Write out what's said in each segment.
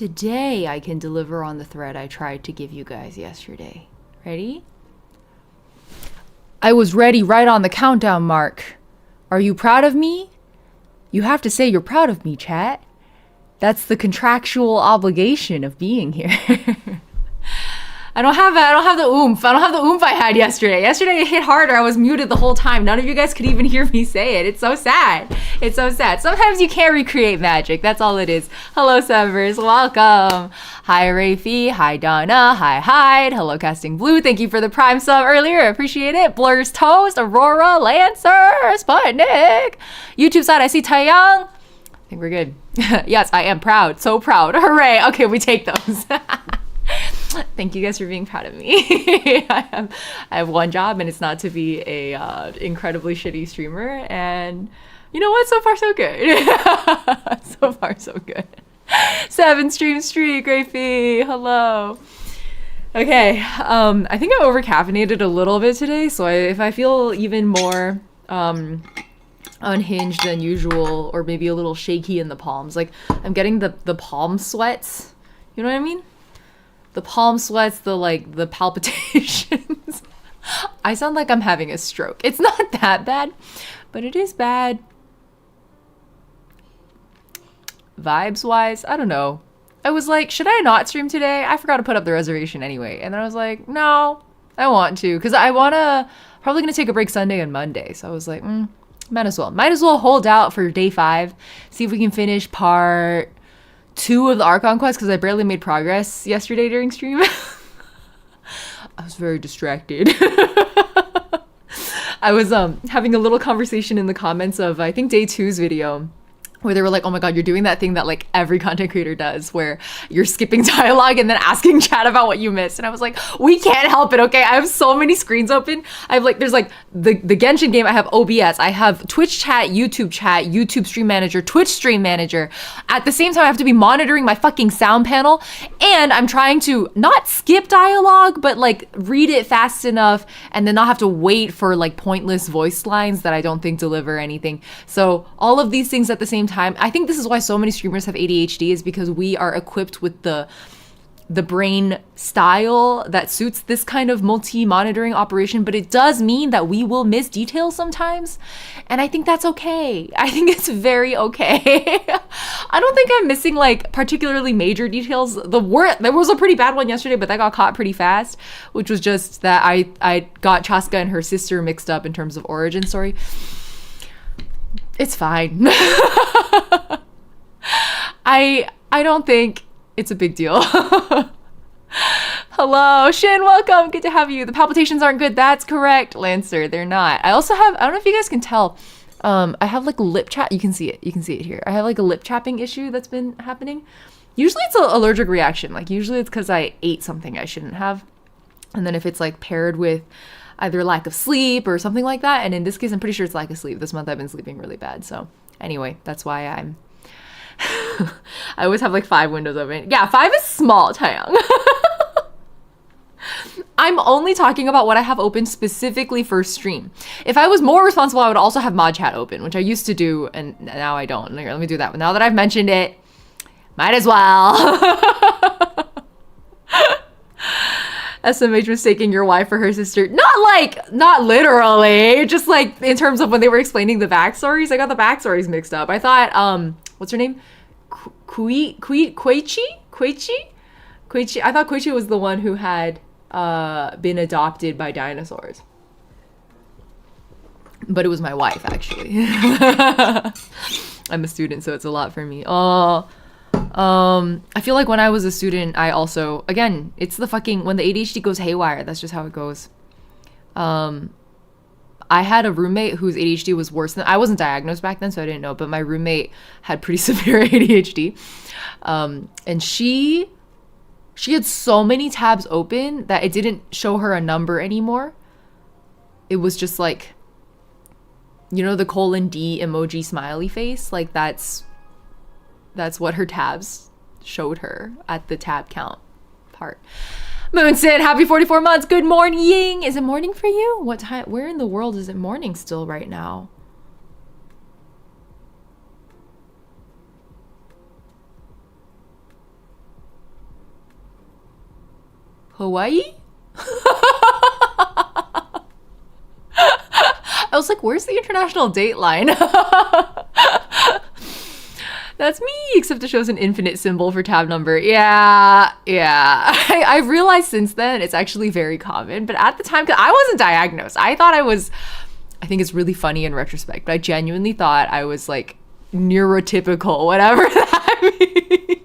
Today I can deliver on the thread I tried to give you guys yesterday. Ready? I was ready right on the countdown mark. Are you proud of me? You have to say you're proud of me, chat. That's the contractual obligation of being here. I don't have the oomph. I don't have the oomph I had yesterday. Yesterday it hit harder. I was muted the whole time. None of you guys could even hear me say it. It's so sad. It's so sad. Sometimes you can't recreate magic. That's all it is. Hello, Severs. Welcome. Hi, Rafi. Hi, Donna. Hi, Hyde. Hello, Casting Blue. Thank you for the Prime sub earlier. I appreciate it. Blur's Toast. Aurora. Lancer. Sputnik. YouTube side, I see Taeyang. I think we're good. Yes, I am proud. So proud. Hooray. Okay, we take those. Thank you guys for being proud of me. I have one job, and it's not to be a incredibly shitty streamer. And you know what? So far, so good. So far, so good. 7 stream streak, Grafie. Hello. Okay. I think I over-caffeinated a little bit today, so if I feel even more unhinged than usual, or maybe a little shaky in the palms, like I'm getting the palm sweats. You know what I mean? The palm sweats, the palpitations. I sound like I'm having a stroke. It's not that bad, but it is bad. Vibes wise, I don't know. I was like, should I not stream today? I forgot to put up the reservation anyway. And then I was like, no, I want to. Because probably going to take a break Sunday and Monday. So I was like, might as well hold out for day 5. See if we can finish part 2 of the Archon quest, because I barely made progress yesterday during stream. I was very distracted. I was having a little conversation in the comments of, I think, day 2's video, where they were like, oh my god, you're doing that thing that like every content creator does, where you're skipping dialogue and then asking chat about what you missed. And I was like, we can't help it, okay? I have so many screens open. I have there's like the Genshin game, I have OBS, I have Twitch chat, YouTube stream manager, Twitch stream manager. At the same time, I have to be monitoring my fucking sound panel, and I'm trying to not skip dialogue, but like read it fast enough and then not have to wait for like pointless voice lines that I don't think deliver anything. So all of these things at the same time. I think this is why so many streamers have ADHD, is because we are equipped with the brain style that suits this kind of multi-monitoring operation, but it does mean that we will miss details sometimes, and I think that's okay. I think it's very okay. I don't think I'm missing like particularly major details. There was a pretty bad one yesterday, but that got caught pretty fast, which was just that I got Chasca and her sister mixed up in terms of origin story. It's fine. I don't think it's a big deal. Hello, Shin, welcome. Good to have you. The palpitations aren't good. That's correct, Lancer. They're not. I also have, I don't know if you guys can tell, I have like a lip chat. You can see it. You can see it here. I have like a lip chapping issue that's been happening. Usually it's an allergic reaction. Like usually it's because I ate something I shouldn't have. And then if it's like paired with either lack of sleep or something like that. And in this case, I'm pretty sure it's lack of sleep. This month I've been sleeping really bad. So anyway, that's why I'm I always have like 5 windows open. Yeah, 5 is small, Taeyang. I'm only talking about what I have open specifically for stream. If I was more responsible, I would also have mod chat open, which I used to do, and now I don't. Let me do that. But now that I've mentioned it, might as well. SMH mistaking your wife for her sister. Not literally, just like in terms of when they were explaining the backstories. I got the backstories mixed up. I thought, what's her name? Koichi? I thought Koichi was the one who had been adopted by dinosaurs. But it was my wife, actually. I'm a student, so it's a lot for me. I feel like when I was a student, I also, again, it's the fucking, when the ADHD goes haywire, that's just how it goes. I had a roommate whose ADHD was worse than, I wasn't diagnosed back then, so I didn't know, but my roommate had pretty severe ADHD. And she had so many tabs open that it didn't show her a number anymore. It was just like, you know, the :D emoji smiley face, like that's what her tabs showed her at the tab count part. Moonsit, happy 44 months. Good morning. Is it morning for you? What time? Where in the world is it morning still right now? Hawaii? I was like, where's the international date line? That's me, except it shows an infinite symbol for tab number. Yeah. I've realized since then it's actually very common, but at the time, because I wasn't diagnosed, I thought I think it's really funny in retrospect, but I genuinely thought I was like neurotypical, whatever that means.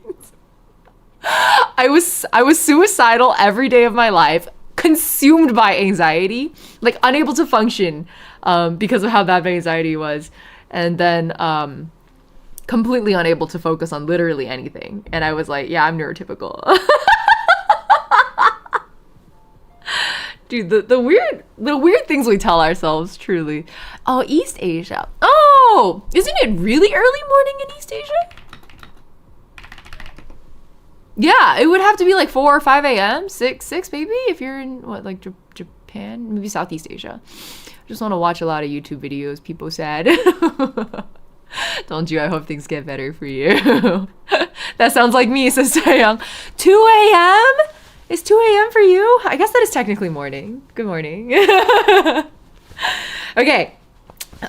I was suicidal every day of my life, consumed by anxiety, like unable to function because of how bad my anxiety was, and then completely unable to focus on literally anything. And I was like, yeah, I'm neurotypical. Dude, the weird things we tell ourselves, truly. Oh, East Asia. Oh, isn't it really early morning in East Asia? Yeah, it would have to be like 4 or 5 a.m. 6 maybe, if you're in what, like Japan, maybe Southeast Asia. Just want to watch a lot of YouTube videos. People said. Don't you? I hope things get better for you. That sounds like me, says Taeyang. 2 a.m. Is 2 a.m. for you? I guess that is technically morning. Good morning. Okay.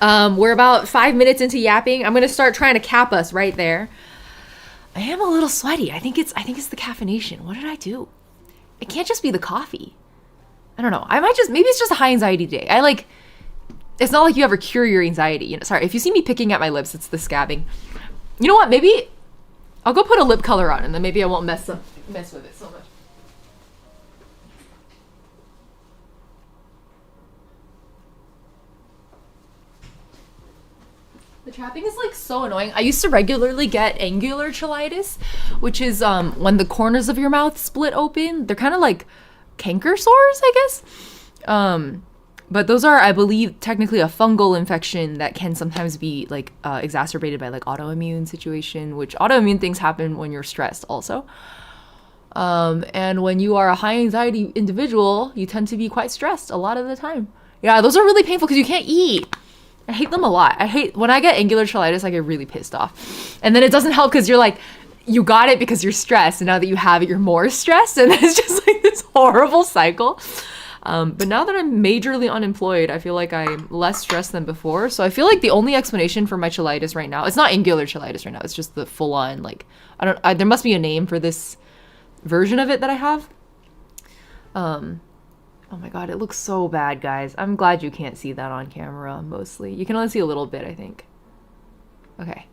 We're about 5 minutes into yapping. I'm gonna start trying to cap us right there. I am a little sweaty. I think it's the caffeination. What did I do? It can't just be the coffee. I don't know. Maybe it's just a high anxiety day. It's not like you ever cure your anxiety. You know, sorry, if you see me picking at my lips, it's the scabbing. You know what? Maybe I'll go put a lip color on, and then maybe I won't mess with it so much. The trapping is like so annoying. I used to regularly get angular cheilitis, which is when the corners of your mouth split open. They're kind of like canker sores, I guess. But those are, I believe, technically a fungal infection that can sometimes be like exacerbated by like autoimmune situation, which autoimmune things happen when you're stressed also. And when you are a high anxiety individual, you tend to be quite stressed a lot of the time. Yeah, those are really painful because you can't eat. I hate them a lot. I hate when I get angular cheilitis, I get really pissed off. And then it doesn't help because you're like, you got it because you're stressed. And now that you have it, you're more stressed. And it's just like this horrible cycle. But now that I'm majorly unemployed, I feel like I'm less stressed than before. So I feel like the only explanation for my cheilitis right now, it's not angular cheilitis right now. It's just the full on, like, there must be a name for this version of it that I have. Oh my God, it looks so bad, guys. I'm glad you can't see that on camera, mostly. You can only see a little bit, I think. Okay.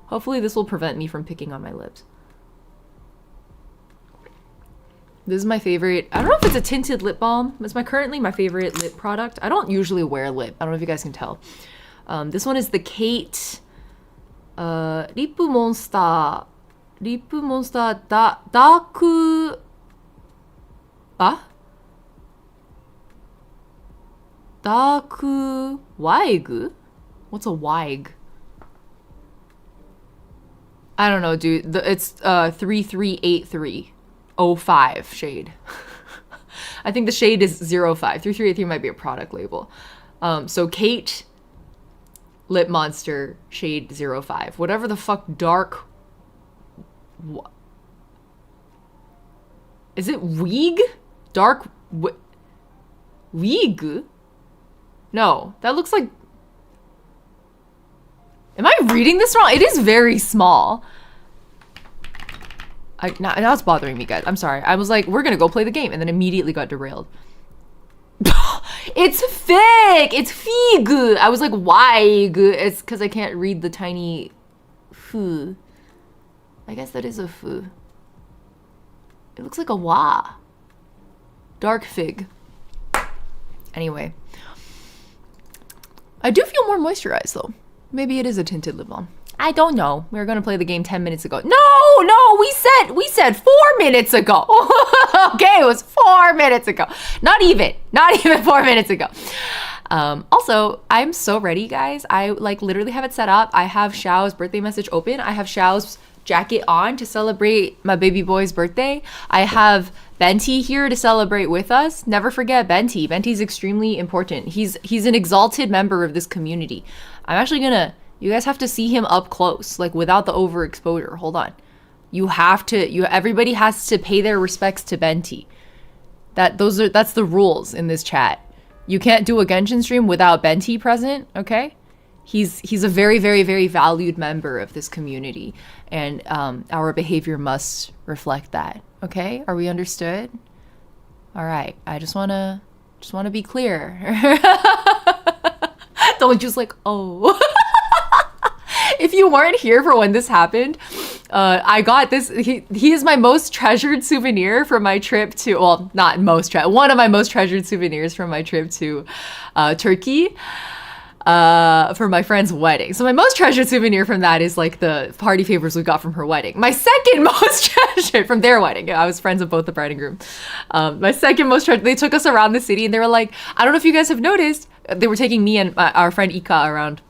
Hopefully this will prevent me from picking on my lips. This is my favorite. I don't know if it's a tinted lip balm. It's currently my favorite lip product. I don't usually wear lip. I don't know if you guys can tell. This one is the Kate Lip Monster Dark Wig? What's a wig? I don't know, dude. It's 338305 shade. I think the shade is 05. 3383 might be a product label. So Kate Lip Monster shade 05. Whatever the fuck dark... Is it wig? Dark... Wig? No, that looks like... Am I reading this wrong? It is very small. Now it's bothering me, guys. I'm sorry. I was like, we're gonna go play the game, and then immediately got derailed. It's fig! It's fig! I was like, why? It's because I can't read the tiny fu. I guess that is a fu. It looks like a wa. Dark fig. Anyway. I do feel more moisturized, though. Maybe it is a tinted lip balm. I don't know. We were gonna play the game 10 minutes ago. No, we said 4 minutes ago. Okay, it was 4 minutes ago. Not even 4 minutes ago. Also, I'm so ready, guys. I like literally have it set up. I have Xiao's birthday message open. I have Xiao's jacket on to celebrate my baby boy's birthday. I have Benti here to celebrate with us. Never forget Benti. Benti's extremely important. He's an exalted member of this community. I'm actually gonna... You guys have to see him up close, like without the overexposure. Hold on. Everybody has to pay their respects to Benti. That's the rules in this chat. You can't do a Genshin stream without Benti present, okay? He's a very, very, very valued member of this community, and our behavior must reflect that. Okay, are we understood? All right, I just wanna be clear. Don't just like, oh. If you weren't here for when this happened, I got this. He is my most treasured souvenir from my trip to, well, not most, one of my most treasured souvenirs from my trip to Turkey. For my friend's wedding. So my most treasured souvenir from that is like the party favors we got from her wedding. My second most treasured from their wedding. I was friends with both the bride and groom. My second most treasured, they took us around the city and they were like, I don't know if you guys have noticed, they were taking me and our friend Ika around.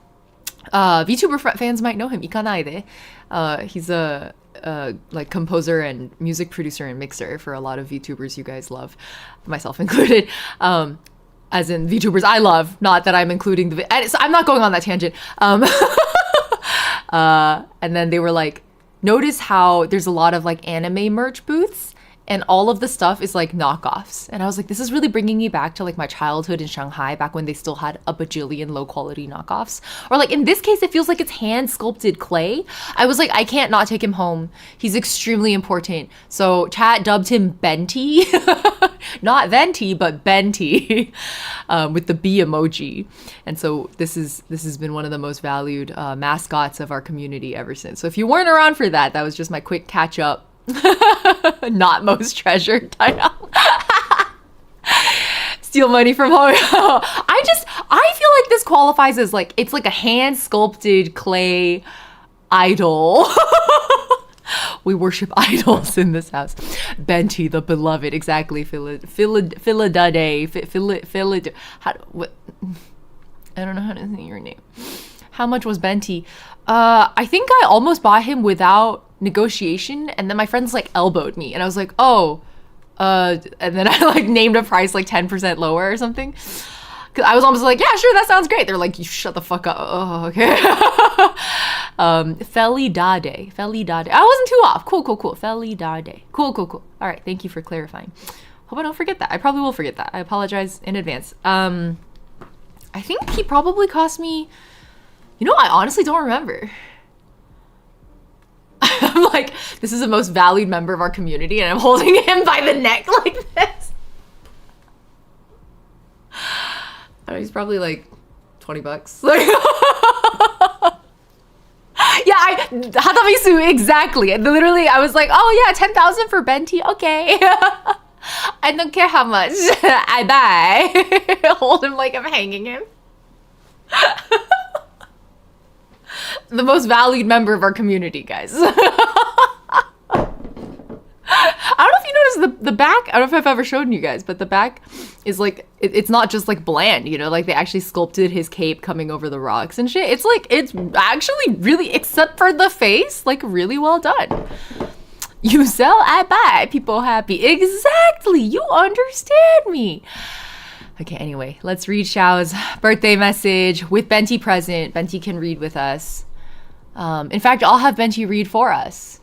VTuber fans might know him, Ika Naide. He's a like composer and music producer and mixer for a lot of VTubers you guys love, myself included. As in VTubers I love, not that I'm including so I'm not going on that tangent. And then they were like, notice how there's a lot of like anime merch booths and all of the stuff is like knockoffs. And I was like, this is really bringing me back to like my childhood in Shanghai, back when they still had a bajillion low quality knockoffs. Or like in this case, it feels like it's hand sculpted clay. I was like, I can't not take him home. He's extremely important. So chat dubbed him Benti. Not Venti, but Benti, with the B emoji. And so this has been one of the most valued mascots of our community ever since. So if you weren't around for that, that was just my quick catch up. Not most treasured title. Steal money from home. I feel like this qualifies as like, it's like a hand sculpted clay idol. We worship idols in this house. Benti, the beloved, exactly. Philadade. I don't know how to say your name. How much was Benti? I think I almost bought him without negotiation, and then my friends like elbowed me, and I was like, oh, and then I like named a price like 10% lower or something. Cause I was almost like, yeah, sure, that sounds great. They're like, you shut the fuck up. Oh, okay. Felidade. I wasn't too off. Cool. Felidade. Cool. All right, thank you for clarifying. Hope I don't forget that. I probably will forget that. I apologize in advance. I think he probably cost me, I honestly don't remember. I'm like, this is the most valued member of our community, and I'm holding him by the neck like this. He's probably like $20. Like, yeah, Hatamisu, exactly. And literally, I was like, oh yeah, 10,000 for Benti, okay. I don't care how much I buy. Hold him like I'm hanging him. The most valued member of our community, guys. I don't know if you noticed the back. I don't know if I've ever shown you guys, but the back is like, it's not just like bland, like they actually sculpted his cape coming over the rocks and shit. It's like, it's actually really, except for the face, like really well done. You sell, I buy, people happy. Exactly, you understand me. Okay, anyway, let's read Xiao's birthday message with Benti present. Benti can read with us. In fact, I'll have Benti read for us.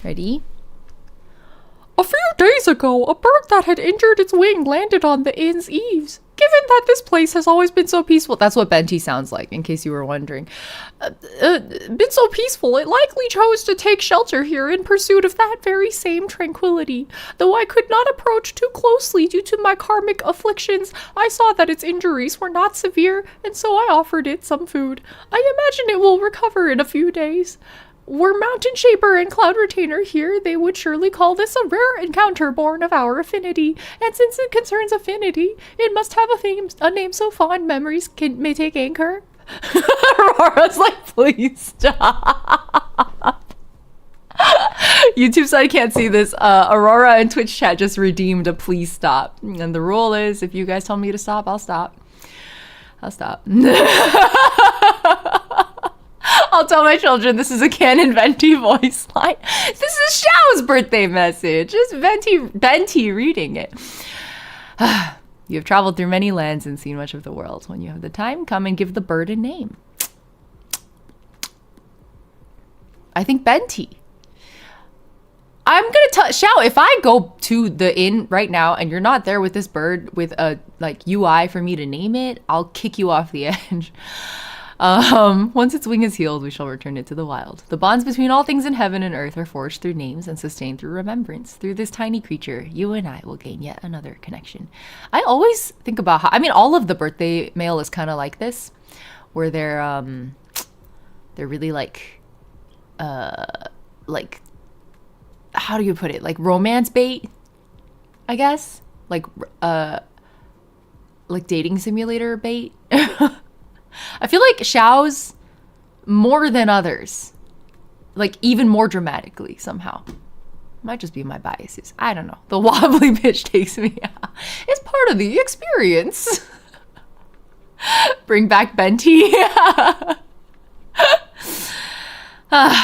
Ready? A few days ago, a bird that had injured its wing landed on the inn's eaves. Given that this place has always been so peaceful, that's what Benti sounds like, in case you were wondering. Been so peaceful, it likely chose to take shelter here in pursuit of that very same tranquility. Though I could not approach too closely due to my karmic afflictions, I saw that its injuries were not severe, and so I offered it some food. I imagine it will recover in a few days. Were Mountain Shaper and Cloud Retainer here, they would surely call this a rare encounter born of our affinity. And since it concerns affinity, it must have a name so fond memories may take anchor. Aurora's like, please stop. YouTube side can't see this. Aurora and Twitch chat just redeemed a please stop. And the rule is, if you guys tell me to stop, I'll stop. I'll stop. I'll tell my children this is a canon Venti voice line. This is Xiao's birthday message. It's Benti reading it. You have traveled through many lands and seen much of the world. When you have the time, come and give the bird a name. I think Benti. I'm gonna tell Xiao, if I go to the inn right now and you're not there with this bird with a like UI for me to name it, I'll kick you off the edge. Once its wing is healed, we shall return it to the wild. The bonds between all things in heaven and earth are forged through names and sustained through remembrance. Through this tiny creature, you and I will gain yet another connection. I always think about how, I mean, all of the birthday mail is kind of like this, where they're really like how do you put it? Like romance bait, I guess. Like dating simulator bait. I feel like Xiao's more than others. Like even more dramatically somehow. Might just be my biases. I don't know. The wobbly bitch takes me out. It's part of the experience. Bring back benti.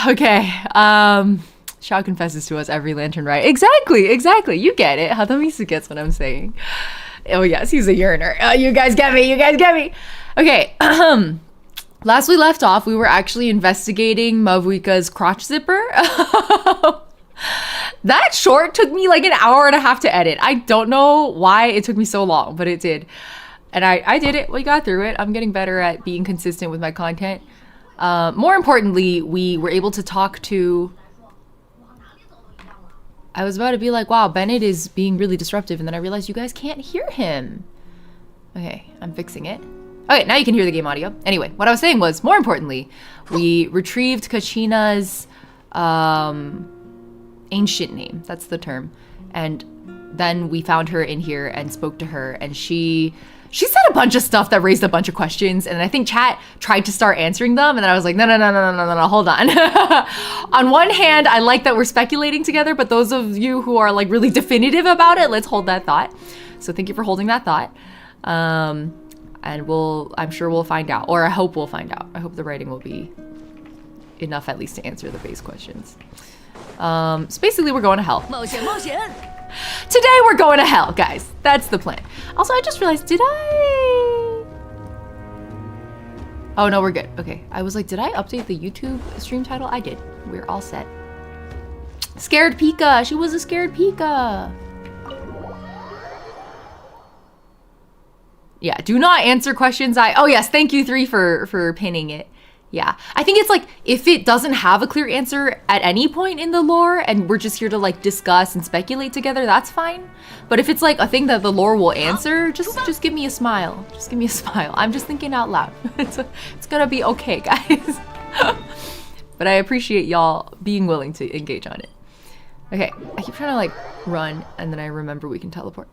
Okay. Xiao confesses to us every lantern rite. Exactly. You get it. Hadamisu gets what I'm saying. Oh yes, he's a yearner. You guys get me. Okay. Last we left off, we were actually investigating Mavuika's crotch zipper. That short took me like an hour and a half to edit. I don't know why it took me so long, but it did. And I did it. We got through it. I'm getting better at being consistent with my content. More importantly, we were able to talk to... I was about to be like, wow, Bennett is being really disruptive. And then I realized you guys can't hear him. Okay, I'm fixing it. Okay, now you can hear the game audio. Anyway, what I was saying was, more importantly, we retrieved Kachina's ancient name. That's the term. And then we found her in here and spoke to her. And she said a bunch of stuff that raised a bunch of questions. And I think chat tried to start answering them. And then I was like, no, hold on. On one hand, I like that we're speculating together. But those of you who are like really definitive about it, let's hold that thought. So thank you for holding that thought. And I'm sure we'll find out. Or I hope we'll find out. I hope the writing will be enough at least to answer the base questions. So basically we're going to hell. Today we're going to hell, guys. That's the plan. Also, I just realized, did I... Oh, no, we're good. Okay. I was like, did I update the YouTube stream title? I did. We're all set. Scared Pika. She was a scared Pika. Yeah, do not answer questions. Oh, yes. Thank you, 3, for pinning it. Yeah, I think it's like if it doesn't have a clear answer at any point in the lore and we're just here to like discuss and speculate together, that's fine. But if it's like a thing that the lore will answer, just give me a smile. Just give me a smile. I'm just thinking out loud. It's gonna be okay, guys. But I appreciate y'all being willing to engage on it. Okay, I keep trying to like run and then I remember we can teleport.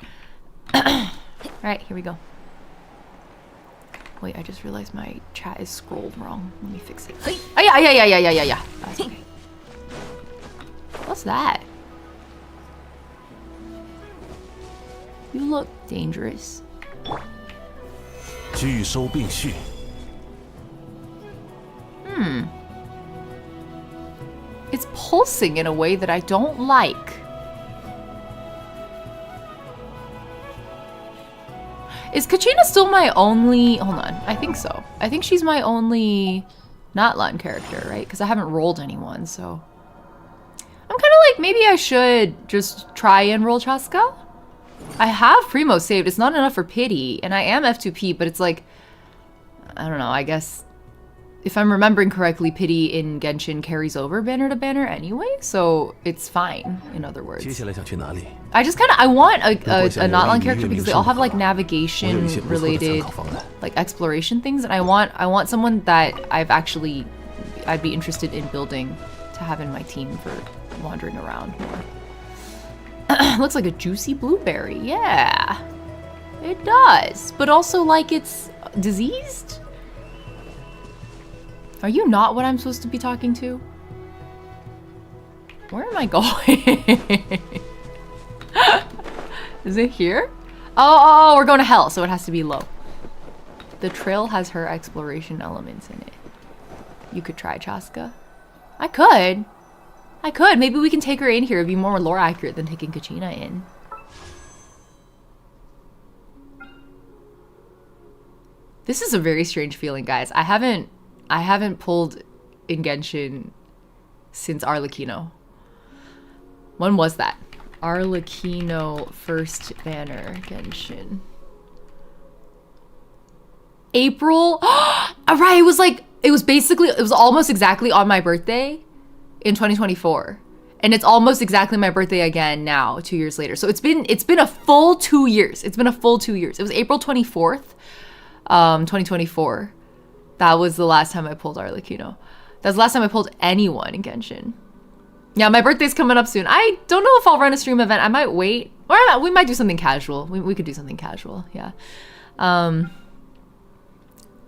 All right, here we go. Wait, I just realized my chat is scrolled wrong. Let me fix it. Oh, yeah. That's okay. What's that? You look dangerous. It's pulsing in a way that I don't like. Is Kachina still my only... Hold on, I think so. I think she's my only not Lun character, right? Because I haven't rolled anyone, so... I'm kind of like, maybe I should just try and roll chasca? I have Primo saved. It's not enough for pity, and I am F2P, but it's like... I don't know, I guess... If I'm remembering correctly, pity in Genshin carries over banner to banner anyway, so it's fine, in other words. I just kind of, I want a not Lun character because they all have like navigation related, like exploration things, and I want someone that I'd be interested in building to have in my team for wandering around more. Looks like a juicy blueberry, yeah. It does, but also like it's diseased? Are you not what I'm supposed to be talking to? Where am I going? Is it here? Oh, we're going to hell, so it has to be low. The trail has her exploration elements in it. You could try Chasca. I could. Maybe we can take her in here. It'd be more lore accurate than taking Kachina in. This is a very strange feeling, guys. I haven't pulled in Genshin since Arlecchino. When was that? Arlecchino first banner, Genshin. April. Alright, it was almost exactly on my birthday in 2024. And it's almost exactly my birthday again now, 2 years later. So it's been a full 2 years. It's been a full 2 years. It was April 24th, 2024. That was the last time I pulled Arlecchino. That's the last time I pulled anyone in Genshin. Yeah, my birthday's coming up soon. I don't know if I'll run a stream event. I might wait. Or we might do something casual. We could do something casual, yeah.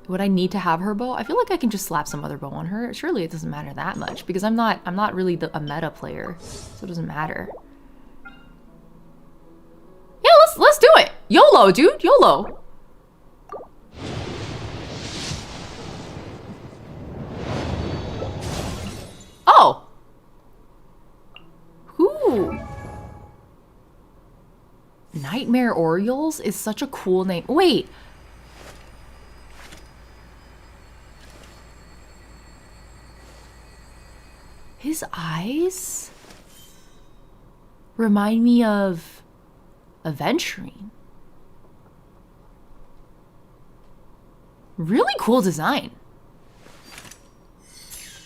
Would I need to have her bow? I feel like I can just slap some other bow on her. Surely it doesn't matter that much because I'm not really a meta player, so it doesn't matter. Yeah, let's do it. YOLO, dude. YOLO. Oh. Ooh. Nightmare Orioles is such a cool name. Wait. His eyes remind me of Aventurine. Really cool design.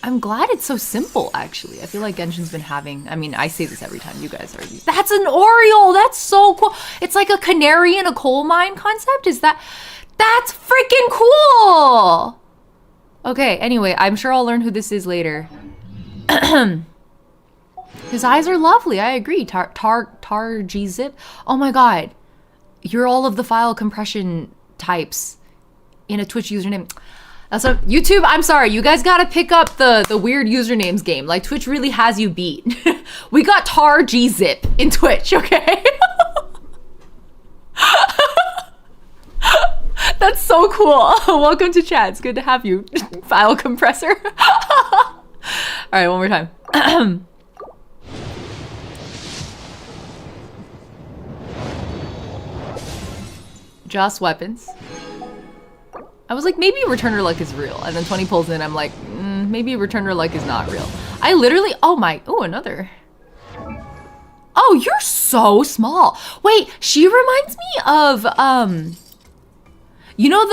I'm glad it's so simple, actually. I feel like Genshin's been having... I mean, I say this every time you guys are... That's an Oriole! That's so cool! It's like a canary in a coal mine concept? Is that... That's freaking cool! Okay, anyway, I'm sure I'll learn who this is later. His eyes are lovely, I agree. Tar-G-Zip. Oh my god. You're all of the file compression types in a Twitch username. That's a YouTube. I'm sorry, you guys gotta pick up the weird usernames game. Like Twitch really has you beat. We got Tar-G-Zip in Twitch, okay? That's so cool. Welcome to chat. It's good to have you, file compressor. All right, one more time. Just weapons. I was like, maybe Returner Luck is real. And then 20 pulls in, I'm like, maybe Returner Luck is not real. I literally, oh, another. Oh, you're so small. Wait, she reminds me of, you know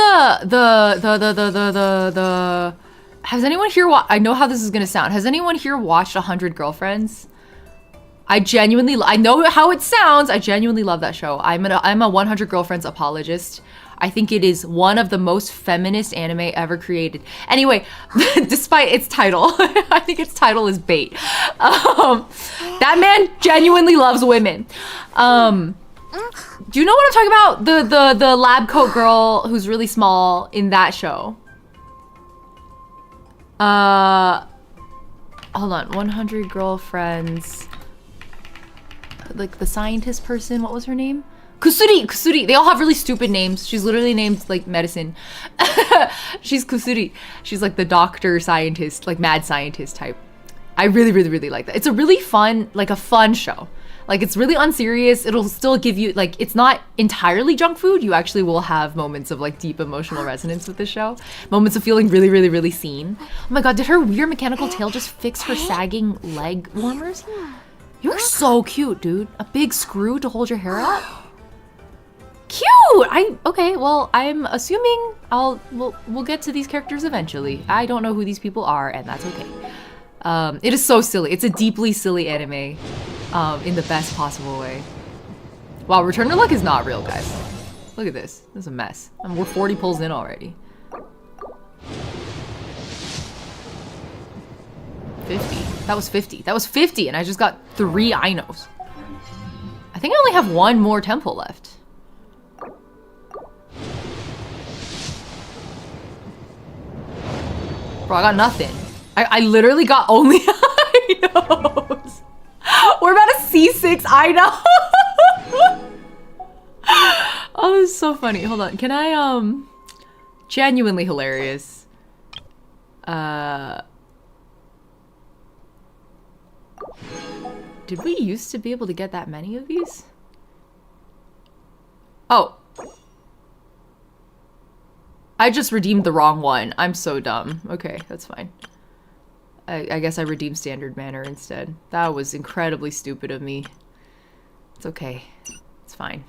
the has anyone here I know how this is gonna sound. Has anyone here watched 100 Girlfriends? I know how it sounds. I genuinely love that show. I'm a 100 Girlfriends apologist. I think it is one of the most feminist anime ever created. Anyway, despite its title, I think its title is bait. That man genuinely loves women. Do you know what I'm talking about? The lab coat girl who's really small in that show. Hold on, 100 Girlfriends. Like the scientist person, what was her name? Kusuri! They all have really stupid names. She's literally named like medicine. She's Kusuri. She's like the doctor scientist, like mad scientist type. I really like that. It's a really fun, like a fun show. Like it's really unserious. It'll still give you, like, it's not entirely junk food. You actually will have moments of like deep emotional resonance with the show. Moments of feeling really seen. Oh my god, did her weird mechanical tail just fix her sagging leg warmers? You're so cute, dude. A big screw to hold your hair up? Cute! Okay, well, I'm assuming we'll get to these characters eventually. I don't know who these people are, and that's okay. It is so silly. It's a deeply silly anime, in the best possible way. Wow, Return to Luck is not real, guys. Look at this. This is a mess. We're 40 pulls in already. 50. That was 50. That was 50, and I just got 3 Inos. I think I only have 1 more temple left. Bro, I got nothing. I literally got only Inos. We're about to C6 Ino. Oh, this is so funny. Hold on. Can I, genuinely hilarious. Did we used to be able to get that many of these? Oh. I just redeemed the wrong one. I'm so dumb. Okay, that's fine. I guess I redeemed standard manner instead. That was incredibly stupid of me. It's okay. It's fine.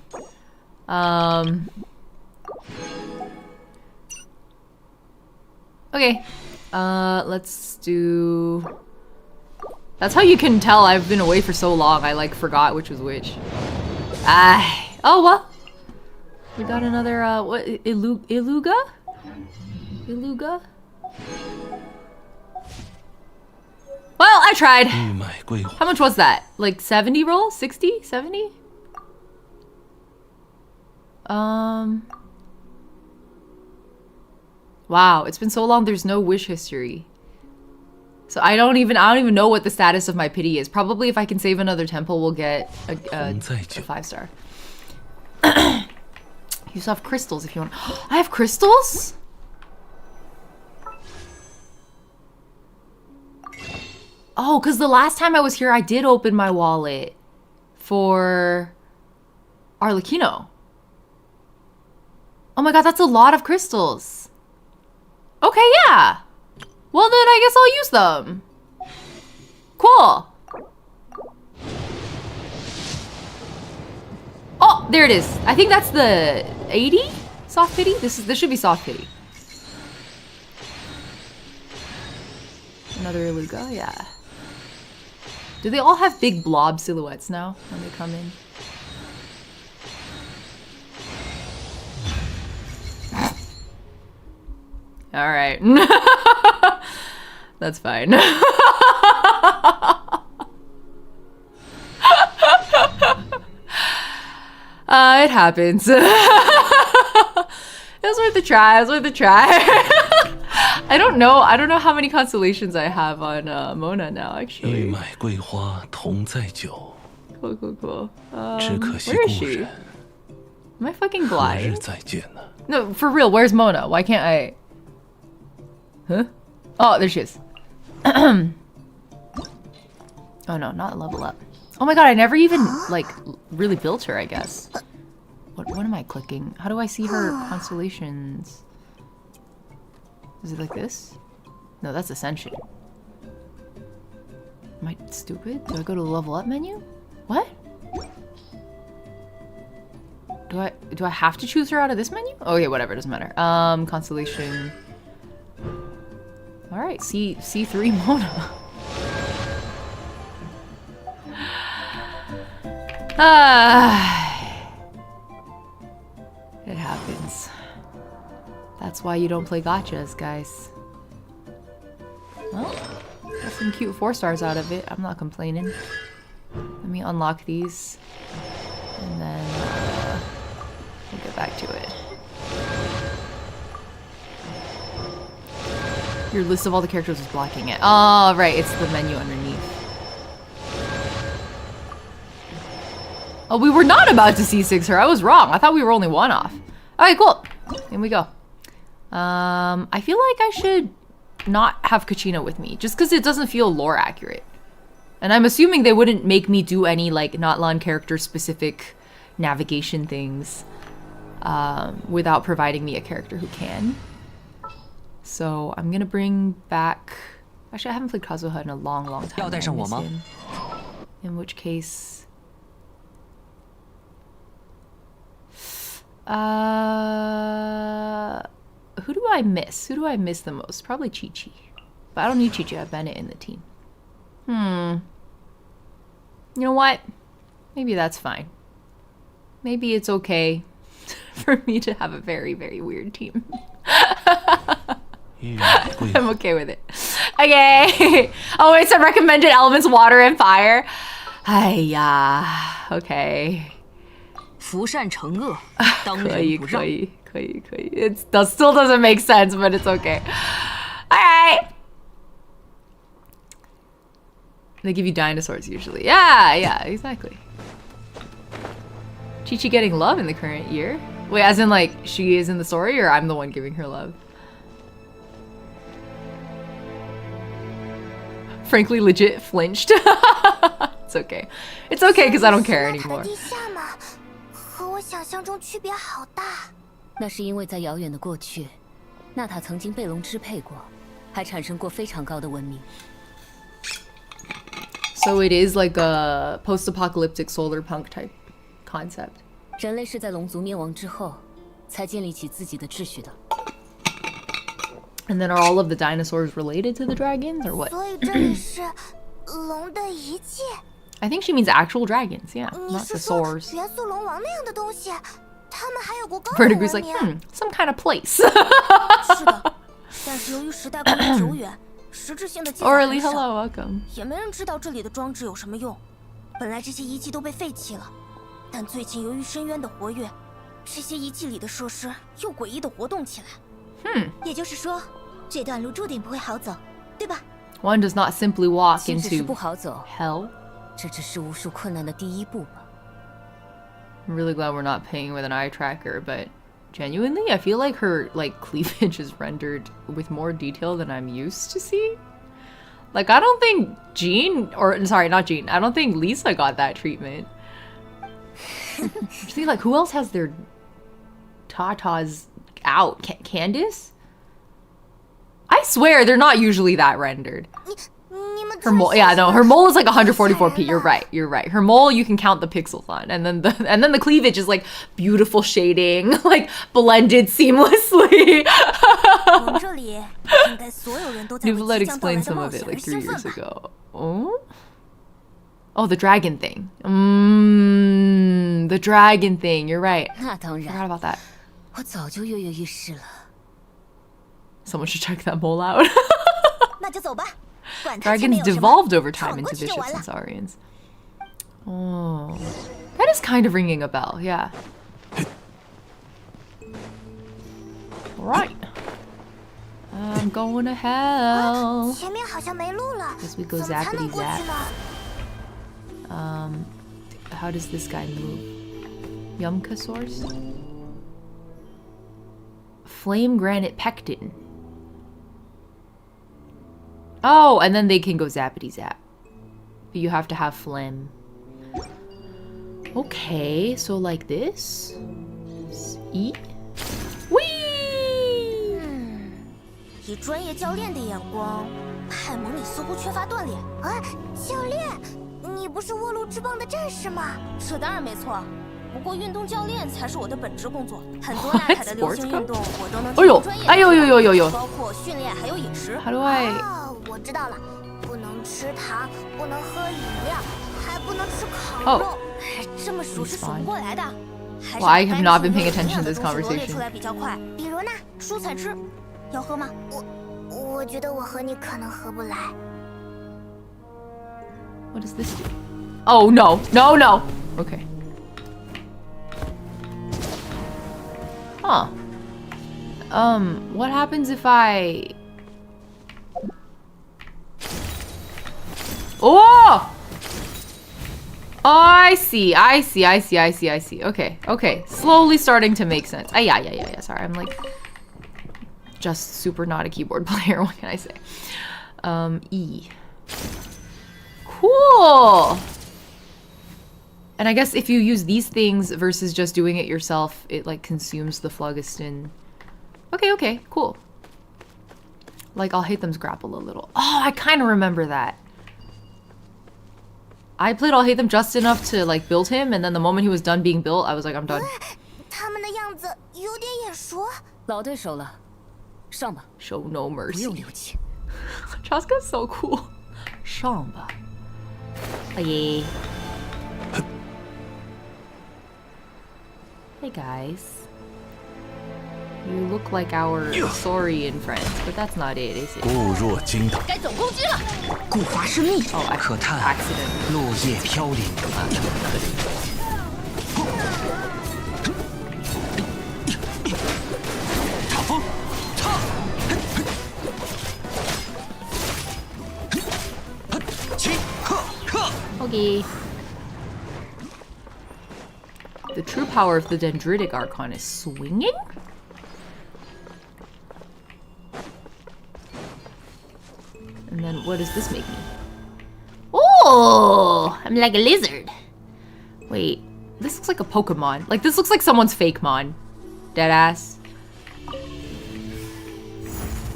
Okay. Let's do... That's how you can tell I've been away for so long. I like forgot which was which. Oh well. We got another what, Iluga? Iluga? Well, I tried. How much was that? Like 70 roll? 60? 70? Wow, it's been so long there's no wish history. So I don't even know what the status of my pity is. Probably if I can save another temple, we'll get a 5-star. You also have crystals if you want. I have crystals? Oh, because the last time I was here, I did open my wallet for Arlecchino. Oh my god, that's a lot of crystals. Okay, yeah. Well, then I guess I'll use them. Cool. Oh, there it is. I think that's the 80 soft pity. This should be soft pity. Another Iluga, yeah. Do they all have big blob silhouettes now when they come in? All right. That's fine. It happens. It was worth a try. It was worth a try. I don't know how many constellations I have on Mona now, actually. Cool, cool, cool. Where is she? Am I fucking blind? No, for real, where's Mona? Why can't I... Huh? Oh, there she is. Oh no, not level up. Oh my god, I never even, like, really built her, I guess. What am I clicking? How do I see her constellations? Is it like this? No, that's Ascension. Am I stupid? Do I go to the level up menu? What? Do I have to choose her out of this menu? Oh yeah, whatever, doesn't matter. Constellation. Alright, C3 Mona. It happens. That's why you don't play gachas, guys. Well, got some cute 4-stars out of it. I'm not complaining. Let me unlock these. And then we'll get back to it. Your list of all the characters is blocking it. Oh, right. It's the menu underneath. Oh, we were not about to C6 her. I was wrong. I thought we were only one off. Okay, cool. In we go. I feel like I should not have Kachina with me, just because it doesn't feel lore accurate. And I'm assuming they wouldn't make me do any, like, Natlan character-specific navigation things without providing me a character who can. So I'm gonna bring back... Actually, I haven't played Kazuha in a long, long time. I miss him. In which case... who do I miss? Who do I miss the most? Probably Chi-Chi. But I don't need Chi-Chi. I have Bennett in the team. You know what? Maybe that's fine. Maybe it's okay for me to have a very, very weird team. I'm okay with it. Okay. Oh, it's a recommended elements water and fire. Hiya. Okay. 福善惩恶，当仁不让。可以。It still doesn't make sense, but it's okay. Alright. They give you dinosaurs usually. Yeah, exactly. Chi-Chi getting love in the current year? Wait, as in like, she is in the story or I'm the one giving her love? Frankly, legit flinched. It's okay. It's okay because I don't care anymore. 和我想象中区别好大。那是因为在遥远的过去，纳塔曾经被龙支配过，还产生过非常高的文明。So it is like a post-apocalyptic solar punk type concept. 人类是在龙族灭亡之后，才建立起自己的秩序的。 And then are all of the dinosaurs related to the dragons or what? 所以这里是龙的遗迹。 I think she means actual dragons, yeah, 你 not 是 the 说 soars. 元素龙王那样的东西？他们还有过高等文 Vertigue's 明？ like, some kind of place. 是的，但是由于时代过于久远，实质性的记载 Orly, 很少， hello, welcome. 也没人知道这里的装置有什么用。本来这些仪器都被废弃了，但最近由于深渊的活跃，这些仪器里的设施又诡异的活动起来。也就是说，这段路注定不会好走，对吧？ One does not simply walk 即使是 into 不好走， hell. 这只是无数困难的第一步吧。 I'm really glad we're not paying with an eye tracker, but genuinely, I feel like her cleavage is rendered with more detail than I'm used to seeing. Like, I don't think Jean, or sorry, not Jean, I don't think Lisa got that treatment. See, like, who else has their tatas out? Candace? I swear they're not usually that rendered. 你们 Her mole, yeah, no, her mole is like 144p. You're right. Her mole you can count the pixels on, and then the cleavage is like beautiful shading, like blended seamlessly. 我们这里应该所有人都在为 Nuvalet 即将到来 explained 的 some 冒 of 险 it 而 like 3兴 years 奋吧。 ago. Oh, the dragon thing. The dragon thing. You're right. 那当 Forgot 然， about that. 我早就跃跃欲试了。 Someone should check that mole out. 那就走吧，管它前 Dragons 面有什么， devolved over 闯 time 过 into 去就 vicious 完了。 Centaurians. Oh, that is kind of ringing a bell. Yeah. All right. I'm going to hell. 前面好像没路了， Guess we go 怎么才能 zappity 过去 zap. 呢？ How does this guy move? Yumka source? Flame granite pectin. Oh, and then they can go zappity zap. But you have to have phlegm. Okay, so like this? E? Whee! 以专业教练的眼光，派蒙你似乎缺乏锻炼。啊，教练，你不是沃路之棒的战士吗？这当然没错，不过运动教练才是我的本职工作。很多大牌的流行运动我都能提供专业指导，包括训练还有饮食。 How do I... 哦，我知道了，不能吃糖，不能喝饮料，还不能吃烤肉。这么数是数不过来的。 Well, I have not been paying attention to this 罗列 conversation. 出来比较快。比如呢，蔬菜汁，要喝吗？我觉得我和你可能合不来。 What does this do? Oh, no. No, no. Okay. Huh. What happens if I... Oh! Oh, I see. Okay. Slowly starting to make sense. Yeah. Sorry, I'm like... just super not a keyboard player. What can I say? E. Cool! And I guess if you use these things versus just doing it yourself, it like consumes the phlogiston. Okay, cool. Like, I'll hate them's grapple a little. Oh, I kind of remember that. I played I'll hate them just enough to like build him, and then the moment he was done being built, I was like, I'm done. 他们的样子有点眼熟。老对手了，上吧， Show no 不 mercy. 用留情。 Chasca's so cool. Shamba. Hey. Hey guys. You look like our Saurian friends, but that's not it, is it? 固若金汤，该总攻击了。固华生命， Oh, I 可叹 accident. 落叶飘零。塔风，踏，起，呵。 Okay. The true power of the Dendritic Archon is swinging? And then what does this make me? Oh! I'm like a lizard. Wait, this looks like a Pokemon. Like, this looks like someone's fake mon. Deadass.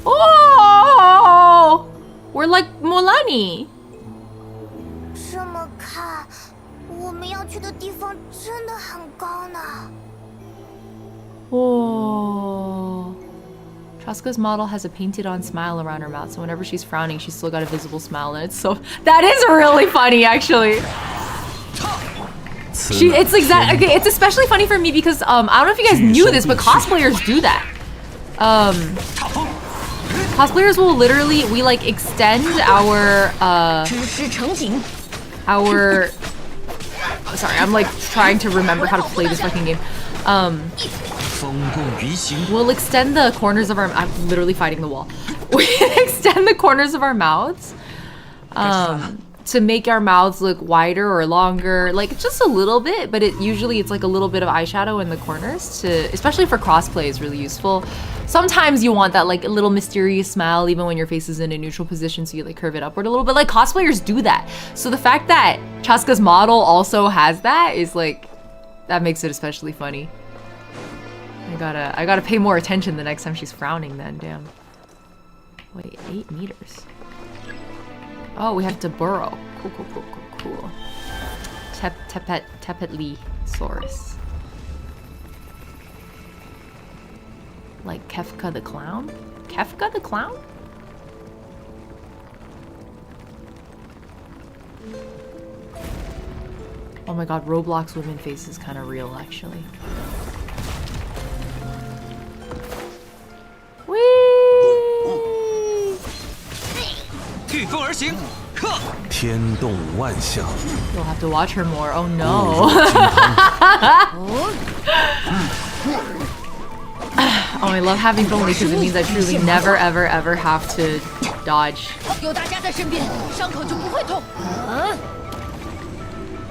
Oh! We're like Mualani. Chasca's model has a painted-on smile around her mouth, so whenever she's frowning, she's still got a visible smile, and it's so... That is really funny, actually. It's like that. Okay, it's especially funny for me because I don't know if you guys knew this, but cosplayers do that. Cosplayers will literally like extend our sorry, I'm like trying to remember how to play this fucking game. We'll extend the corners of our... I'm literally fighting the wall. We extend the corners of our mouths to make our mouths look wider or longer, like just a little bit, but usually it's like a little bit of eyeshadow in the corners to, especially for crossplay, is really useful. Sometimes you want that like a little mysterious smile even when your face is in a neutral position, so you like curve it upward a little bit. Like cosplayers do that. So the fact that Chasca's model also has that is like, that makes it especially funny. I gotta pay more attention the next time she's frowning then, damn. Wait, 8 meters. Oh, we have to burrow. Cool. Tepetli-saurus. Like Kefka the clown? Kefka the clown? Oh my god, Roblox women face is kind of real, actually. Whee! You'll have to watch her more. Oh no. Oh, I love having Zhongli because it means I truly never ever have to dodge.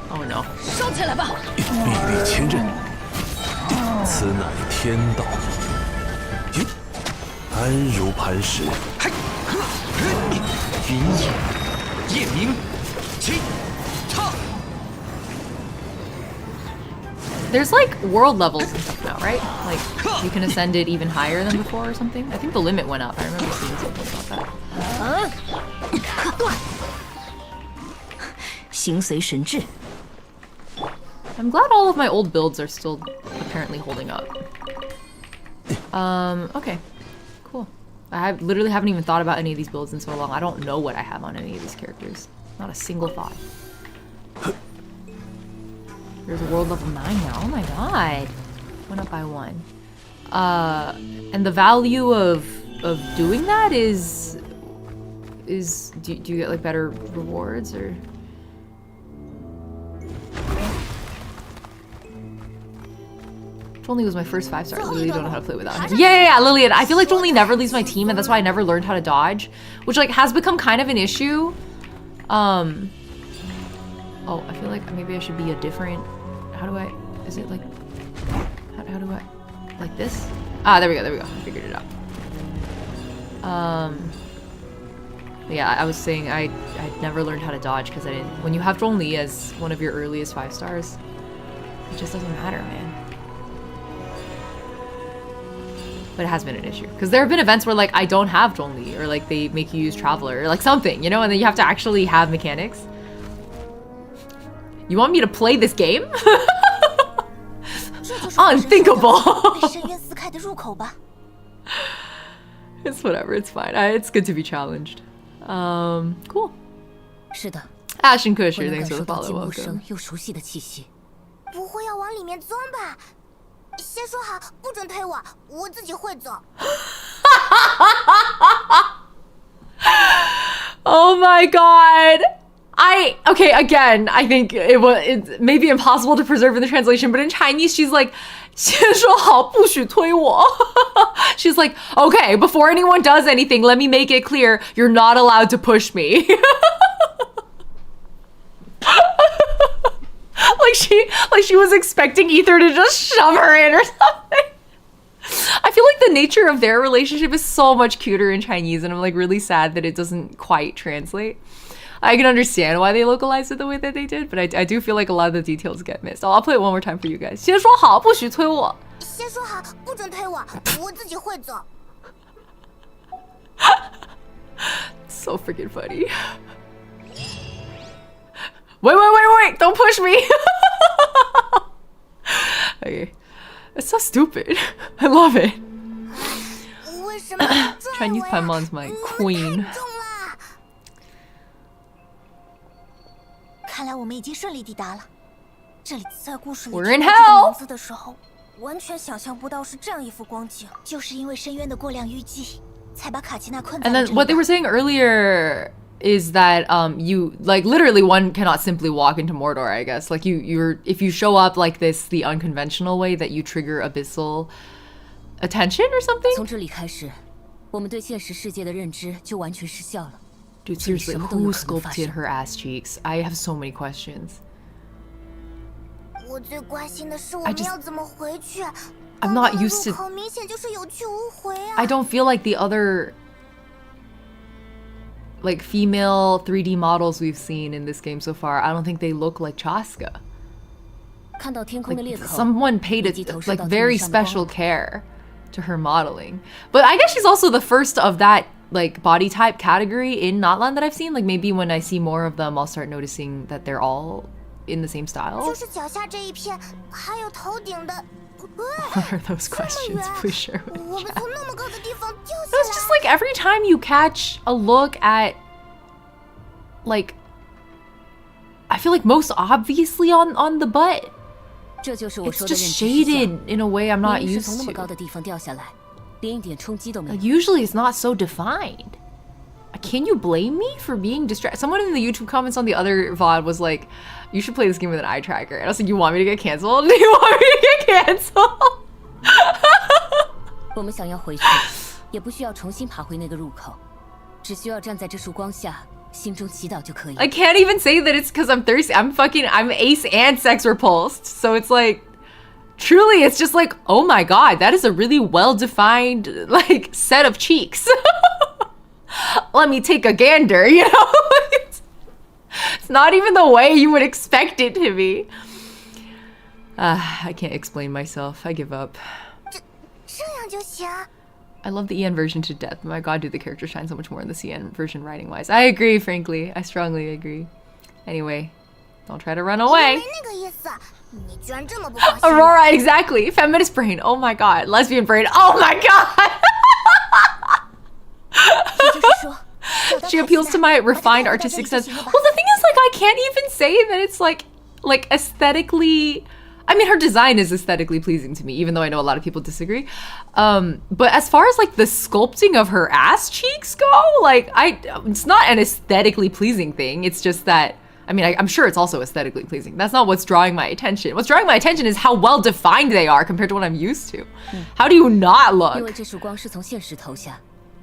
Oh no. There's like world levels and stuff now, right? Like you can ascend it even higher than before or something. I think the limit went up. I remember seeing something about that. I'm glad all of my old builds are still apparently holding up. Okay. Cool. I literally haven't even thought about any of these builds in so long. I don't know what I have on any of these characters. Not a single thought. There's a world level 9 now. Oh my god. Went up by 1. And the value of doing that is do you get like better rewards or? Zhongli was my first 5-star. I literally don't know how to play without him. Yeah, Lillian. I feel like Zhongli never leaves my team, and that's why I never learned how to dodge, which like has become kind of an issue. Oh, I feel like maybe I should be a different... How do I... Is it like... How do I... Like this? Ah, there we go. I figured it out. Yeah, I was saying I never learned how to dodge because I didn't... When you have Zhongli as one of your earliest 5-stars, it just doesn't matter, man. But it has been an issue. Because there have been events where, like, I don't have Zhongli, or, like, they make you use Traveler, or, like, something, you know? And then you have to actually have mechanics. You want me to play this game? Unthinkable! It's whatever, it's fine. It's good to be challenged. Cool. Ashen Kusher, thanks for the follow. Welcome. 不会要往里面钻吧？先说好，不准推我，我自己会走。Oh my god! Okay, again, I think it's maybe impossible to preserve in the translation, but in Chinese, she's like, 先说好，不许推我. She's like, okay, before anyone does anything, let me make it clear, you're not allowed to push me. like she was expecting Ether to just shove her in or something. I feel like the nature of their relationship is so much cuter in Chinese, and I'm like really sad that it doesn't quite translate. I can understand why they localized it the way that they did, but I do feel like a lot of the details get missed. I'll play it one more time for you guys. 先说好，不许推我。先说好，不准推我，我自己会走。So freaking funny. Wait, don't push me. Okay. It's so stupid. I love it. 为什么 Chinese Paimon's my queen. 看来我们已经顺利抵达了。这里在故事里 We're in 听到这个 hell 名字的时候，完全想象不到是这样一幅光景。就是因为深渊的过量淤积，才把卡奇娜困在 And 了 then 这里 what they 吧。 were saying earlier is that you like literally one cannot simply walk into Mordor, I guess. Like you're if you show up like this the unconventional way that you trigger abyssal attention or something. 从这里开始，我们对现实世界的认知就完全失效了。 Dude, seriously, who sculpted her ass cheeks? I have so many questions. 我最关心的是我们要怎么回去。 I'm not used to 入口明显就是有去无回啊。 I don't feel like the other like female 3D models we've seen in this game so far. I don't think they look like Chasca. 看到天空的裂口， Someone paid 以 it 及投射 like 到天 very 上的光 special care to her modeling. But I guess she's also the first of that like body type category in Notland that I've seen. Like maybe when I see more of them, I'll start noticing that they're all in the same style. 就是脚下这一片，还有头顶的。 What are those questions? Please share with 我 me. 们从那么高的地方掉下 It's 来。 just like every time you catch a look at like I feel like most obviously on the butt. 这就是我 It's 说的 just 认知失效。 shaded in a way I'm not 明明是 used 从那么高 to. 的地方掉下来，连一点冲击都没 Like 有。 usually it's not so defined. Can you blame me for being distracted? Someone in the YouTube comments on the other VOD was like, you should play this game with an eye tracker. And I was like, you want me to get canceled? Do you want me to get canceled? 我们想要回去，也不需要重新爬回那个入口，只需要站在这束光下，心中祈祷就可以。 I can't even say that it's because I'm thirsty. I'm ace and sex repulsed. So it's like, truly, it's just like, oh my god, that is a really well-defined like set of cheeks. Let me take a gander, you know? It's not even the way you would expect it to be. I can't explain myself. I give up. 这样就行。 I love the EN version to death. My god, do the characters shine so much more in the CN version writing-wise. I agree, frankly. I strongly agree. Anyway, don't try to run 没 away. 那个意思，你居然这么不放心我。 Aurora, exactly. Feminist brain. Oh my god. Lesbian brain. Oh my god. 也就是说，找到 She 卡 appeals 奇 to 娜 my 我就带 refined 回到这 artistic 里就 sense. 行了吧 Well, the thing is, like, I can't even say that it's like aesthetically. I mean, her design is aesthetically pleasing to me, even though I know a lot of people disagree. But as far as like the sculpting of her ass cheeks go, like it's not an aesthetically pleasing thing. It's just that. I mean, I'm sure it's also aesthetically pleasing. That's not what's drawing my attention. What's drawing my attention is how well defined they are compared to what I'm used to. How do you not 因 look? 为这束光是从现实投下，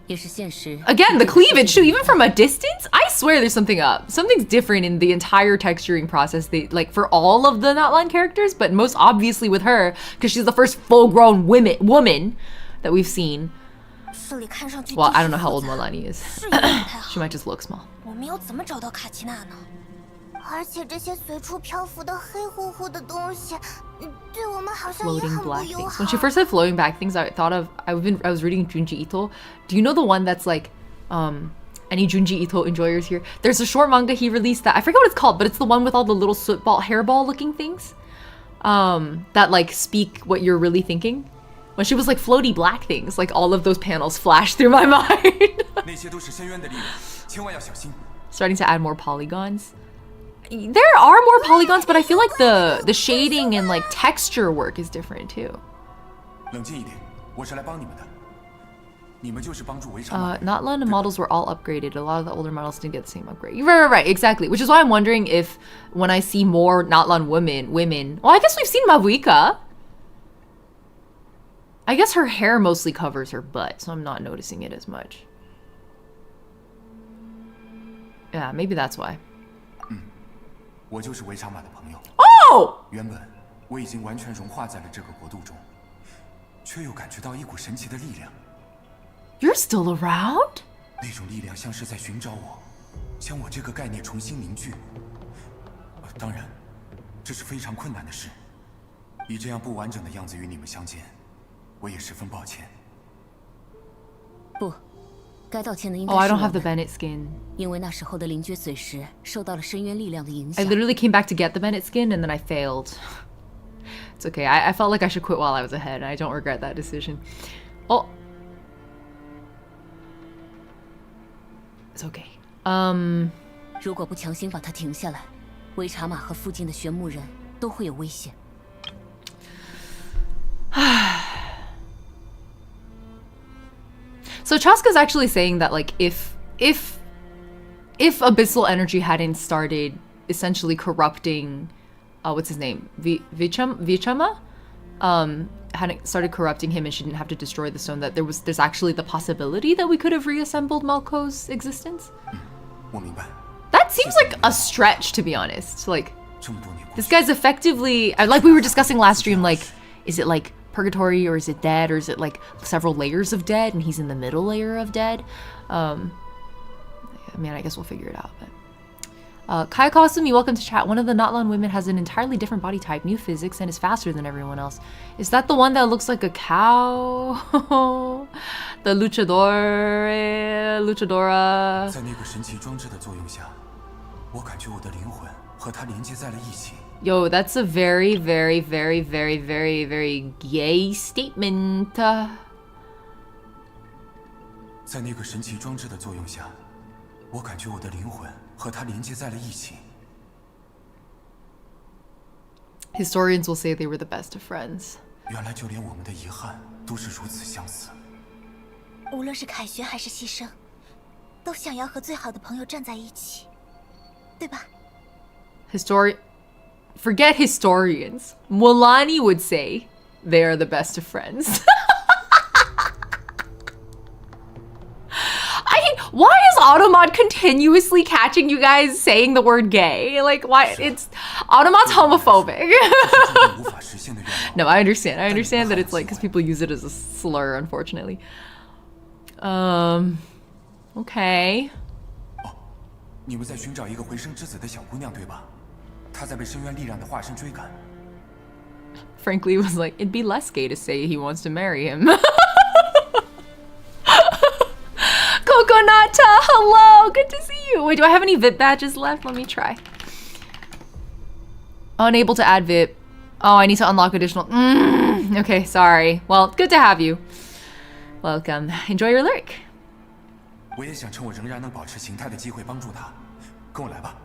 也是现实。 Again, the cleavage too, even from a distance, I swear there's something up. Something's different in the entire texturing process. They like for all of the Notland characters, but most obviously with her, because she's the first full-grown woman that we've seen. 这里看上去 Well, I don't 地 know 势 how old 复杂 Mualani is. 视野不太好 She might just look small. 我们要怎么找到卡奇娜呢？而且这些随处漂浮的黑乎乎的东西，对我们好像也 Floating 很不 black 友 things. 好 When。she first said floating black things, I thought of I was reading Junji Ito. Do you know the one that's like any Junji Ito enjoyers here? There's a short manga he released that I forget what it's called, but it's the one with all the little hairball looking things that like speak what you're really thinking. When she was like floaty black things, like all of those panels flashed through my mind. 那些都是深渊的力量，千万要小心。 Starting to add more polygons. There are more polygons, but I feel like the shading and like texture work is different too. 冷静一点，我是来帮你们的。你们就是帮助围场马。 Notland models were all upgraded. A lot of the older models didn't get the same upgrade. Right, exactly. Which is why I'm wondering if when I see more Notland women. Well, I guess we've seen Mavuika. I guess her hair mostly covers her butt, so I'm not noticing it as much. Yeah, maybe that's why. 我就是围场马的朋友。 Oh! 原本我已经完全融化在了这个国度中，却又感觉到一股神奇的力量。 You're still around? 那种力量像是在寻找我，将我这个概念重新凝聚。当然，这是非常困难的事。以这样不完整的样子与你们相见，我也十分抱歉。不，该道歉的应该 Oh, I 是 don't 我 have the 们， Bennett skin. 因为那时候的灵觉碎石受到了深渊力量的影 I 响。 literally came back to get the Bennett skin and then I failed. It's okay. I felt like I should quit while I was ahead, and I don't regret that decision. Oh. It's okay. 如果不强行把它停下来，维查马和附近的玄牧人都会有危险。So Chasca's actually saying that like if abyssal energy hadn't started essentially corrupting what's his name? Vichama? Hadn't started corrupting him and she didn't have to destroy the stone, that there's actually the possibility that we could have reassembled Mallko's existence. 我明白。 That seems like a stretch, to be honest. Like, this guy's effectively, like we were discussing last stream, like, is it like purgatory or is it dead or is it like several layers of dead and he's in the middle layer of dead? I mean, I guess we'll figure it out. But Kai Kawasumi, welcome to chat. One of the Natlan women has an entirely different body type, new physics, and is faster than everyone else. Is that the one that looks like a cow? The luchadora. 在那个神奇装置的作用下，我感觉我的灵魂和它连接在了一起。 Yo, that's a very, very, very, very, very, very gay statement. 在那个神奇装置的作用下，我感觉我的灵魂和它连接在了一起。 Historians will say they were the best of friends. 原来就连我们的遗憾都是如此相似。无论是凯旋还是牺牲，都想要和最好的朋友站在一起，对吧？ Forget historians. Mualani would say they are the best of friends. Why is Automod continuously catching you guys saying the word gay? Like, why? It's Automod's homophobic. No, I understand. I understand that it's like because people use it as a slur, unfortunately. Okay. 你们在寻找一个回声之子的小姑娘，对吧？她在被深渊力量的化身追赶。 Frankly, was like, it'd be less gay to say he wants to marry him. Coconata, hello, good to see you. Wait, do I have any VIP badges left? Let me try. Unable to add VIP. Oh, I need to unlock additional. Okay, sorry. Well, good to have you. Welcome. Enjoy your lyric. 我也想趁我仍然能保持形态的机会帮助她，跟我来吧。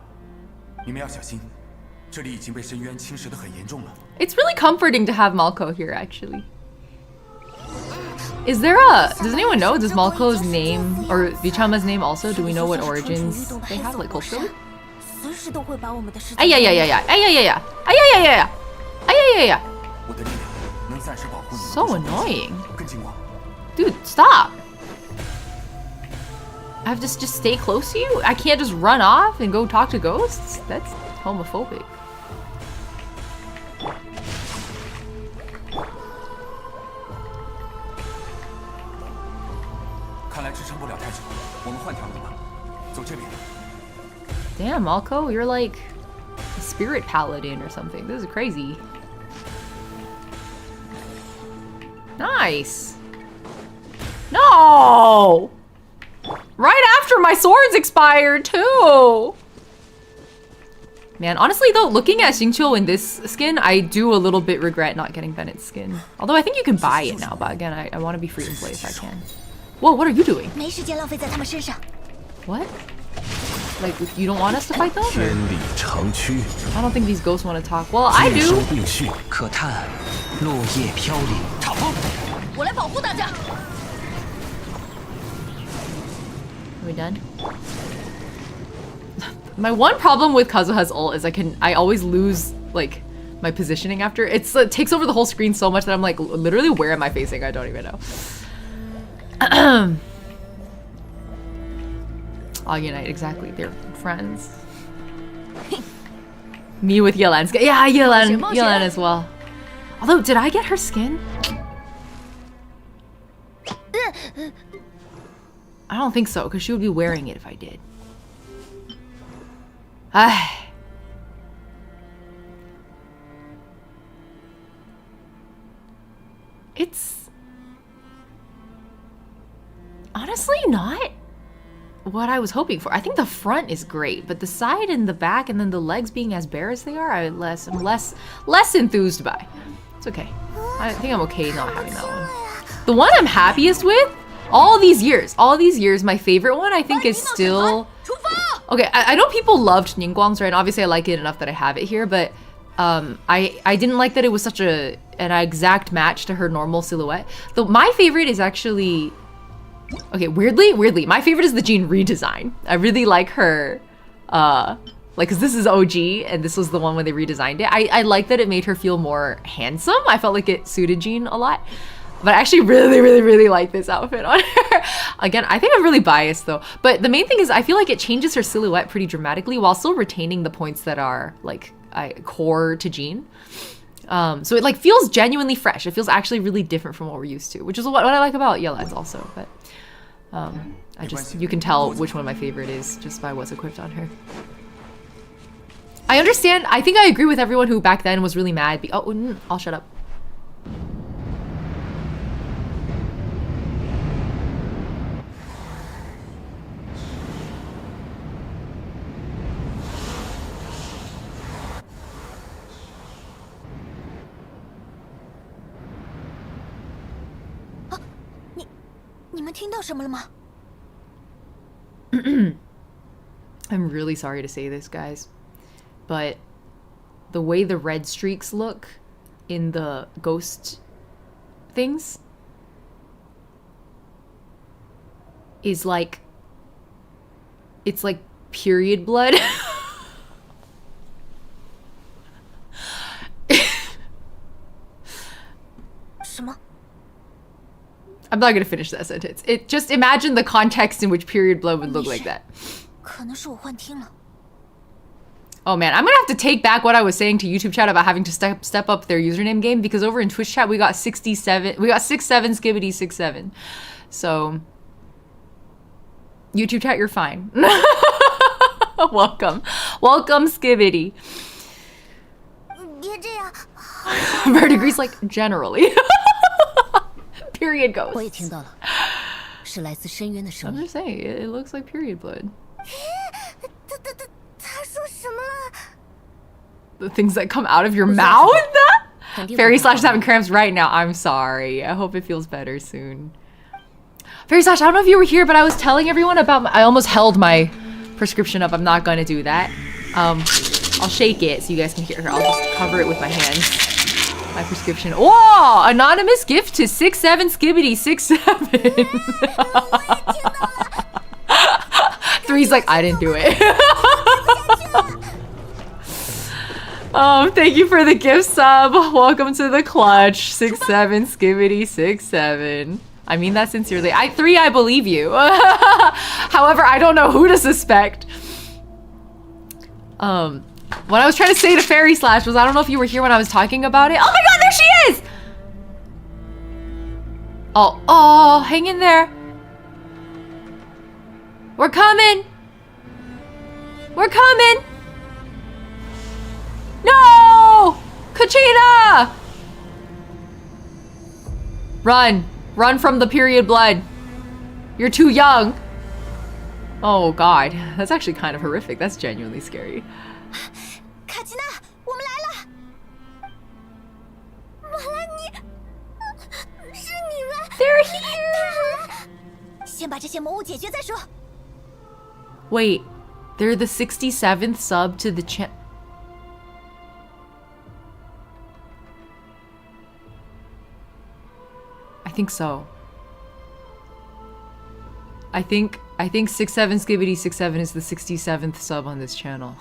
你们要小心，这里已经被深渊侵蚀得很严重了。 It's really comforting to have Mallko here, actually. Is there a... Does anyone know? Does Mallko's name, or Vichama's name also? Do we know what origins they have, like, culturally? 随时都会把我们的事。哎呀呀呀呀！哎呀呀呀！哎呀呀呀呀！哎呀呀呀！ 我的力量能暂时保护你们。 So annoying. 跟紧我。 Dude, stop! I have to just stay close to you? I can't just run off and go talk to ghosts? That's homophobic. 看来支撑不了太久，我们换条路吧，走这边。 Damn, Mallko, you're like a spirit paladin or something. This is crazy. Nice. No! Right after my swords expired, too! Man, honestly though, looking at Xingqiu in this skin, I do a little bit regret not getting Bennett's skin. Although I think you can buy it now, but again, I want to be free to play if I can. Whoa, what are you doing? 没时间浪费在他们身上。 What? Like, you don't want us to fight them? 天理长驱， I don't think these ghosts want to talk. Well, I 聚收 do. 并蓄，可叹落叶飘零。插风，我来保护大家。 Are we done? My one problem with Kazuha's ult is I always lose like my positioning after. It takes over the whole screen so much that I'm like, literally, where am I facing? I don't even know. I'll unite, exactly. They're friends. Me with Yelan's skin. Yeah, Yelan as well. Although, did I get her skin? I don't think so, because she would be wearing it if I did. It's honestly not what I was hoping for. I think the front is great, but the side and the back and then the legs being as bare as they are, I'm less enthused by. It's okay. I think I'm okay not having that one. The one I'm happiest with all these years, my favorite one I think is still... Okay, I know people loved Ningguang's, right? And obviously I like it enough that I have it here, but I didn't like that it was such an exact match to her normal silhouette. My favorite is actually... Okay, weirdly, my favorite is the Jean redesign. I really like her, like, cause this is OG and this was the one when they redesigned it. I like that it made her feel more handsome. I felt like it suited Jean a lot. But I actually really like this outfit on her. Again, I think I'm really biased though. But the main thing is I feel like it changes her silhouette pretty dramatically while still retaining the points that are like core to Jean. So it like feels genuinely fresh. It feels actually really different from what we're used to, which is what I like about Yelets also. But you can tell which one my favorite is just by what's equipped on her. I understand. I think I agree with everyone who back then was really mad. I'll shut up. I'm really sorry to say this, guys, but the way the red streaks look in the ghost things is like, it's like period blood. I'm not gonna finish that sentence. Just imagine the context in which period blood would look like that. Oh man, I'm gonna have to take back what I was saying to YouTube chat about having to step up their username game, because over in Twitch chat we got 67, we got 67 skibbity 67. So YouTube chat, you're fine. Welcome skibbity. Verdigree's like generally. Period goes. I'm just saying, it looks like period blood. The things that come out of your mouth? Fairy Slash is having cramps right now. I'm sorry. I hope it feels better soon. Fairy Slash, I don't know if you were here, but I was telling everyone about I almost held my prescription up. I'm not gonna do that. I'll shake it so you guys can hear her. I'll just cover it with my hands. My prescription. Whoa! Anonymous gift to 67 skibbity 67. Three's like, I didn't do it. Thank you for the gift sub. Welcome to the clutch. 67 skibbity 67. I mean that sincerely. Three, I believe you. However, I don't know who to suspect. What I was trying to say to Fairy Slash was, I don't know if you were here when I was talking about it. Oh my god, there she is! Oh, hang in there. We're coming. We're coming. No! Kachina! Run. Run from the period blood. You're too young. Oh god, that's actually kind of horrific. That's genuinely scary. Kachina, 我们来了。Mualani，是你们。They're here. 先把这些魔物解决再说。Wait, they're the 67th sub to the channel. I think so. I think 67 skibbity 67 is the 67th sub on this channel.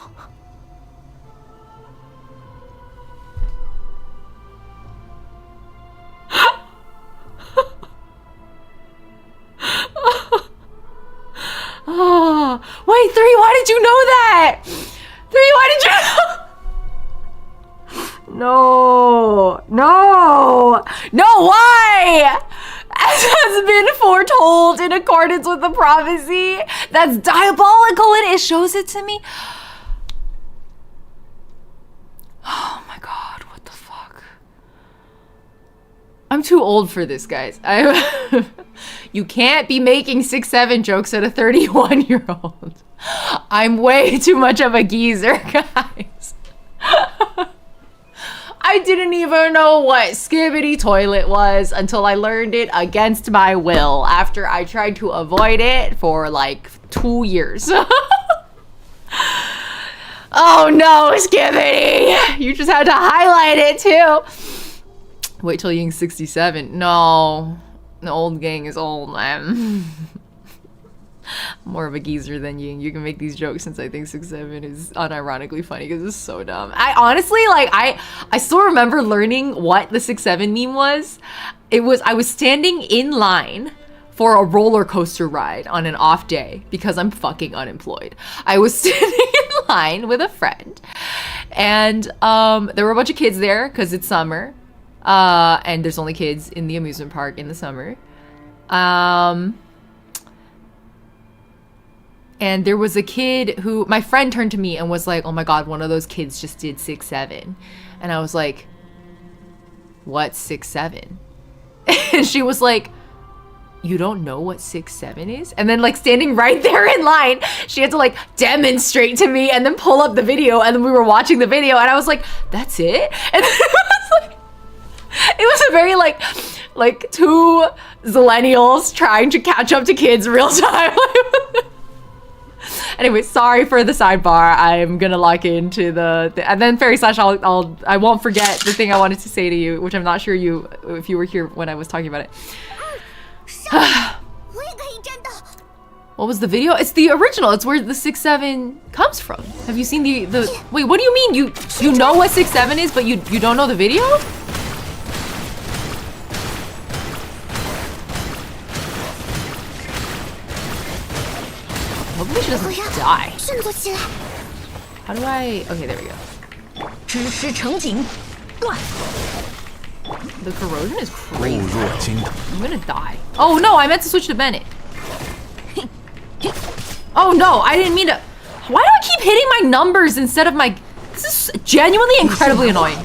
Oh, wait, Three, why did you know that? Three, why did you No, why? As has been foretold in accordance with the prophecy. That's diabolical and it shows it to me. Oh my god, what the fuck? I'm too old for this, guys. You can't be making 6-7 jokes at a 31-year-old. I'm way too much of a geezer, guys. I I didn't even know what skibbity toilet was until I learned it against my will after I tried to avoid it for like 2 years. Oh no, skibbity! You just had to highlight it too. Wait till Ying's 67. No, the old gang is old, man. More of a geezer than Ying. You can make these jokes since I think 6'7" is unironically funny because it's so dumb. I honestly, like, I still remember learning what the 6'7" meme was. I was standing in line for a roller coaster ride on an off day because I'm fucking unemployed. I was standing in line with a friend and there were a bunch of kids there because it's summer and there's only kids in the amusement park in the summer. And there was a kid who, my friend turned to me and was like, oh my God, one of those kids just did 6'7". And I was like, what's 6'7"? And she was like, you don't know what 6'7" is? And then like standing right there in line, she had to like demonstrate to me and then pull up the video. And then we were watching the video and I was like, that's it? And then it was a very like two zillennials trying to catch up to kids real time. Anyway, sorry for the sidebar. I'm gonna lock into the and then Fairy Slash. I won't forget the thing I wanted to say to you, which I'm not sure if you were here when I was talking about it. What was the video? It's the original. It's where the 6'7" comes from. Have you seen the? Wait, what do you mean? You know what 6'7" is, but you don't know the video? Hopefully she doesn't die. How do I? Okay, there we go. The corrosion is crazy. I'm gonna die. Oh no, I meant to switch to Bennett. Oh no, I didn't mean to. Why do I keep hitting my numbers instead of my? This is genuinely incredibly annoying.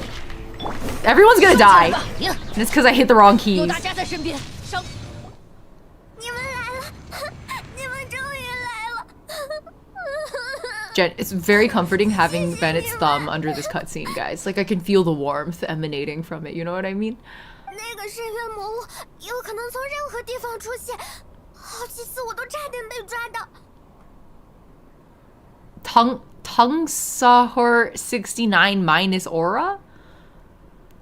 Everyone's gonna die. And it's because I hit the wrong keys. Jen, it's very comforting having Bennett's thumb under this cutscene, guys. Like, I can feel the warmth emanating from it, you know what I mean? Tung Sahur 69 minus aura?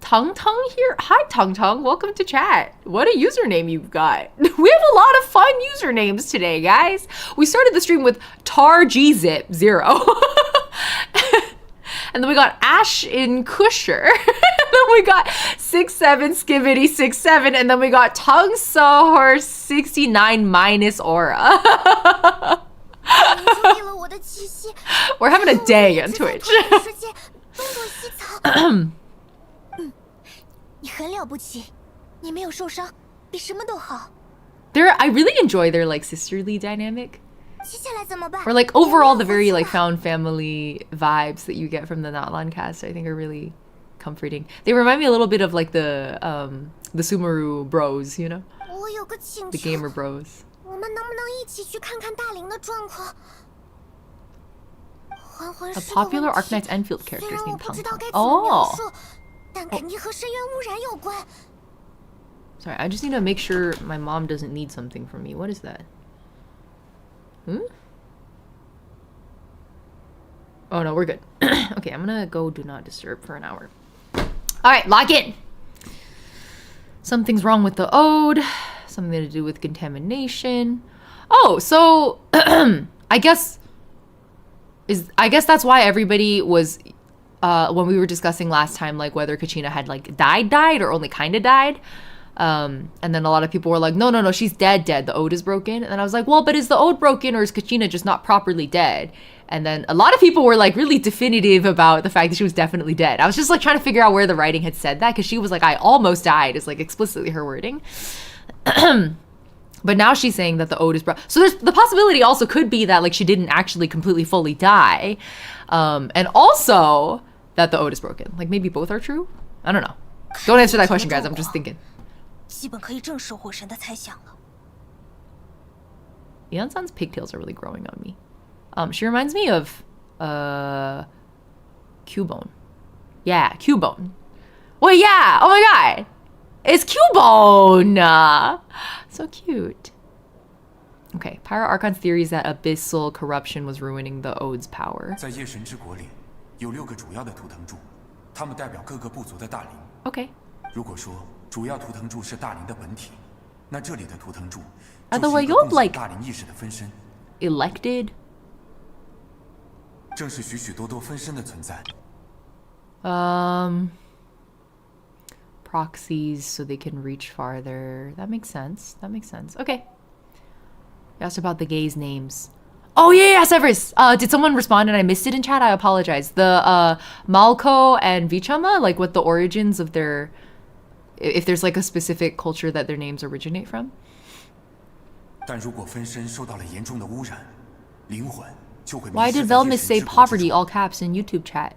Tung here? Hi Tung, welcome to chat. What a username you've got. We have a lot of fun usernames today, guys. We started the stream with TarGzip0. And then we got Ash in Kusher. And then we got 6'7" Skivity 6'7", and then we got Tung Sahur 69 minus aura. We're having a day on Twitch. I really enjoy their like sisterly dynamic. Or like overall the very like found family vibes that you get from the Natlan cast, I think are really comforting. They remind me a little bit of like the Sumeru bros, you know? The gamer bros. A popular Arknight's Enfield character is named Tang Tang. Oh! Sorry, I just need to make sure my mom doesn't need something from me. What is that? Oh no, we're good. Okay, I'm gonna go do not disturb for an hour. Alright, lock in! Something's wrong with the ode. Something to do with contamination. Oh, so I guess that's why everybody was when we were discussing last time, like whether Kachina had like died or only kind of died. And then a lot of people were like, no, she's dead. The ode is broken. And then I was like, well, but is the ode broken or is Kachina just not properly dead? And then a lot of people were like really definitive about the fact that she was definitely dead. I was just like trying to figure out where the writing had said that, because she was like, I almost died is like explicitly her wording. But now she's saying that the ode is broken. So there's the possibility also could be that like she didn't actually completely fully die. And also that the ode is broken. Like maybe both are true? I don't know. Don't answer that question, guys. I'm just thinking. Yeon-san's pigtails are really growing on me. She reminds me of Cubone. Yeah, Cubone. Well, yeah. Oh my god. It's Cubone. So cute. Okay, Pyro Archon's theory is that abyssal corruption was ruining the Ode's power. 在夜神之国里，有6个主要的图腾柱，它们代表各个部族的大灵。Okay. 如果说主要图腾柱是大灵的本体，那这里的图腾柱 Are 就 the 是一个 Wayod 共享 like 大灵意识的分身， elected? 正是许许多多分身的存在。Proxies so they can reach farther. That makes sense. That makes sense. Okay. You asked about the gays' names. Oh yeah, Severus. Did someone respond and I missed it in chat? I apologize. The Mallko and Vichama, like what the origins of their, if there's like a specific culture that their names originate from. 但如果分身受到了严重的污染，灵魂就会迷 Why 失 did 在夜 Velmis 神 say 之国之 poverty 中 all caps in YouTube chat?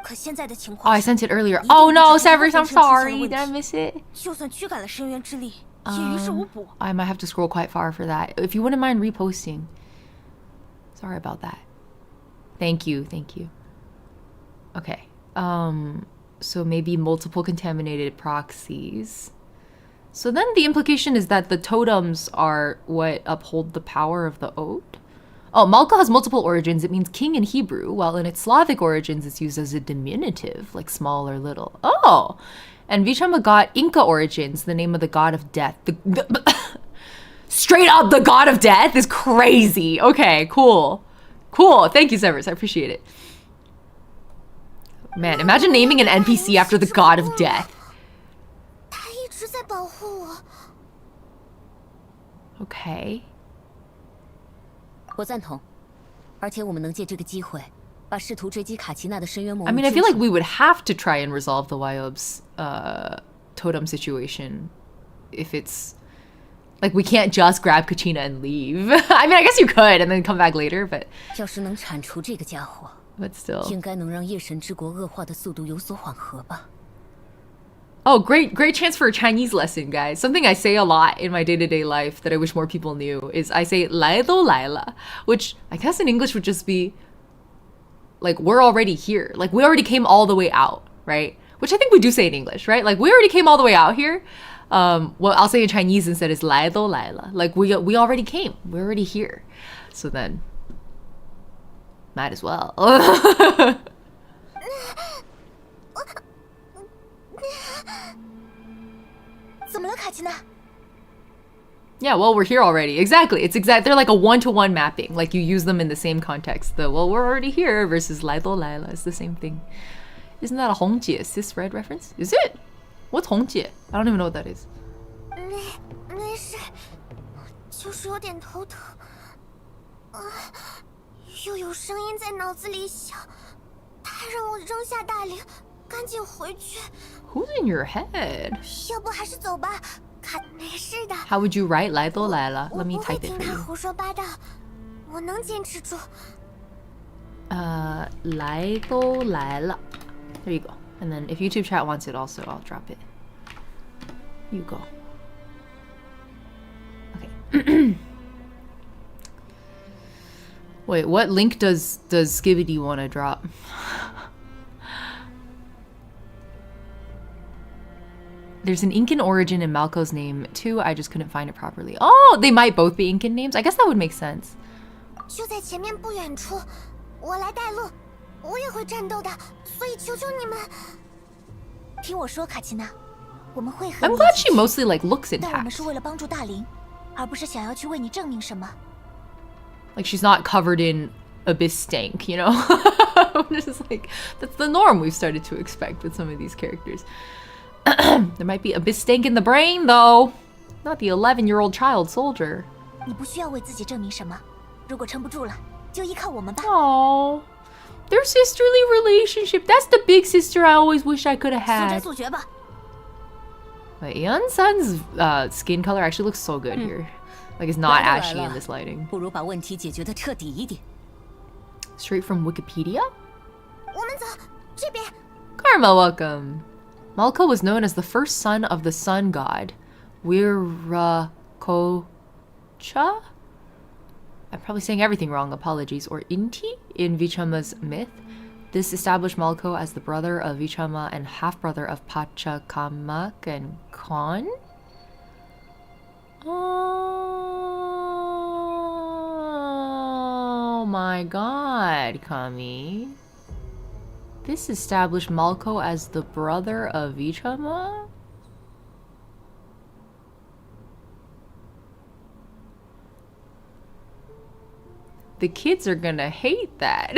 可现在的情 Oh, 况 I 是， sent it earlier. 一定 Oh 不 no, 知道 Severus, I'm 分身出现了 sorry. 问 Did I 题 miss it? 就算驱赶了深渊之力，也于事无补。 I might have to scroll quite far for that. If you wouldn't mind reposting. Sorry about that. Thank you, thank you. Okay. So maybe multiple contaminated proxies. So then the implication is that the totems are what uphold the power of the Ode? Oh, Mallko has multiple origins. It means king in Hebrew, while in its Slavic origins, it's used as a diminutive, like small or little. Oh! And Vichama got Inca origins, the name of the god of death. Straight up, the god of death is crazy. Okay, cool. Cool. Thank you, Severus. I appreciate it. Man, imagine naming an NPC after the god of death. 他一直在保护我。 Okay. 我赞同，而且我们能借这个机会，把试图追击卡奇娜的深渊魔物 I mean, I 揪 feel like 出 we would have to try and resolve the Wyob's totem situation if it's like we can't just grab Kachina and leave. I mean, I guess you could and then come back later, but 要是能铲除这个家伙， still. 应该能让夜神之国恶化的速度有所缓和吧。 Oh, great chance for a Chinese lesson, guys. Something I say a lot in my day-to-day life that I wish more people knew is I say 来都来了, which I guess in English would just be like, we're already here. Like, we already came all the way out, right? Which I think we do say in English, right? Like, we already came all the way out here. What I'll say in Chinese instead is 来都来了. Like, we already came. We're already here. So then, might as well. Yeah, well, we're here already. Exactly. It's they're like a one-to-one mapping. Like you use them in the same context. The well, we're already here versus 来都来了 is the same thing. Isn't that a 红姐 sis red reference? Is it? What's 红姐? I don't even know what that is. 没事，就是有点头疼。又有声音在脑子里响，他让我扔下大铃，赶紧回去。 Who's in your head? 要不还是走吧。没事的。 How would you write 来都来了? Let me 我不会 type it 听 for 他 you. 胡说八道，我能坚持住。来都来了. There you go. And then if YouTube chat wants it also, I'll drop it. You go. Okay. Wait, what link does Skibidi want to drop? There's an Incan origin in Mallko's name too. I just couldn't find it properly. Oh, they might both be Incan names. I guess that would make sense. 就在前面不远处，我来带路。我也会战斗的，所以求求你们，听我说，卡奇娜，我们会和 I'm 你 glad 一 she 起去 mostly like looks 但我们 intact. 是为了帮助大林，而不是想要去为你证明什么。 Like she's not covered in abyss stank, you know? This is like that's the norm we've started to expect with some of these characters. There might be abyss stank in the brain though. Not the 11-year-old child soldier. 你不需要为自己证明什么，如果撑不住了，就依靠我们吧。 Oh, their sisterly relationship. That's the big sister I always wish I could have 速战 had. 速决吧。 But Yunsun's skin color actually looks so good here. Like it's not ashy in this lighting. 不如把问题解决得彻底一点。 Straight from Wikipedia? 我们走，这边。 Karma, welcome. Mallko was known as the first son of the sun god, Wiracocha? I'm probably saying everything wrong, apologies. Or Inti in Vichama's myth. This established Mallko as the brother of Vichama and half-brother of Pachacamac and Khan. Oh my god, Kami. This established Mallko as the brother of Vichama? The kids are gonna hate that.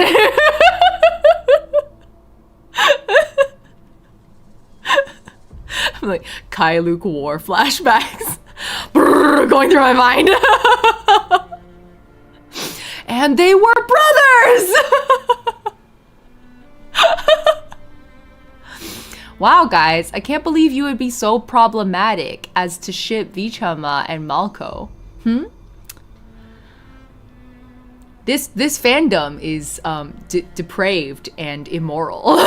I'm like, Kai Luke War flashbacks. Brrr, going through my mind. And they were brothers! Wow, guys, I can't believe you would be so problematic as to ship Vichama and Mallko. This fandom is depraved and immoral.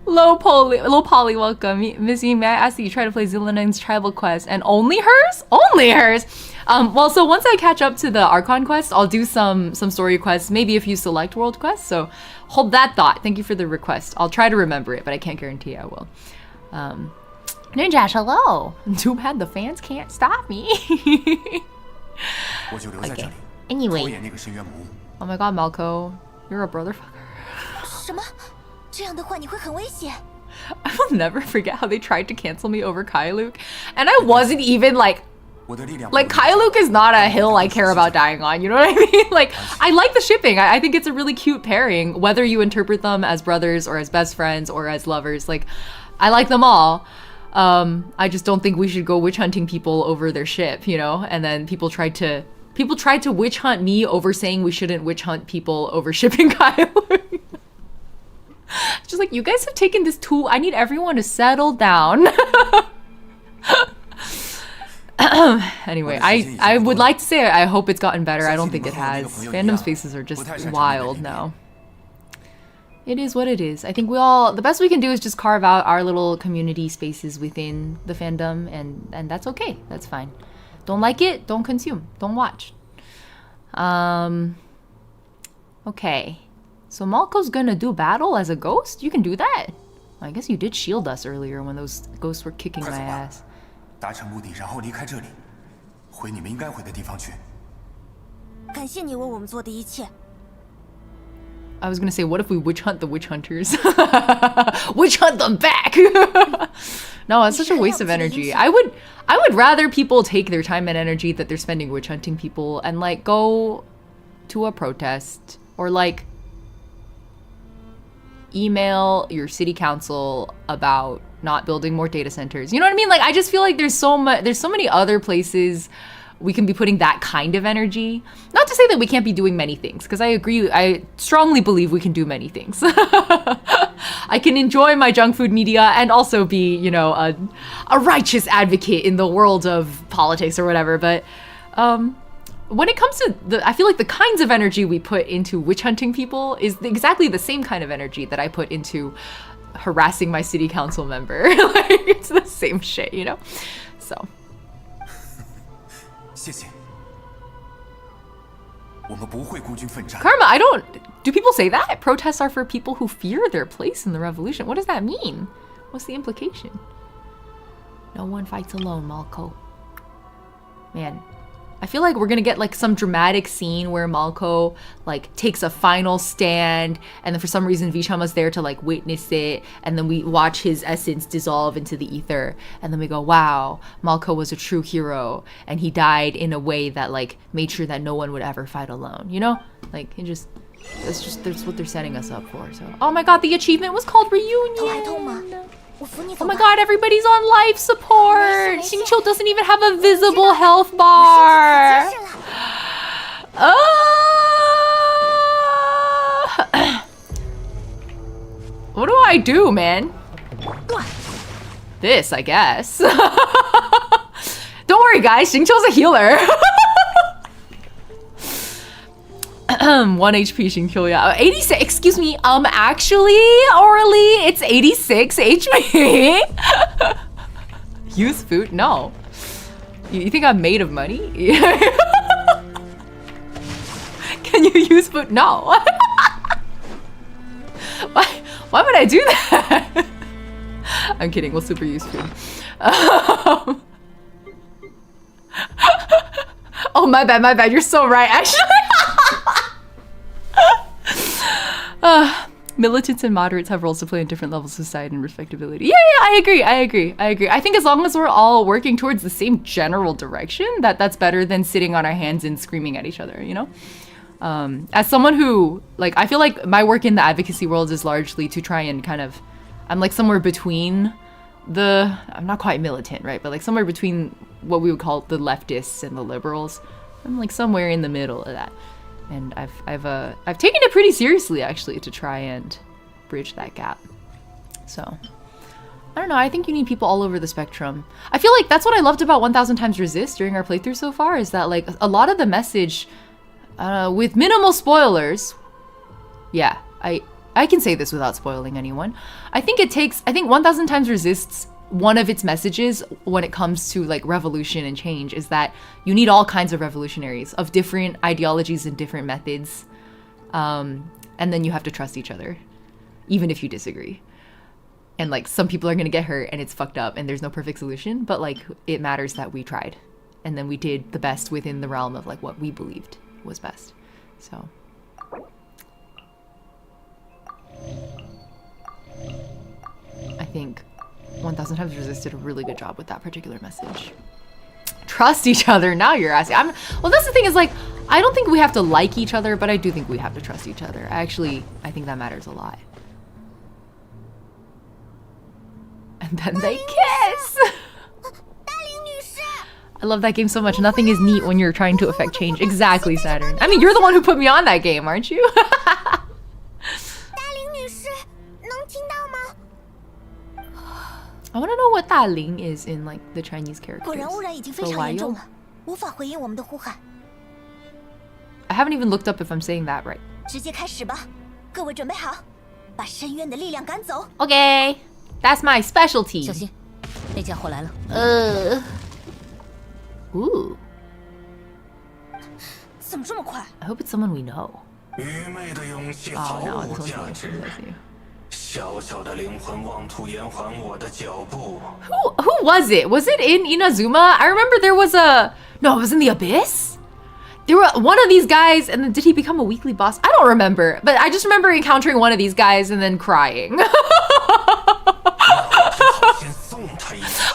Low poly, welcome. Missy, may I ask that you try to play Zillinan's tribal quest and only hers? Only hers! Well, so once I catch up to the Archon quest, I'll do some story quests, maybe a few select world quests, so hold that thought. Thank you for the request. I'll try to remember it, but I can't guarantee I will. Ninjash, hello! Too bad the fans can't stop me. Okay. Anyway. Oh my god, Mallko. You're a brother fucker. 什么？这样的话你会很危险。 I will never forget how they tried to cancel me over Kai Luke. And I wasn't even like Kai Luke is not a hill I care about dying on, you know what I mean? Like, I like the shipping. I think it's a really cute pairing, whether you interpret them as brothers or as best friends or as lovers. Like, I like them all. I just don't think we should go witch hunting people over their ship, you know? And then people tried to witch hunt me over saying we shouldn't witch hunt people over shipping Kai Luke. Just like, you guys have taken this too. I need everyone to settle down. Anyway, I would like to say I hope it's gotten better. I don't think it has. Fandom spaces are just wild now. It is what it is. I think the best we can do is just carve out our little community spaces within the fandom, and that's okay. That's fine. Don't like it, don't consume, don't watch. Okay. So Mallko's gonna do battle as a ghost? You can do that? I guess you did shield us earlier when those ghosts were kicking my ass. 达成目的，然后离开这里，回你们应该回的地方去。感谢你为我们做的一切。 I was gonna say, what if we witch hunt the witch hunters? Witch hunt them back! No, it's such a waste of energy. I would rather people take their time and energy that they're spending witch hunting people and like go to a protest or like email your city council about not building more data centers. You know what I mean? Like, I just feel like there's so many other places we can be putting that kind of energy. Not to say that we can't be doing many things, because I agree, I strongly believe we can do many things. I can enjoy my junk food media and also be, you know, a righteous advocate in the world of politics or whatever, but when it comes to I feel like the kinds of energy we put into witch hunting people is exactly the same kind of energy that I put into harassing my city council member. Like, it's the same shit, you know? So. 谢谢。我们不会孤军奋战。 Karma, do people say that? Protests are for people who fear their place in the revolution. What does that mean? What's the implication? No one fights alone, Mallko. Man. I feel like we're gonna get like some dramatic scene where Mallko like takes a final stand, and then for some reason Vichama's there to like witness it, and then we watch his essence dissolve into the ether, and then we go, wow, Mallko was a true hero, and he died in a way that like made sure that no one would ever fight alone, you know? Like, that's what they're setting us up for. So, oh my god, the achievement was called Reunion. Oh my god, everybody's on life support! Xingqiu doesn't even have a visible health bar! What do I do, man? This, I guess. Don't worry, guys, Xingqiu's a healer. 1 HP Xingqiu, yeah. 86, excuse me, actually, Orally, it's 86 HP. Youth food? No. You think I'm made of money? you use food? No. Why would I do that? I'm kidding. We'll super use food. Oh, my bad. You're so right, actually. Militants and moderates have roles to play in different levels of society and respectability. Yeah, I agree. I think as long as we're all working towards the same general direction, that's better than sitting on our hands and screaming at each other, you know? As someone who, like, I feel like my work in the advocacy world is largely to try and kind of, I'm like somewhere between I'm not quite militant, right? But like somewhere between what we would call the leftists and the liberals. I'm like somewhere in the middle of that. And I've taken it pretty seriously, actually, to try and bridge that gap. So, I don't know. I think you need people all over the spectrum. I feel like that's what I loved about 1000 Times Resist during our playthrough so far, is that like a lot of the message, with minimal spoilers, yeah, I can say this without spoiling anyone. I think 1000 Times Resist's one of its messages when it comes to like revolution and change is that you need all kinds of revolutionaries of different ideologies and different methods, and then you have to trust each other even if you disagree. And like some people are gonna get hurt and it's fucked up and there's no perfect solution, but like it matters that we tried and then we did the best within the realm of like what we believed was best. So I think 1000 Times Resist did a really good job with that particular message. Trust each other. Now you're asking. Well, that's the thing, is like, I don't think we have to like each other, but I do think we have to trust each other. I think that matters a lot. And then they kiss. I love that game so much. Nothing is neat when you're trying to affect change. Exactly, Saturn. I mean, you're the one who put me on that game, aren't you? I want to know what 大林 is in like the Chinese characters. 果然污染已经非常严重了，无法回应我们的呼喊。 I haven't even looked up if I'm saying that right. 直接开始吧，各位准备好，把深渊的力量赶走。 Okay, that's my specialty. 小心，那家伙来了。Ooh. 怎么这么快？ I hope it's someone we know. 愚昧的勇气 Oh 毫 no, 无 this one's 价 really 值。 interesting. 小小的灵魂妄图延缓我的脚步。 Who was it? Was it in Inazuma? I remember there was no, it was in the Abyss? There were one of these guys, and then did he become a weekly boss? I don't remember, but I just remember encountering one of these guys and then crying.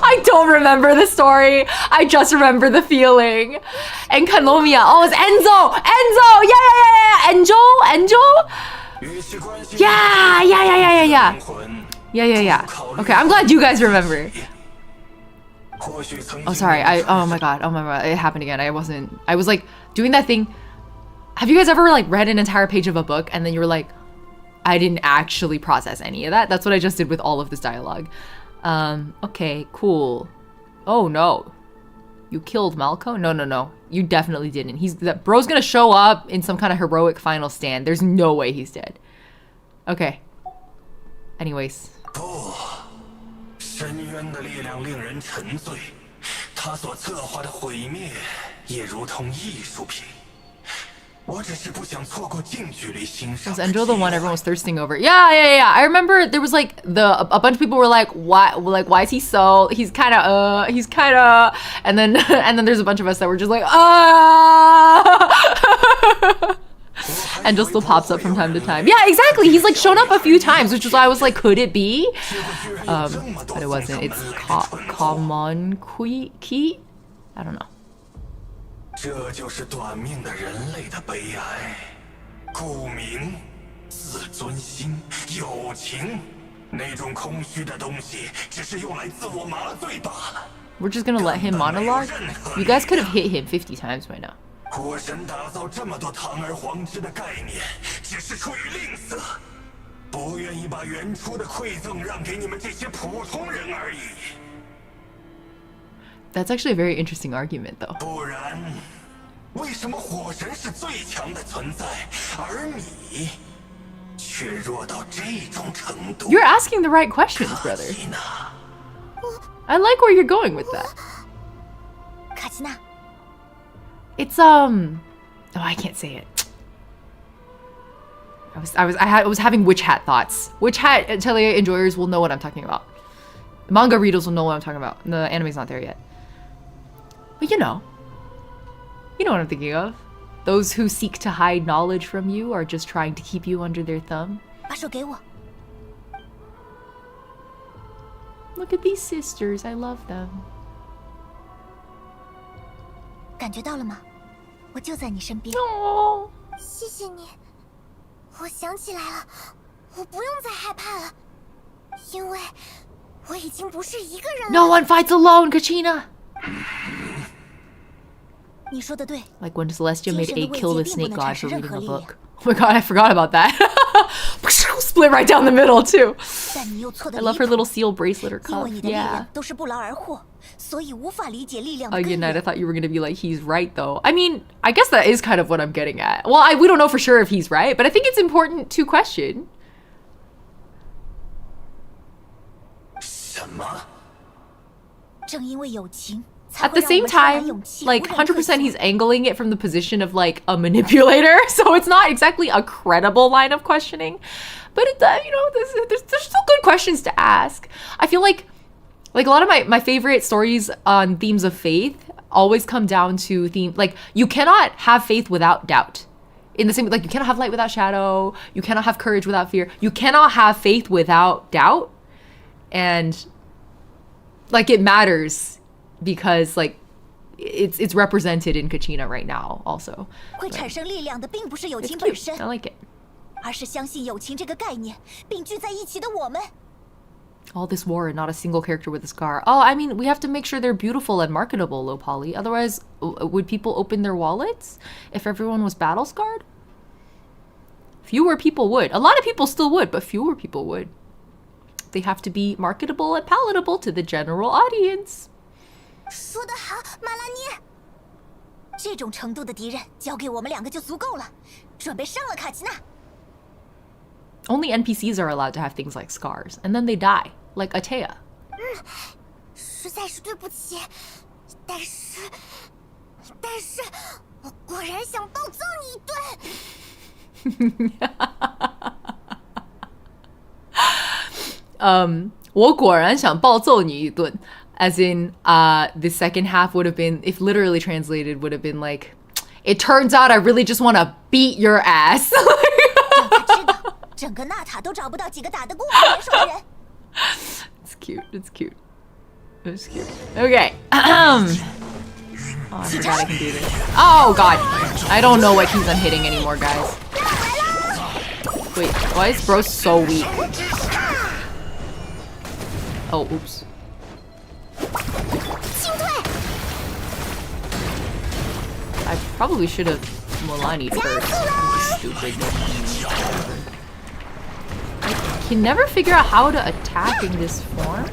I don't remember the story. I just remember the feeling. And Kanomiya. Oh, it's Enzo! Enzo! Yeah! Yeah. Okay, I'm glad you guys remember. Oh, sorry. Oh my god. It happened again. I was like doing that thing. Have you guys ever like read an entire page of a book and then you were like, I didn't actually process any of that? That's what I just did with all of this dialogue. Okay, cool. Oh no. You killed Mallko? No. You definitely didn't. That bro's gonna show up in some kind of heroic final stand. There's no way he's dead. Okay. Anyways. 不，深渊的力量令人沉醉，他所策划的毁灭也如同艺术品。我只是不想错过近距离欣赏。Was Enjo the one everyone was thirsting over? Yeah. I remember there was like a bunch of people were like, why is he so? He's kind of, and then there's a bunch of us that were just like, Enjo still pops up from time to time. Yeah, exactly. He's like shown up a few times, which is why I was like, could it be? But it wasn't. It's common Ki? I don't know. 这就是短命的人类的悲哀。故名、自尊心、友情，那种空虚的东西，只是用来自我麻醉罢了。 We're just gonna let him monologue? You guys could have hit him 50 times by now. 国神打造这么多堂而皇之的概念，只是出于吝啬，不愿意把原初的馈赠让给你们这些普通人而已。 That's actually a very interesting argument, though. 不然，为什么火神是最强的存在，而你却弱到这种程度？ You're asking the right questions, brother. I like where you're going with that. 卡奇娜， It's oh, I can't say it. I was having witch hat thoughts. Witch hat Atelier enjoyers will know what I'm talking about. Manga readers will know what I'm talking about. The anime's not there yet. But you know what I'm thinking of. Those who seek to hide knowledge from you are just trying to keep you under their thumb. 把手给我。 Look at these sisters, I love them. 感觉到了吗？我就在你身边。 Oh. 谢谢你，我想起来了，我不用再害怕了，因为我已经不是一个人了。 No one fights alone, Kachina. 你说的对。 Like when Celestia made A kill the snake god for reading a book. Oh my god, I forgot about that. Split right down the middle too. 但你又错得 I 离 love her 谱， little seal bracelet or 因为 cuff. 你的力 Yeah. 量都是不劳而获，所以无法理解力量的根 Again, I 源。 thought you were gonna be like, he's right though. I mean, I guess that is kind of what I'm getting at. Well, we don't know for sure if he's right, but I think it's important to question. 什么？正因为友情，才 At 会 the 让我 same 们充满 time, 勇气， like 无人退 100% 缩 he's angling it from the position of like a manipulator, so it's not exactly a credible line of questioning. But it, you know, there's still good questions to ask. I feel like a lot of my favorite stories on themes of faith always come down to like you cannot have faith without doubt. In the same, like you cannot have light without shadow. You cannot have courage without fear. You cannot have faith without doubt. And like it matters because like it's represented in Kachina right now also. 会产生力量的并不是友 It's 情本 cute. 身， I like it. 而是相信友情这个概念并聚在一起的我们。 All this war and not a single character with a scar. Oh, I mean, we have to make sure they're beautiful and marketable, low poly. Otherwise, would people open their wallets if everyone was battle scarred? Fewer people would. A lot of people still would, but fewer people would. They have to be marketable and palatable to the general audience. 说得好，马拉尼。这种程度的敌人交给我们两个就足够了，准备上了，卡奇娜。 Only NPCs are allowed to have things like scars, and then they die, like Atea. 实在是对不起，但是我果然想暴揍你一顿。我果然想暴揍你一顿. As in, the second half would have been, if literally translated, would have been like, it turns out I really just want to beat your ass. 让他知道，整个纳塔都找不到几个打得过我联手的人。 It's cute. It's cute. It's cute. Okay. Oh, I forgot I can do this. Oh, God. I don't know what keys I'm hitting anymore, guys. Wait, why is bro so weak? Oh, oops. 清退。 I probably should have Mualani first. I'm stupid. I can never figure out how to attack in this form.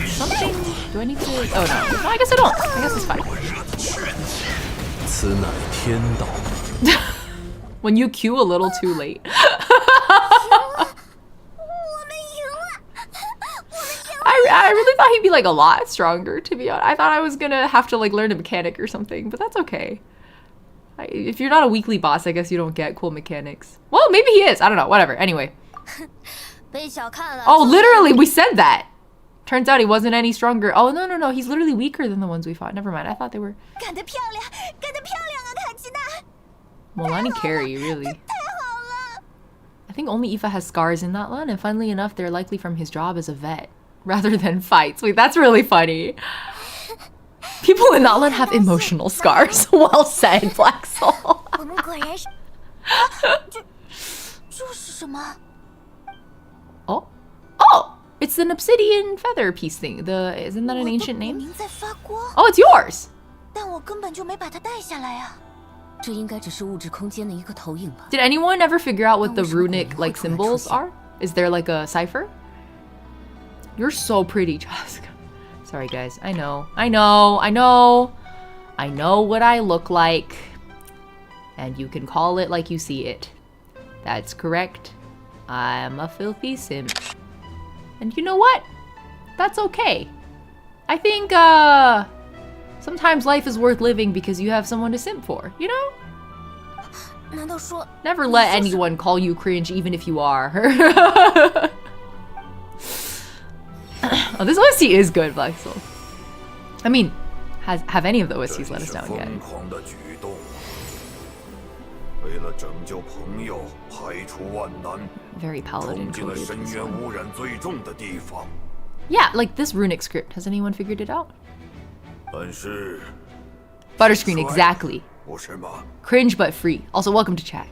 Something... Do I need to... Oh, no. No, I guess I don't. I guess it's fine. 此乃天道。 When you queue a little too late. 我们赢了，我们赢了。 I really thought he'd be like a lot stronger, to be honest. I thought I was gonna have to like learn a mechanic or something, but that's okay. If you're not a weekly boss, I guess you don't get cool mechanics. Well, maybe he is. I don't know. Whatever. Anyway. 被小看了。 Oh, literally, we said that. Turns out he wasn't any stronger. Oh, no. He's literally weaker than the ones we fought. Never mind. I thought they were... 干得漂亮，干得漂亮啊，卡奇娜！ Mualani carry, really. 太好了。 I think only Aoife has scars in that one, and funnily enough, they're likely from his job as a vet, rather than fights. Wait, that's really funny. People in Natlan have emotional scars. Well said, Black Soul. 我们果然是。这是什么？ Oh, it's an obsidian feather piece thing. Isn't that an ancient 我 name? 明在发光， Oh, it's yours. 但我根本就没把它带下来啊。这应该只是物质空间的一个投影吧。 Did anyone ever figure out what the runic like symbols are? Is there like a cipher? You're so pretty, Chasca. Sorry, guys. I know what I look like. And you can call it like you see it. That's correct. I'm a filthy simp. And you know what? That's okay. I think, sometimes life is worth living because you have someone to simp for, you know? 难道说 Never let anyone call you cringe, even if you are. Oh, this OST is good, Black Soul. I mean, have any of the OSTs let us down yet? 为了拯救朋友，排除万难， Very paladin 冲进了 coded. 深渊污染最重的地方。 Yeah, like this runic script. Has anyone figured it out? 但是 Butterscreen, exactly. 不是吗？ Cringe but free. Also, welcome to chat.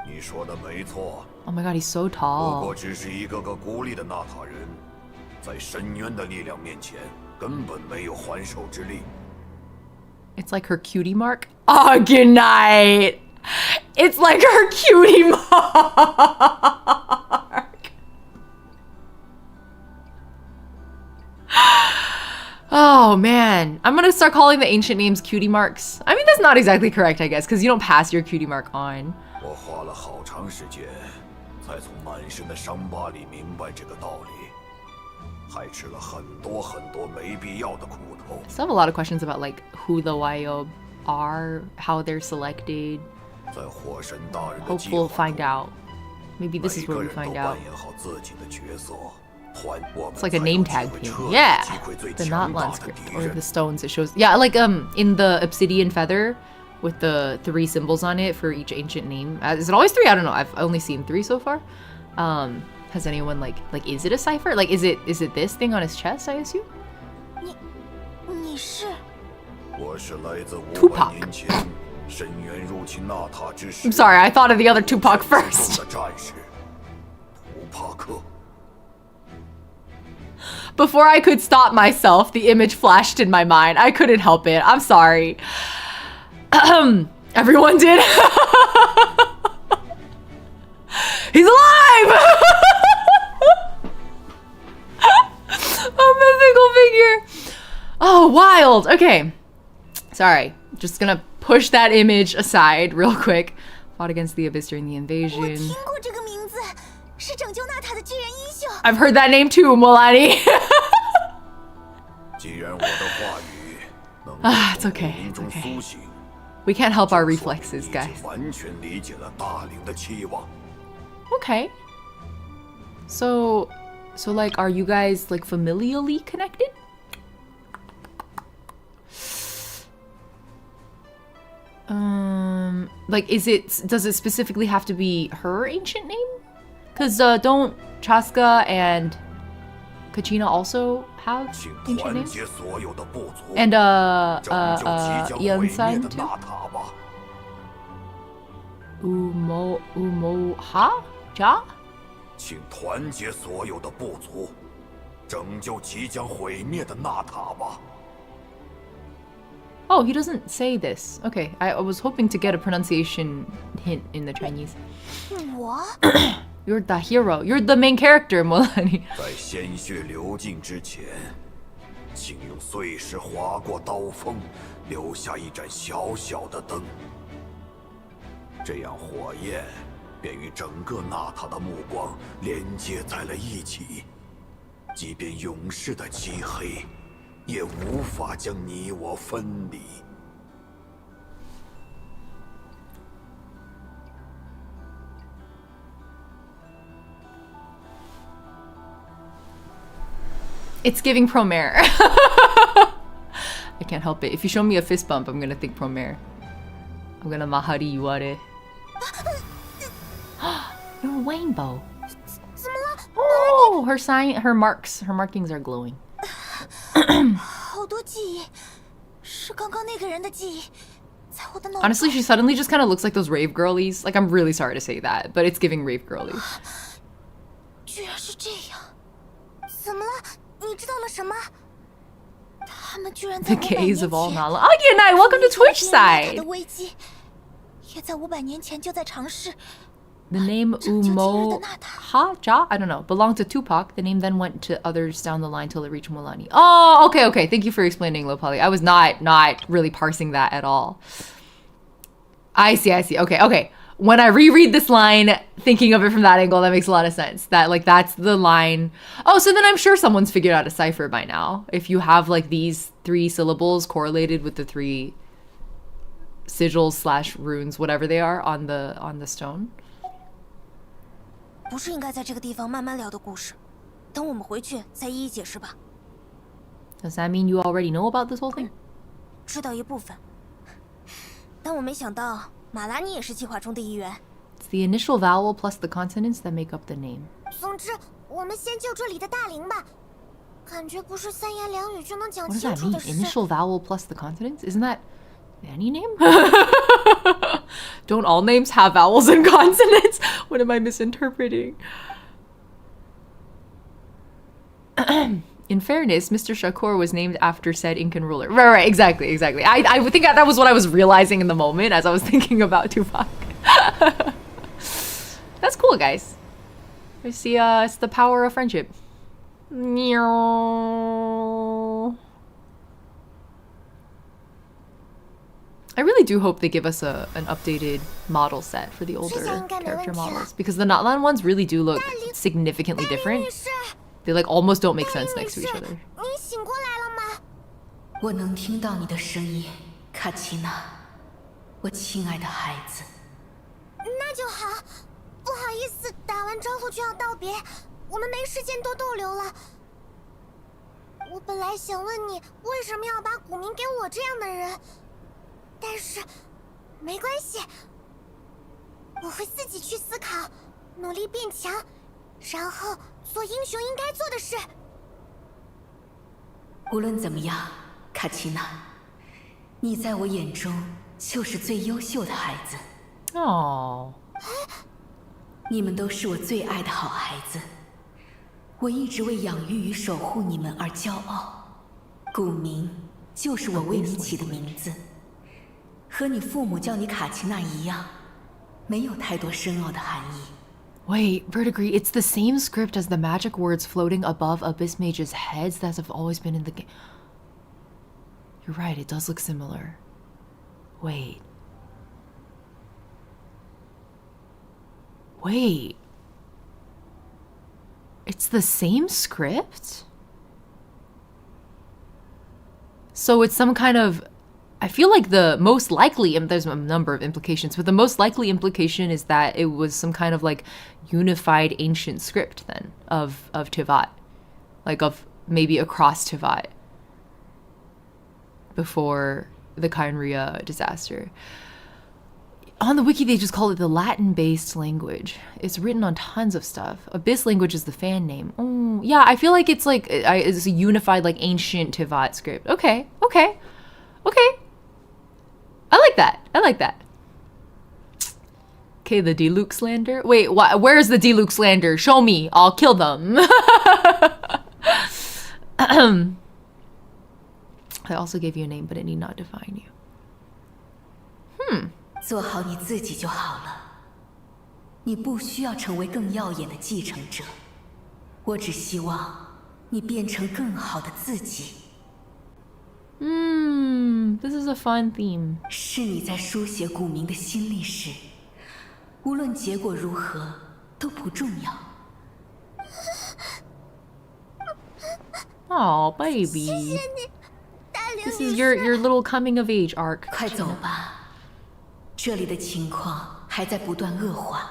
你说的没错。 Oh my god, he's so 不 tall. 过只是一个个孤立的纳塔人，在深渊的力量面前，根本没有还手之力。 It's like her cutie mark. Oh, good night. It's like her cutie mark. Oh man, I'm gonna start calling the ancient names cutie marks. I mean, that's not exactly correct, I guess, because you don't pass your cutie mark on. 我花了好长时间，才从满身的伤疤里明白这个道理，还吃了很多很多没必要的苦头。 Still have a lot of questions about like who the Wyob are, how they're selected. 在火神大人的 Hope 计 we'll 划 find 中， out. Maybe this 每 is 个 where we 人都 find 扮 out. 演好自己的角色，团我们 It's like a 才 name 有机 tag 会 thing. 彻底 Yeah. 击溃最 The 强 not 大 land 的 script 敌 or 人 the。stones it shows. Yeah, like in the obsidian feather with the 3 symbols on it for each ancient name. Is it always 3? I don't know. I've only seen 3 so far. Has anyone like is it a cipher? Like is it this thing on his chest, I assume? 你是 我是来自 Tupac 500年前深渊入侵纳塔之时。 I'm sorry, I thought of the other Tupac 最终 first. 的战士，图帕克。 Before I could stop myself, the image flashed in my mind. I couldn't help it. I'm sorry. Everyone did. He's alive! A mythical figure. Oh, wild. Okay. Sorry. Just gonna push that image aside real quick. Fought against the Abyss during the 我 invasion. 听过这个名字，是拯救娜塔的巨人英雄。 I've heard that name too, Mualani. 既然我的话语能 Ah, it's 从 okay, 冥 it's 中 okay. 苏醒， We can't help our 就说明 reflexes, 你已 guys. 经完全理解了大灵的期望。 Okay. So like, are you guys like familially connected? Like, does it specifically have to be her ancient name? Cause don't Chasca and Kachina also have 请 ancient 团 names? 结所有的部族， And 拯救即将毁灭 Ian-san 的 too? 纳塔吧。 Umoha? Ja? 请团结所有的部族，拯救即将毁灭的纳塔吧。 Oh, he doesn't say this. Okay, I was hoping to get a pronunciation hint in the Chinese. 我 You're the hero. You're the main character, Mualani. 在鲜血流尽之前，请用碎石划过刀锋，留下一盏小小的灯。这样火焰便与整个纳塔的目光连接在了一起，即便勇士的漆黑，也无法将你我分离。 It's giving Promare. I can't help it. If you show me a fist bump, I'm gonna think Promare. I'm gonna Mahari Yuare. You're a rainbow. 怎么了？ Oh, her markings are glowing. 好多记忆，是刚刚那个人的记忆，在我的脑。 Honestly, she suddenly just kind of looks like those rave girlies. Like, I'm really sorry to say that, but it's giving rave girly. 居然是这样，怎么了？你知道了什么？他们居然在 The 500 gaze 年 of all 前 knowledge. Oh, good night. Welcome to Twitch 灭纳塔 side. 的危机，也在500年前就在尝试。 The name Umoha Ja, I don't know, belonged to Tupac. The name then went to others down the line till it reached Mualani. Oh, okay. Thank you for explaining, Lopali. I was not really parsing that at all. I see. Okay. When I reread this line, thinking of it from that angle, that makes a lot of sense. That like that's the line. Oh, so then I'm sure someone's figured out a cipher by now. If you have like these 3 syllables correlated with the 3 sigils slash runes, whatever they are, on the stone. 不是应该在这个地方慢慢聊的故事，等我们回去再一一解释吧。Does that mean you already know about this whole thing? 知道一部分，但我没想到马拉尼也是计划中的一员。It's the initial vowel plus the consonants that make up the name. 总之，我们先救这里的大灵吧。感觉不是三言两语就能讲 What does 清 that 楚 mean? 的事。 Initial vowel plus the consonants? Isn't that any name? Don't all names have vowels and consonants? What am I misinterpreting? In fairness, Mr. Shakur was named after said Incan ruler. Right, exactly. I think that was what I was realizing in the moment as I was thinking about Tupac. That's cool, guys. We see, it's the power of friendship. Meow. I really do hope they give us an updated model set for the older character models, because the Natlan ones really do look significantly different. They like almost don't make sense next to each other. 你醒过来了吗？我能听到你的声音，卡奇娜，我亲爱的孩子。那就好。不好意思，打完招呼就要道别，我们没时间多逗留了。我本来想问你为什么要把古名给我这样的人，但是没关系，我会自己去思考，努力变强，然后做英雄应该做的事。无论怎么样，卡奇娜，你在我眼中就是最优秀的孩子。Oh. 你们都是我最爱的好孩子，我一直为养育与守护你们而骄傲。古名就是我为你起的名字，和你父母叫你卡奇娜一样，没有太多深奥的含义。Wait, Verdigris, it's the same script as the magic words floating above Abyss Mage's heads that have always been in the game. You're right, it does look similar. Wait. It's the same script? So it's some kind of... I feel like the most likely, and there's a number of implications, but the most likely implication is that it was some kind of like unified ancient script then of Tivat. Like of maybe across Tivat before the Khaenri'ah disaster. On the wiki, they just call it the Latin-based language. It's written on tons of stuff. Abyss language is the fan name. Oh, yeah, I feel like it's like it's a unified like ancient Tivat script. Okay. I like that. Okay, the Diluc slander. Wait, where's the Diluc slander? Show me. I'll kill them. I also gave you a name, but it need not define you. 做好你自己就好了，你不需要成为更耀眼的继承者，我只希望你变成更好的自己。This is a fun theme. 是你在书写古名的新历史，无论结果如何都不重要。Oh, baby. This is your little coming of age arc. 快走吧。这里的情况还在不断恶化，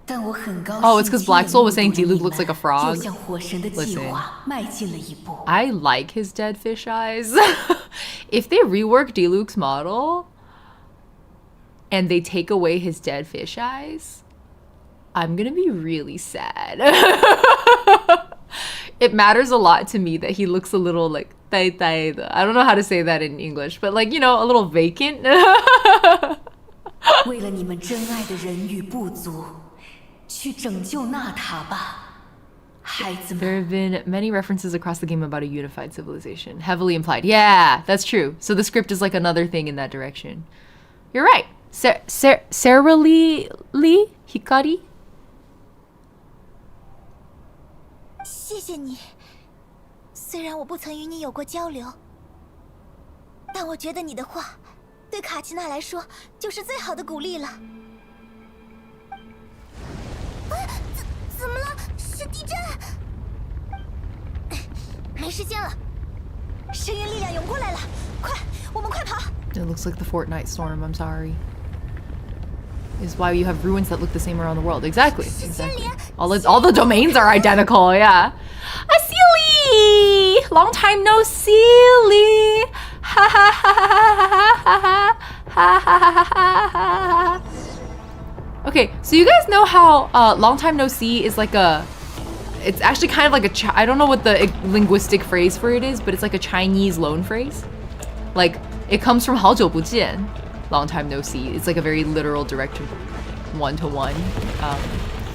但我很高兴。Oh, it's because Black Soul was saying Diluc looks like a frog. 又向火神的计划迈进了一步。I like his dead fish eyes. If they rework Diluc's model and they take away his dead fish eyes, I'm gonna be really sad. It matters a lot to me that he looks a little like I don't know how to say that in English, but like, you know, a little vacant. 为了你们真爱的人与部族，去拯救纳塔吧，孩子们。 There have been many references across the game about a unified civilization, heavily implied. Yeah, that's true. So the script is like another thing in that direction. You're right. Sarah Lee Hikari? 谢谢你，虽然我不曾与你有过交流，但我觉得你的话对卡奇娜来说就是最好的鼓励了。怎么了？是地震？没时间了，深渊力量涌过来了，快，我们快跑！ It looks like the Fortnite storm. I'm sorry. Is why you have ruins that look the same around the world. Exactly. Exactly. All the domains are identical. Yeah. A Sealy! Long time no Sealy! Ha ha ha ha ha ha ha. Okay, so you guys know how long time no see is like a. It's actually kind of like a. I don't know what the linguistic phrase for it is, but it's like a Chinese loan phrase. Like it comes from 好久不见, long time no see. It's like a very literal, direct, one-to-one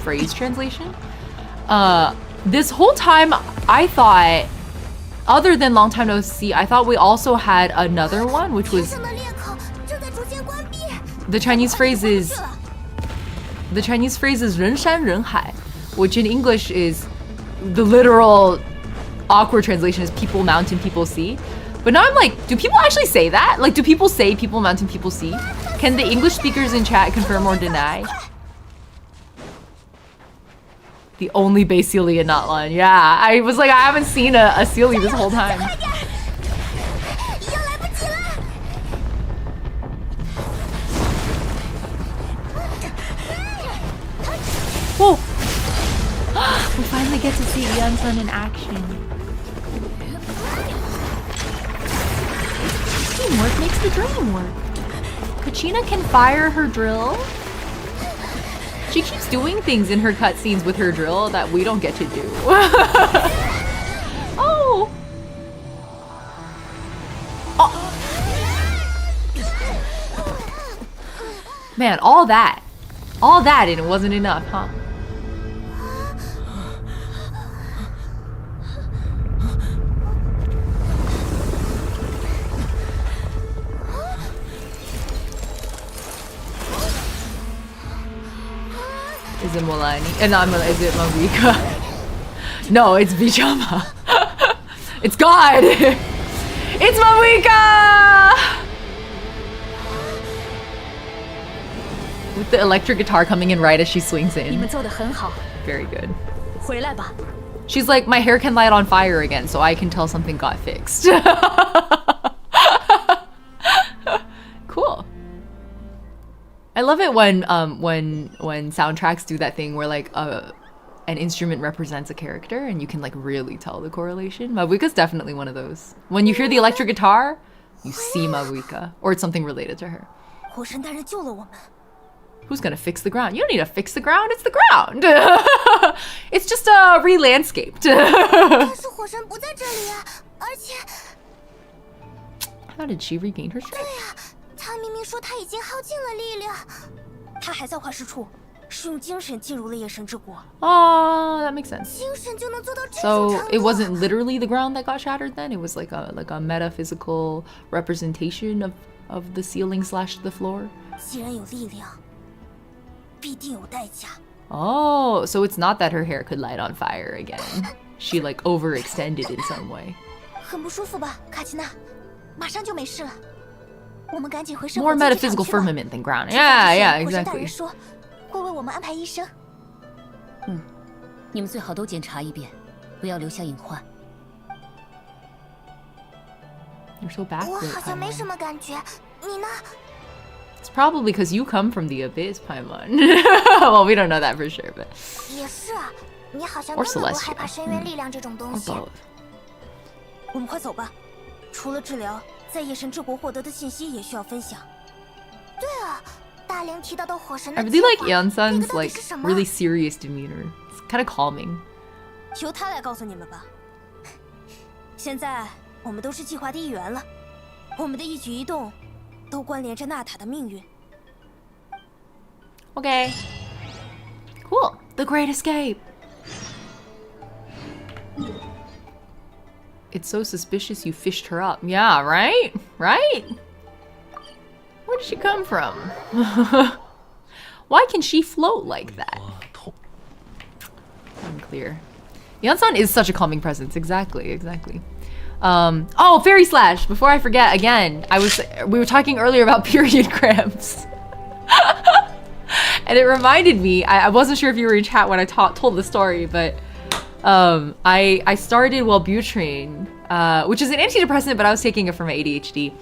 phrase translation. This whole time, I thought, other than long time no see, I thought we also had another one, which was the Chinese phrase is 人山人海, which in English is the literal awkward translation is people mountain, people sea. But now I'm like, do people actually say that? Like, do people say people mountain, people sea? Can the English speakers in chat confirm or deny? The only base Sealy and not Lun. Yeah, I was like, I haven't seen a Sealy this whole time. Whoa! We finally get to see Yeon-sun in action. Teamwork makes the dream work. Kachina can fire her drill. She keeps doing things in her cutscenes with her drill that we don't get to do. Oh! Oh! Man, all that and it wasn't enough, huh? Is it Mualani? Is it Mallko? No, it's Bichama. It's God! It's Mallko! With the electric guitar coming in right as she swings in. Very good. She's like, my hair can light on fire again, so I can tell something got fixed. Cool. I love it when soundtracks do that thing where like an instrument represents a character and you can like really tell the correlation. Mabuika's definitely one of those. When you hear the electric guitar, you see Mabuika, or it's something related to her. Who's gonna fix the ground? You don't need to fix the ground, it's the ground. It's just re-landscaped. How did she regain her strength? Oh, that makes sense. So it wasn't literally the ground that got shattered then? It was like a metaphysical representation of the ceiling / the floor? Oh, so it's not that her hair could light on fire again. She like overextended in some way. More metaphysical firmament than ground. Yeah, exactly. You're so backlit. It's probably because you come from the abyss, Paimon. Well, we don't know that for sure, but... Or Celestial. Or both. I really like Yeon-sun's like really serious demeanor. It's kind of calming. Okay. Cool. The Great Escape. It's so suspicious you fished her up. Yeah, right? Right? Where did she come from? Why can she float like that? Unclear. Yeon-sun is such a calming presence. Exactly. Oh, Fairy Slash! Before I forget, again, we were talking earlier about period cramps. And it reminded me, I wasn't sure if you were in chat when I told the story, but I started Wellbutrin which is an antidepressant, but I was taking it for my ADHD.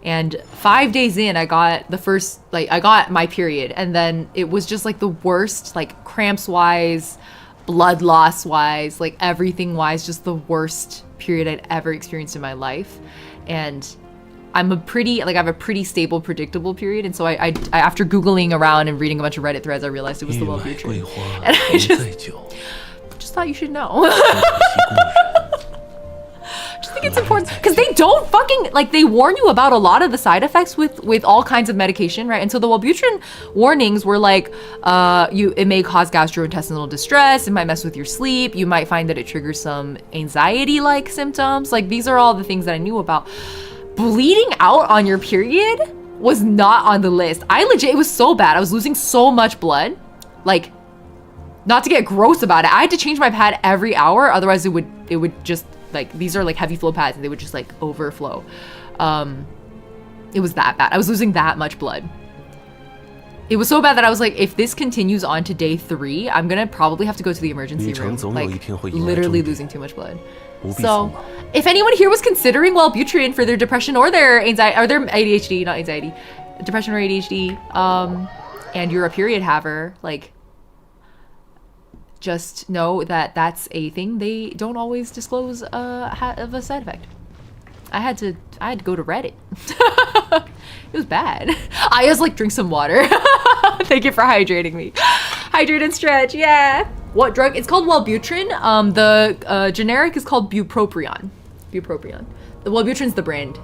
And 5 days in, I got I got my period, and then it was just like the worst, like cramps wise, blood loss wise, like everything wise, just the worst period I'd ever experienced in my life. And I have a pretty stable, predictable period. And so I after Googling around and reading a bunch of Reddit threads, I realized it was the Wellbutrin. And I just thought you should know. I think it's important because they don't fucking like, they warn you about a lot of the side effects with all kinds of medication, right? And so the Wellbutrin warnings were like, it may cause gastrointestinal distress, it might mess with your sleep, you might find that it triggers some anxiety-like symptoms. Like, these are all the things that I knew about. Bleeding out on your period was not on the list. It was so bad. I was losing so much blood. Like, not to get gross about it, I had to change my pad every hour, otherwise it would just, like, these are like heavy flow pads and they would just like overflow. It was that bad. I was losing that much blood. It was so bad that I was like, if this continues on to day 3, I'm gonna probably have to go to the emergency room. Like, literally losing too much blood. So, if anyone here was considering Wellbutrin for their depression or their anxiety, or their ADHD, not anxiety, depression or ADHD, and you're a period haver, like, just know that that's a thing they don't always disclose of a side effect. I had to go to Reddit. It was bad. I was like, drink some water. Thank you for hydrating me. Hydrate and stretch, yeah. What drug? It's called Wellbutrin. The generic is called bupropion. Bupropion. The Wellbutrin's the brand.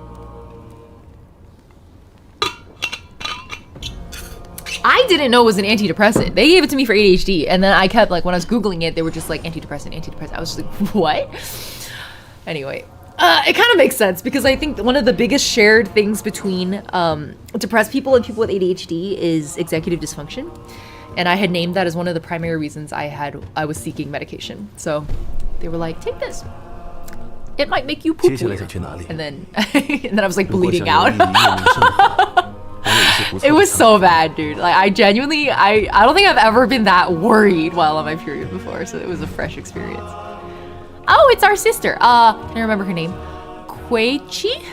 I didn't know it was an antidepressant. They gave it to me for ADHD, and then I kept, like, when I was Googling it, they were just like, antidepressant. I was just like, what? Anyway, it kind of makes sense, because I think one of the biggest shared things between depressed people and people with ADHD is executive dysfunction. And I had named that as one of the primary reasons I was seeking medication. So they were like, take this. It might make you poop weird. And then I was like bleeding out. It was so bad, dude. Like, I genuinely, I don't think I've ever been that worried while on my period before, so it was a fresh experience. Oh, it's our sister. Can I remember her name? Kuichi?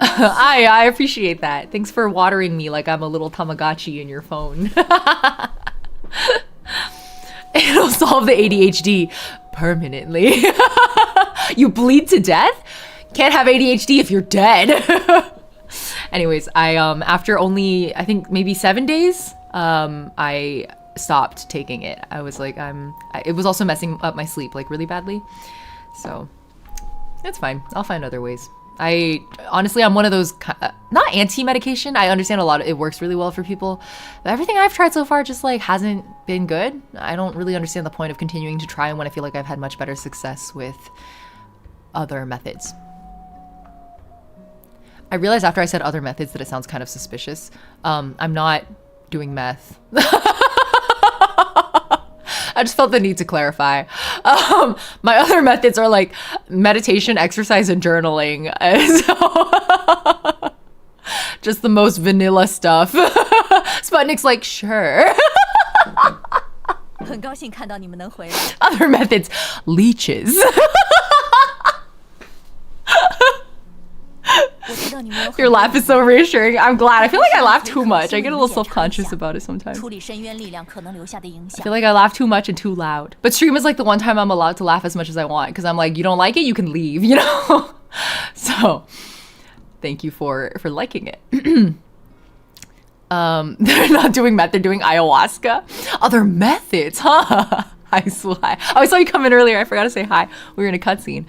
I appreciate that. Thanks for watering me like I'm a little Tamagotchi in your phone. It'll solve the ADHD permanently. You bleed to death? Can't have ADHD if you're dead. Anyways, I after only, I think maybe 7 days, I stopped taking it. I was like, it was also messing up my sleep like really badly. So it's fine. I'll find other ways. Honestly, I'm one of those, not anti-medication. I understand a lot of it works really well for people, but everything I've tried so far just like hasn't been good. I don't really understand the point of continuing to try when I feel like I've had much better success with other methods. I realized after I said other methods that it sounds kind of suspicious. I'm not doing meth. I just felt the need to clarify. My other methods are like meditation, exercise, and journaling. So just the most vanilla stuff. Sputnik's like, sure. Other methods, leeches. Your laugh is so reassuring. I'm glad. I feel like I laugh too much. I get a little self-conscious about it sometimes. I feel like I laugh too much and too loud. But stream is like the one time I'm allowed to laugh as much as I want, because I'm like, you don't like it, you can leave, you know? So thank you for liking it. They're not doing meth, they're doing ayahuasca. Other methods, huh? Hi, Swai. Oh, I saw you come in earlier. I forgot to say hi. We were in a cutscene.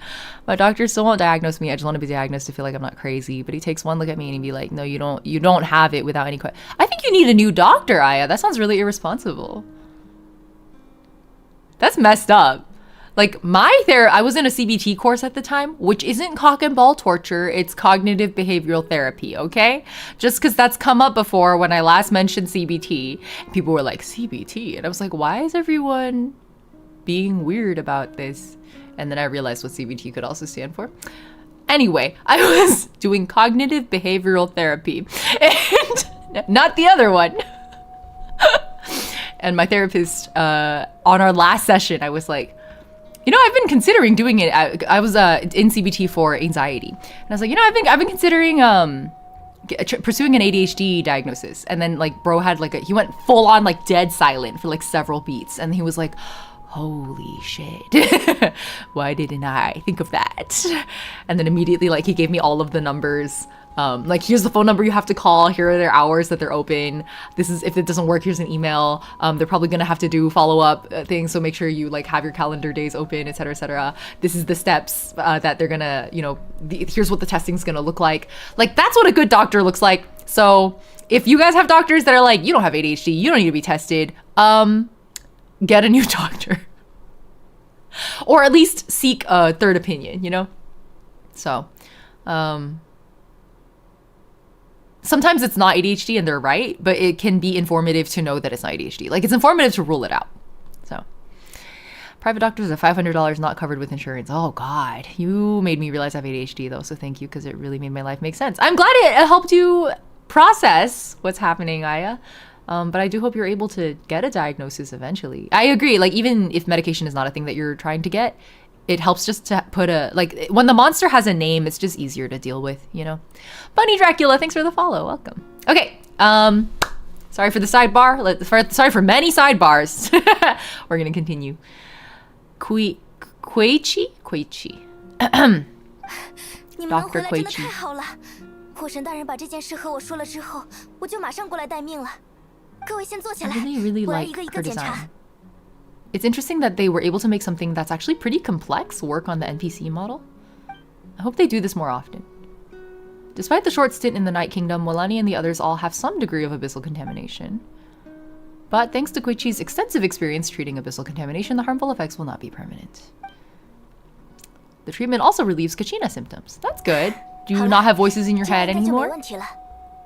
My doctor still won't diagnose me. I just want to be diagnosed to feel like I'm not crazy. But he takes one look at me and he'd be like, no, you don't have it without any question. I think you need a new doctor, Aya. That sounds really irresponsible. That's messed up. Like, I was in a CBT course at the time, which isn't cock and ball torture. It's cognitive behavioral therapy, okay? Just because that's come up before when I last mentioned CBT. People were like, CBT? And I was like, why is everyone being weird about this? And then I realized what CBT could also stand for. Anyway, I was doing cognitive behavioral therapy, and not the other one. And my therapist, on our last session, I was like, you know, I've been considering doing it. I was in CBT for anxiety. And I was like, you know, I've been considering pursuing an ADHD diagnosis. And then like bro had like he went full on like dead silent for like several beats. And he was like, holy shit. Why didn't I think of that? And then immediately like he gave me all of the numbers. Like here's the phone number you have to call, here are their hours that they're open, this is, if it doesn't work, here's an email, they're probably gonna have to do follow-up things, so make sure you like have your calendar days open, etc, etc. This is the steps that they're gonna, you know, here's what the testing's gonna look like that's what a good doctor looks like. So if you guys have doctors that are like, you don't have ADHD, you don't need to be tested, get a new doctor. Or at least seek a third opinion, you know? So sometimes it's not ADHD and they're right, but it can be informative to know that it's not ADHD. Like it's informative to rule it out. So private doctors are $500 not covered with insurance. Oh God, you made me realize I have ADHD though. So thank you, because it really made my life make sense. I'm glad it helped you process what's happening, Aya. But I do hope you're able to get a diagnosis eventually. I agree. Like even if medication is not a thing that you're trying to get, it helps just to put a, like when the monster has a name, it's just easier to deal with, you know? Bunny Dracula, thanks for the follow. Welcome. Okay. Sorry for the sidebar. Sorry for many sidebars. We're going to continue. Kuichi? Dr. Kuichi. 火神大人把这件事和我说了之后，我就马上过来待命了。各位先坐起来， I really 我来 like 一个一 her 个检查。 design. It's interesting that they were able to make something that's actually pretty complex work on the NPC model. I hope they do this more often. Despite the short stint in the Night Kingdom, Mualani and the others all have some degree of abyssal contamination. But thanks to Koichi's extensive experience treating abyssal contamination, the harmful effects will not be permanent. The treatment also relieves Kachina symptoms. That's good. Do you not have voices in your head 这样应该就没 anymore? 问题了。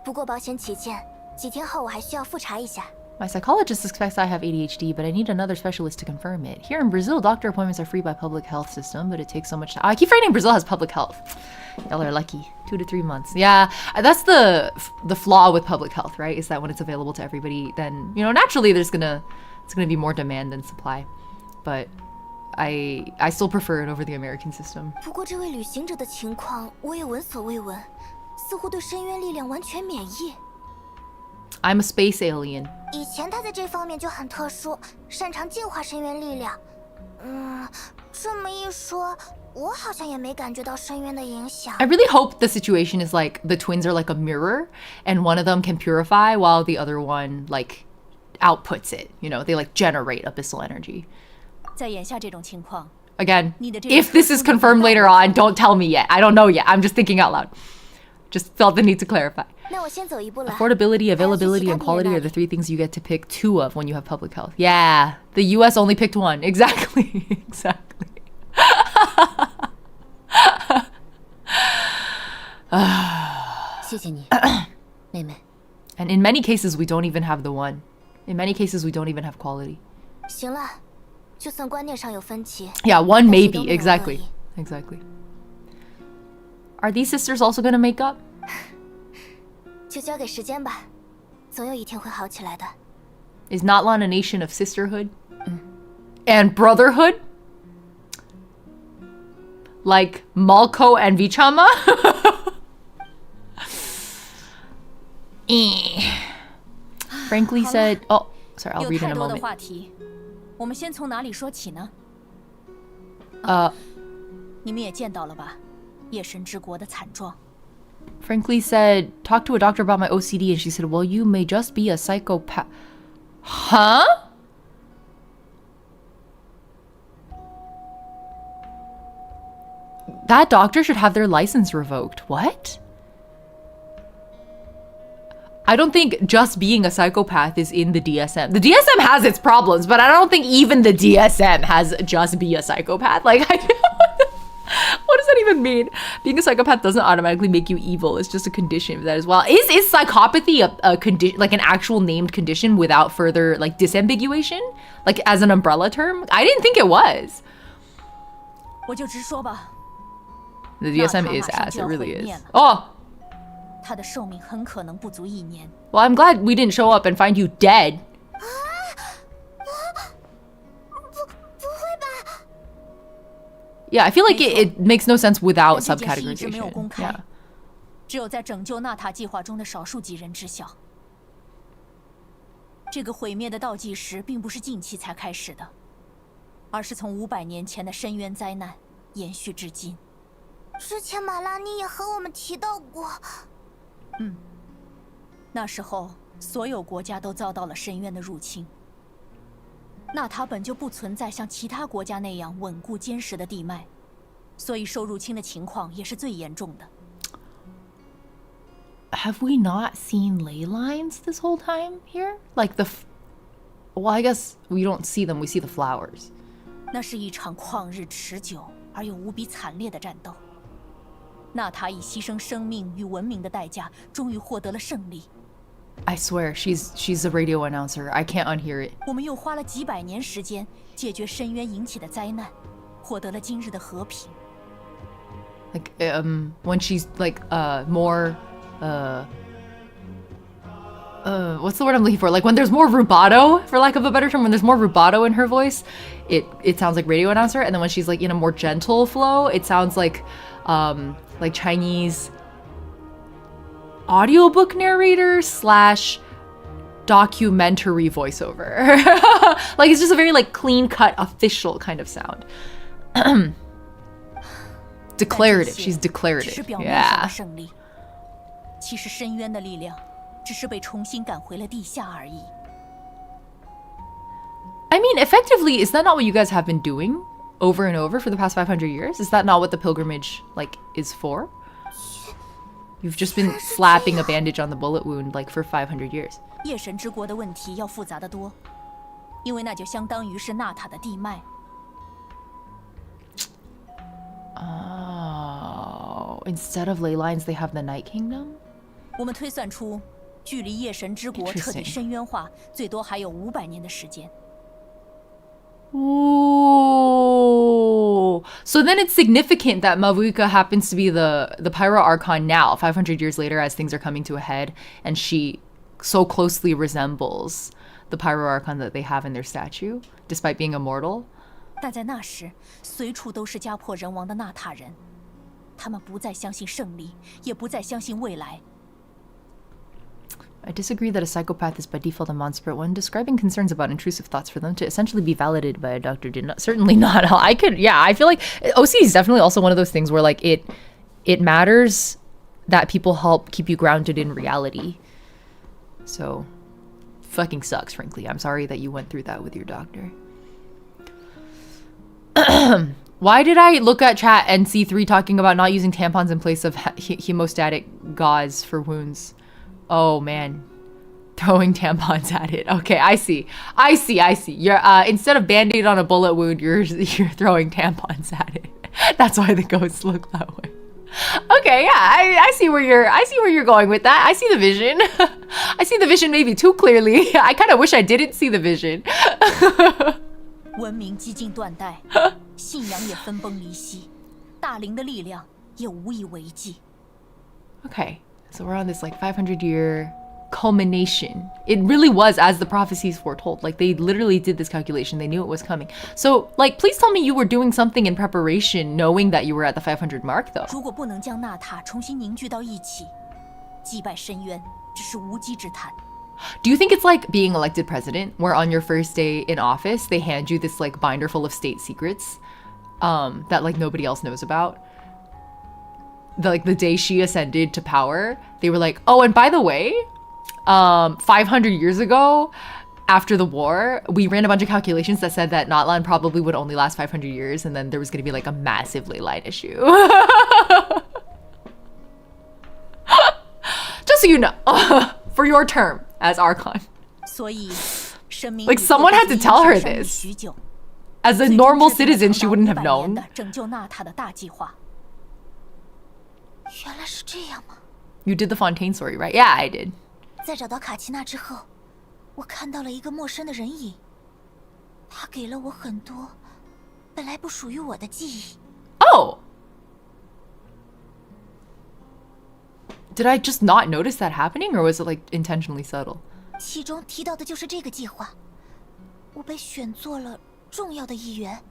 不过保险起见，几天后我还需要复查一下。 My psychologist suspects I have ADHD, but I need another specialist to confirm it. Here in Brazil, doctor appointments are free by public health system, but it takes so much time. I keep forgetting Brazil has public health. Y'all are lucky. 2 to 3 months. Yeah, that's the flaw with public health, right? Is that when it's available to everybody, then, you know, naturally it's gonna be more demand than supply. But I still prefer it over the American system. 不过这位旅行者的情况我也闻所未闻，似乎对深渊力量完全免疫。 I'm a space alien. 以前他在这方面就很特殊，擅长净化深渊力量。这么一说，我好像也没感觉到深渊的影响。 I really hope the situation is like the twins are like a mirror, and one of them can purify while the other one like outputs it. You know, they like generate abyssal energy. 在眼下这种情况， Again, if this is confirmed later on, don't tell me yet. I don't know yet. I'm just thinking out loud. Just felt the need to clarify. 那我先走一步了。 Affordability, availability, and quality are the 3 things you get to pick 2 of when you have public health. Yeah, the US only picked 1. Exactly. Exactly. 谢谢你，妹妹。 And in many cases, we don't even have the 1. In many cases, we don't even have quality. 行了，就算观念上有分歧。 Yeah, 1 但是 maybe. 都没有恶意。 Exactly. Exactly. Are these sisters also gonna make up? 就交给时间吧，总有一天会好起来的。 Is Natlan a nation of sisterhood? And brotherhood? Like Mallko and Vichama? Frankly said... Oh, sorry, I'll 有 read in 太 a 多的 moment. 话题，我们先从哪里说起呢？ 你们也见到了吧，夜神之国的惨状。 Frankly said, talk to a doctor about my OCD, and she said, well, you may just be a psychopath. Huh? That doctor should have their license revoked. What? I don't think just being a psychopath is in the DSM. The DSM has its problems, but I don't think even the DSM has just be a psychopath. Like, what does that even mean? Being a psychopath doesn't automatically make you evil. It's just a condition of that as well. Is psychopathy a condition, like an actual named condition without further like disambiguation? Like as an umbrella term? I didn't think it was. 我就直说吧， The DSM 那他 is 马上 ass. 就 It 要 really 毁 is. 灭了。 Oh, 他的寿命很可能不足1年。 well, I'm glad we didn't show up and find you dead. Yeah, I feel like it makes no sense without 但这件事一直没有公 subcategorization. 开 Yeah. 只有在拯救纳塔计划中的少数几人知晓。这个毁灭的倒计时并不是近期才开始的，而是从500年前的深渊灾难延续至今。之前马拉尼也和我们提到过。那时候，所有国家都遭到了深渊的入侵。纳塔本就不存在像其他国家那样稳固坚实的地脉，所以受入侵的情况也是最严重的。Have we not seen ley lines this whole time here? Like well, I guess we don't see them, we see the flowers. 那是一场旷日持久而又无比惨烈的战斗。纳塔以牺牲生命与文明的代价，终于获得了胜利。I swear, she's a radio announcer. I can't unhear it. 我们又花了几百年时间解决深渊引起的灾难，获得了今日的和平。Like when she's like more what's the word I'm looking for? Like when there's more rubato, for lack of a better term, when there's more rubato in her voice, it sounds like radio announcer. And then when she's like in a more gentle flow, it sounds like Chinese audiobook narrator / documentary voiceover. Like it's just a very like clean cut official kind of sound. Declarative. She's 只 declarative. 是表面上 Yeah. 的胜利，其实深渊的力量只是被重新赶回了地下而已。I mean, effectively, is that not what you guys have been doing over and over for the past 500 years? Is that not what the pilgrimage, like, is for? You've just been slapping a bandage on the bullet wound, like, for 500 years. 夜神之国的问题要复杂得多，因为那就相当于是纳塔的地脉。Oh, instead of ley lines, they have the Night Kingdom? 我们推算出，距离夜神之国彻底 Interesting. 深渊化，最多还有500年的时间。 Ooh. So then it's significant that Mavuika happens to be the Pyro Archon now, 500 years later, as things are coming to a head, and she so closely resembles the Pyro Archon that they have in their statue, despite being immortal. 但在那时，随处都是家破人亡的纳塔人，他们不再相信胜利，也不再相信未来。 I disagree that a psychopath is by default a monster, but when describing concerns about intrusive thoughts, for them to essentially be validated by a doctor did not, certainly not. I feel like OC is definitely also one of those things where like it matters that people help keep you grounded in reality. So fucking sucks, frankly. I'm sorry that you went through that with your doctor. Why did I look at chat and see 3 talking about not using tampons in place of hemostatic gauze for wounds? Oh man, throwing tampons at it. Okay, I see. You're instead of band-aid on a bullet wound, you're throwing tampons at it. That's why the ghosts look that way. Okay, yeah, I see where you're going with that. I see the vision. I see the vision maybe too clearly. I kind of wish I didn't see the vision. 文明几近断代，信仰也分崩离析，大灵的力量也无以为继。 Okay, so we're on this like 500-year culmination. It really was as the prophecies foretold. Like they literally did this calculation. They knew it was coming. So like, please tell me you were doing something in preparation, knowing that you were at the 500 mark, though. 如果不能将纳塔重新凝聚到一起，击败深渊只是无稽之谈。 Do you think it's like being elected president, where on your first day in office, they hand you this like binder full of state secrets that like nobody else knows about? The day she ascended to power, they were like, oh, and by the way, 500 years ago, after the war, we ran a bunch of calculations that said that Natlan probably would only last 500 years, and then there was going to be like a massive ley line issue. Just so you know, for your term as Archon. 所以，神明 Like someone had to tell her this. As a normal citizen, she wouldn't have known. 拯救纳塔的大计划。 原来是这样吗？ You did the Fontaine story, right? Yeah, I did. 在找到卡奇娜之后，我看到了一个陌生的人影，他给了我很多本来不属于我的记忆。 Oh! Did I just not notice that happening, or was it like intentionally subtle? 其中提到的就是这个计划，我被选做了重要的一员。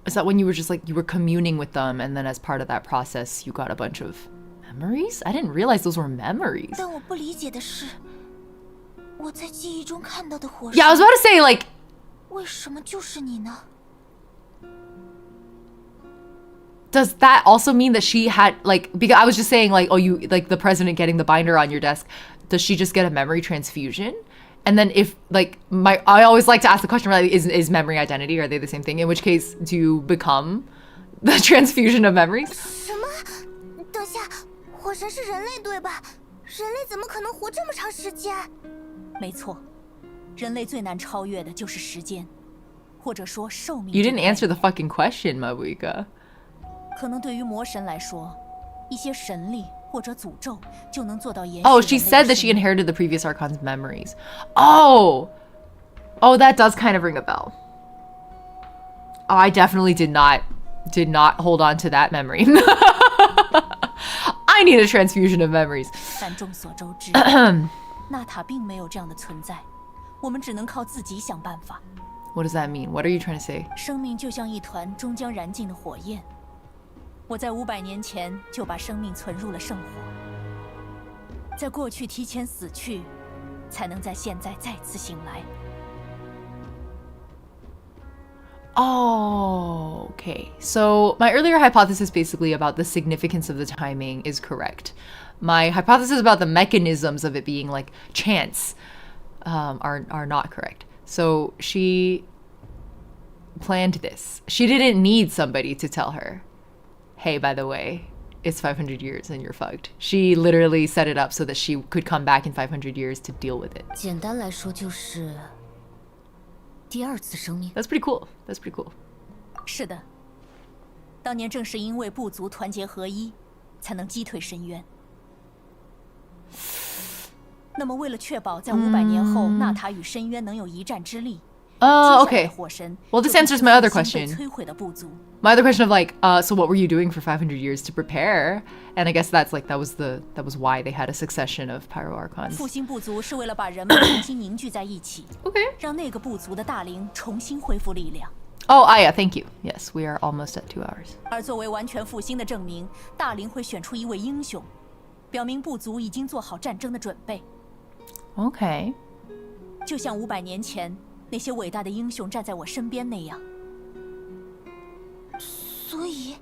Is that when you were just like, you were communing with them, and then as part of that process, you got a bunch of memories? I didn't realize those were memories. 但我不理解的是，我在记忆中看到的火 Yeah, I was about to say, like, 为什么就是你呢？ does that also mean that she had, like, because I was just saying, like, oh, you, like, the president getting the binder on your desk, does she just get a memory transfusion? And then if, like, I always like to ask the question, like, is memory identity, are they the same thing? In which case, do you become the transfusion of memories? 什么？等下，火神是人类对吧？人类怎么可能活这么长时间？没错，人类最难超越的就是时间，或者说寿命。You didn't answer the fucking question, Mabuika. 可能对于魔神来说，一些神力或者诅咒就能做到延续。Oh, she said that she inherited the previous Archon's memories. Oh, that does kind of ring a bell. Oh, I definitely did not hold on to that memory. I need a transfusion of memories. 但众所周知，纳塔并没有这样的存在，我们只能靠自己想办法。What does that mean? What are you trying to say? 生命就像一团终将燃尽的火焰。我在500年前就把生命存入了圣火，在过去提前死去，才能在现在再次醒来。Oh, okay. So my earlier hypothesis basically about the significance of the timing is correct. My hypothesis about the mechanisms of it being like chance are not correct. So she planned this. She didn't need somebody to tell her, hey, by the way, it's 500 years and you're fucked. She literally set it up so that she could come back in 500 years to deal with it. 简单来说就是第二次生命。 That's pretty cool. That's pretty cool. 是的，当年正是因为部族团结合一，才能击退深渊。那么，为了确保在500年后纳塔与深渊能有一战之力， Okay. 火神 Well, this answers my other question. 被摧毁的部族。 My other question of like, so what were you doing for 500 years to prepare? And I guess that's like that was why they had a succession of pyro archons. 复兴部族是为了把人们重新凝聚在一起， Okay. 让那个部族的大灵重新恢复力量。 Oh, yeah, thank you. Yes, we are almost at 2 hours. 而作为完全复兴的证明，大灵会选出一位英雄，表明部族已经做好战争的准备。 Okay. 就像500年前那些伟大的英雄站在我身边那样。所以，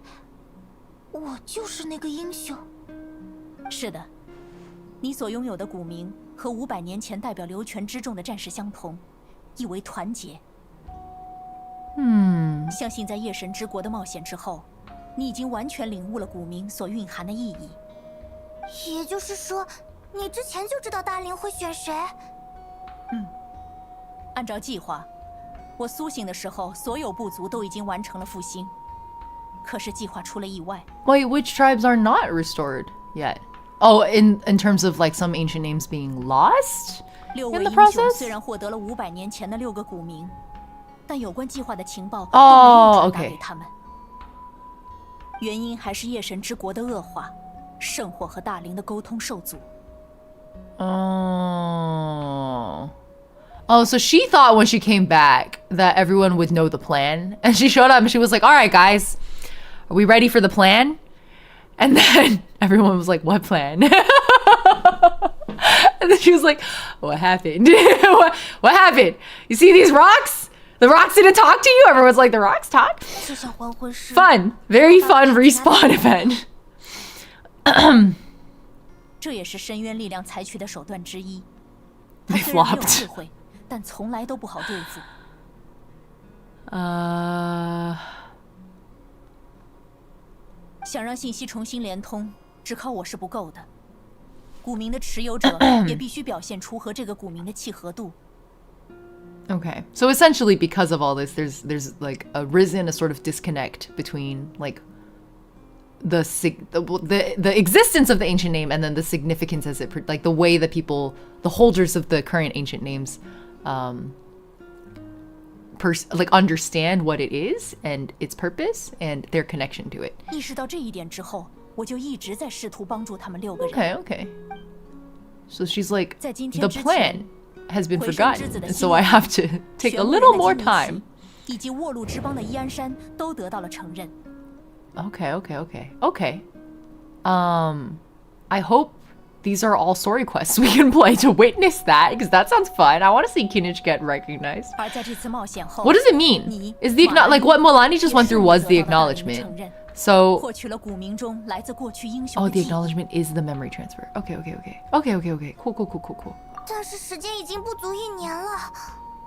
我就是那个英雄。是的，你所拥有的古名和500年前代表流泉之众的战士相同，意为团结。相信在夜神之国的冒险之后，你已经完全领悟了古名所蕴含的意义。也就是说，你之前就知道大灵会选谁？按照计划，我苏醒的时候，所有部族都已经完成了复兴。可是计划出了意外。Wait, which tribes are not restored yet? Oh, in terms of like some ancient names being lost 6 in 位 the 英雄 process? 虽然获得了500年前的6个古名，但有关计划的情报都哦没有传达 OK 给他们。原因还是夜神之国的恶化，圣火和大灵的沟通受阻。 Oh, so she thought when she came back that everyone would know the plan. And she showed up and she was like, all right, guys, are we ready for the plan? And then everyone was like, what plan? And then she was like, what happened? what happened? You see these rocks? The rocks didn't talk to you? Everyone's like, the rocks talk? 就像还魂师 Fun. Very fun respawn event. 这也是深渊力量采取的手段之一。 They 它虽然很有 flopped. 智慧，但从来都不好对付。想让信息重新连通，只靠我是不够的。古名的持有者也必须表现出和这个古名的契合度。 Okay. So essentially because of all this, there's like arisen a sort of disconnect between like the existence of the ancient name and then the significance as it like the way that people, the holders of the current ancient names like understand what it is and its purpose and their connection to it. 意识到这一点之后，我就一直在试图帮助他们6个人。 Okay. So she's like, 在今天 the 之前， plan has been 回声之 forgotten, 子的 and 希 so 望 I have to take a 全部人 little 的 more 精密 time. 以及沃路之邦的伊安山都得到了承认。Okay. I hope these are all story quests we can play to witness that, because that sounds fun. I want to see Kinich get recognized. 而在这次冒险后， What does it mean? Is the like what Mualani just went through was the acknowledgement? So 获取了古名中来自过去英雄 oh, 的 the 记忆。 acknowledgement is the memory transfer. Okay. Cool. 但是时间已经不足1年了。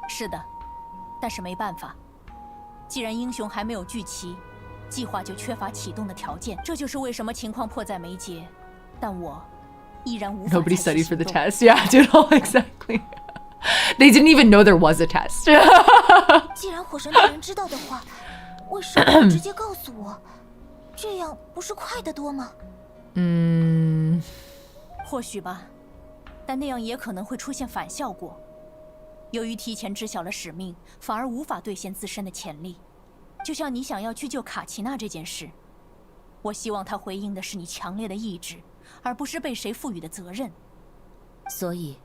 是的，但是没办法，既然英雄还没有聚齐，计划就缺乏启动的条件。这就是为什么情况迫在眉睫，但我依然无法 Nobody 采取 studied for the 行动。 test. Yeah, dude. Oh, exactly. They didn't even know there was a test. 既然火神大人知道的话，为什么不直接告诉我？这样不是快得多吗？或许吧，但那样也可能会出现反效果。由于提前知晓了使命，反而无法兑现自身的潜力。就像你想要去救卡奇娜这件事，我希望他回应的是你强烈的意志，而不是被谁赋予的责任。所以，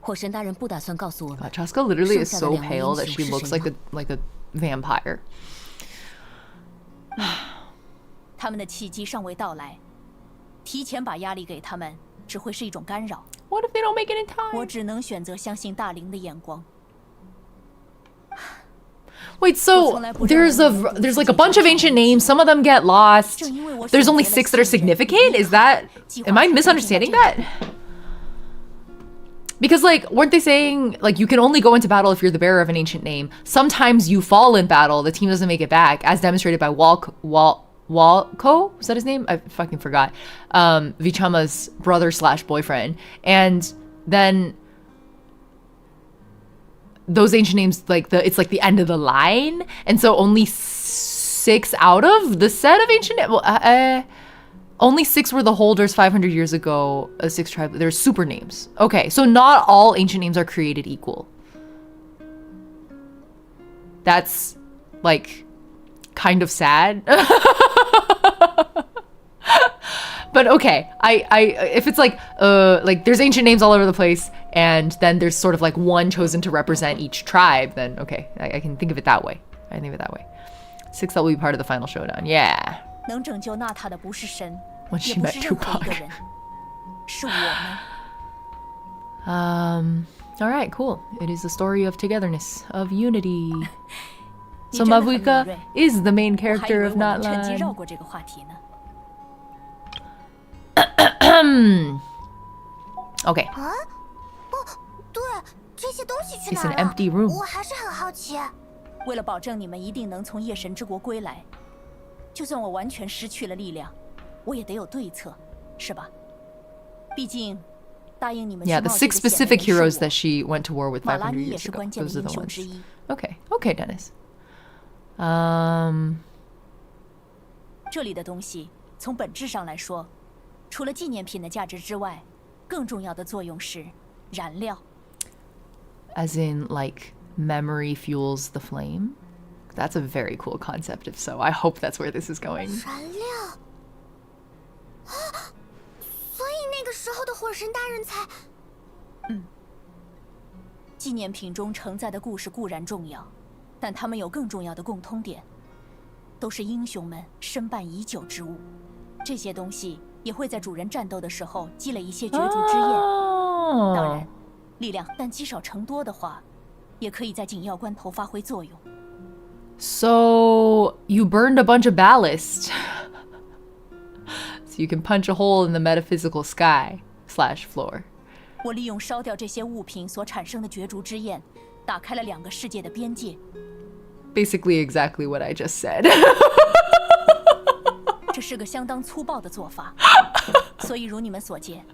火神大人不打算告诉我们。 Chaska literally is 剩下的 so 两位 pale 英 that 雄 she 是 looks 谁 like a vampire. 他们的契机尚未到来，提前把压力给他们，只会是一种干扰。 What if they don't make it in time? 我只能选择相信大灵的眼光。 Wait, so there's like a bunch of ancient names. Some of them get lost. There's only 6 that are significant. Is that? Am I misunderstanding that? Because like, weren't they saying like you can only go into battle if you're the bearer of an ancient name? Sometimes you fall in battle, the team doesn't make it back, as demonstrated by Mallko. Was that his name? I fucking forgot. Vichama's brother / boyfriend, and then those ancient names, like it's like the end of the line, and so only 6 out of the set of ancient only 6 were the holders 500 years ago. 6 tribes. They're super names. Okay, so not all ancient names are created equal. That's like kind of sad. But okay, I if it's like there's ancient names all over the place, and then there's sort of like one chosen to represent each tribe, then okay, I can think of it that way. 6 that will be part of the final showdown. Yeah. 能拯救娜塔的不是神， When 也 she 不 met 是任何一个 Tupac. 人，是我们。 All right, cool. It is the story of togetherness, of unity. 你 So 真的很敏 Mavuika 锐， is the main 我还以 character 为 of 我能趁机绕 Natlan. 过这个话题呢。 Okay. 啊？哦，对，这些东西去 It's 哪 an 儿了？ empty room. 我还是很好奇。为了保证你们一定能从夜神之国归来，就算我完全失去了力量，我也得有对策，是吧？毕竟，答应你们去 Yeah, the 冒这 6 个险的 specific 人 heroes 是 that 我。 she went to war with 马拉 500尼也 years 是 ago. 关键的 Those are 英 the 雄之 ones. 一。 Okay, Dennis. 这里的东西从本质上来说，除了纪念品的价值之外，更重要的作用是燃料。 As in, like, memory fuels the flame? That's a very cool concept, if so. I hope that's where this is going. 燃料。啊！所以那个时候的火神大人才……纪念品中承载的故事固然重要，但它们有更重要的共通点，都是英雄们申办已久之物。这些东西也会在主人战斗的时候积累一些角逐之焰。当 Oh. 然，力量但积少成多的话，也可以在紧要关头发挥作用。 So, you burned a bunch of ballast. So you can punch a hole in the metaphysical sky / floor. 我利用烧掉这些物品所产生的角逐之焰，打开了2个世界的边界。 Basically exactly what I just said. 这是个相当粗暴的做法，所以如你们所见，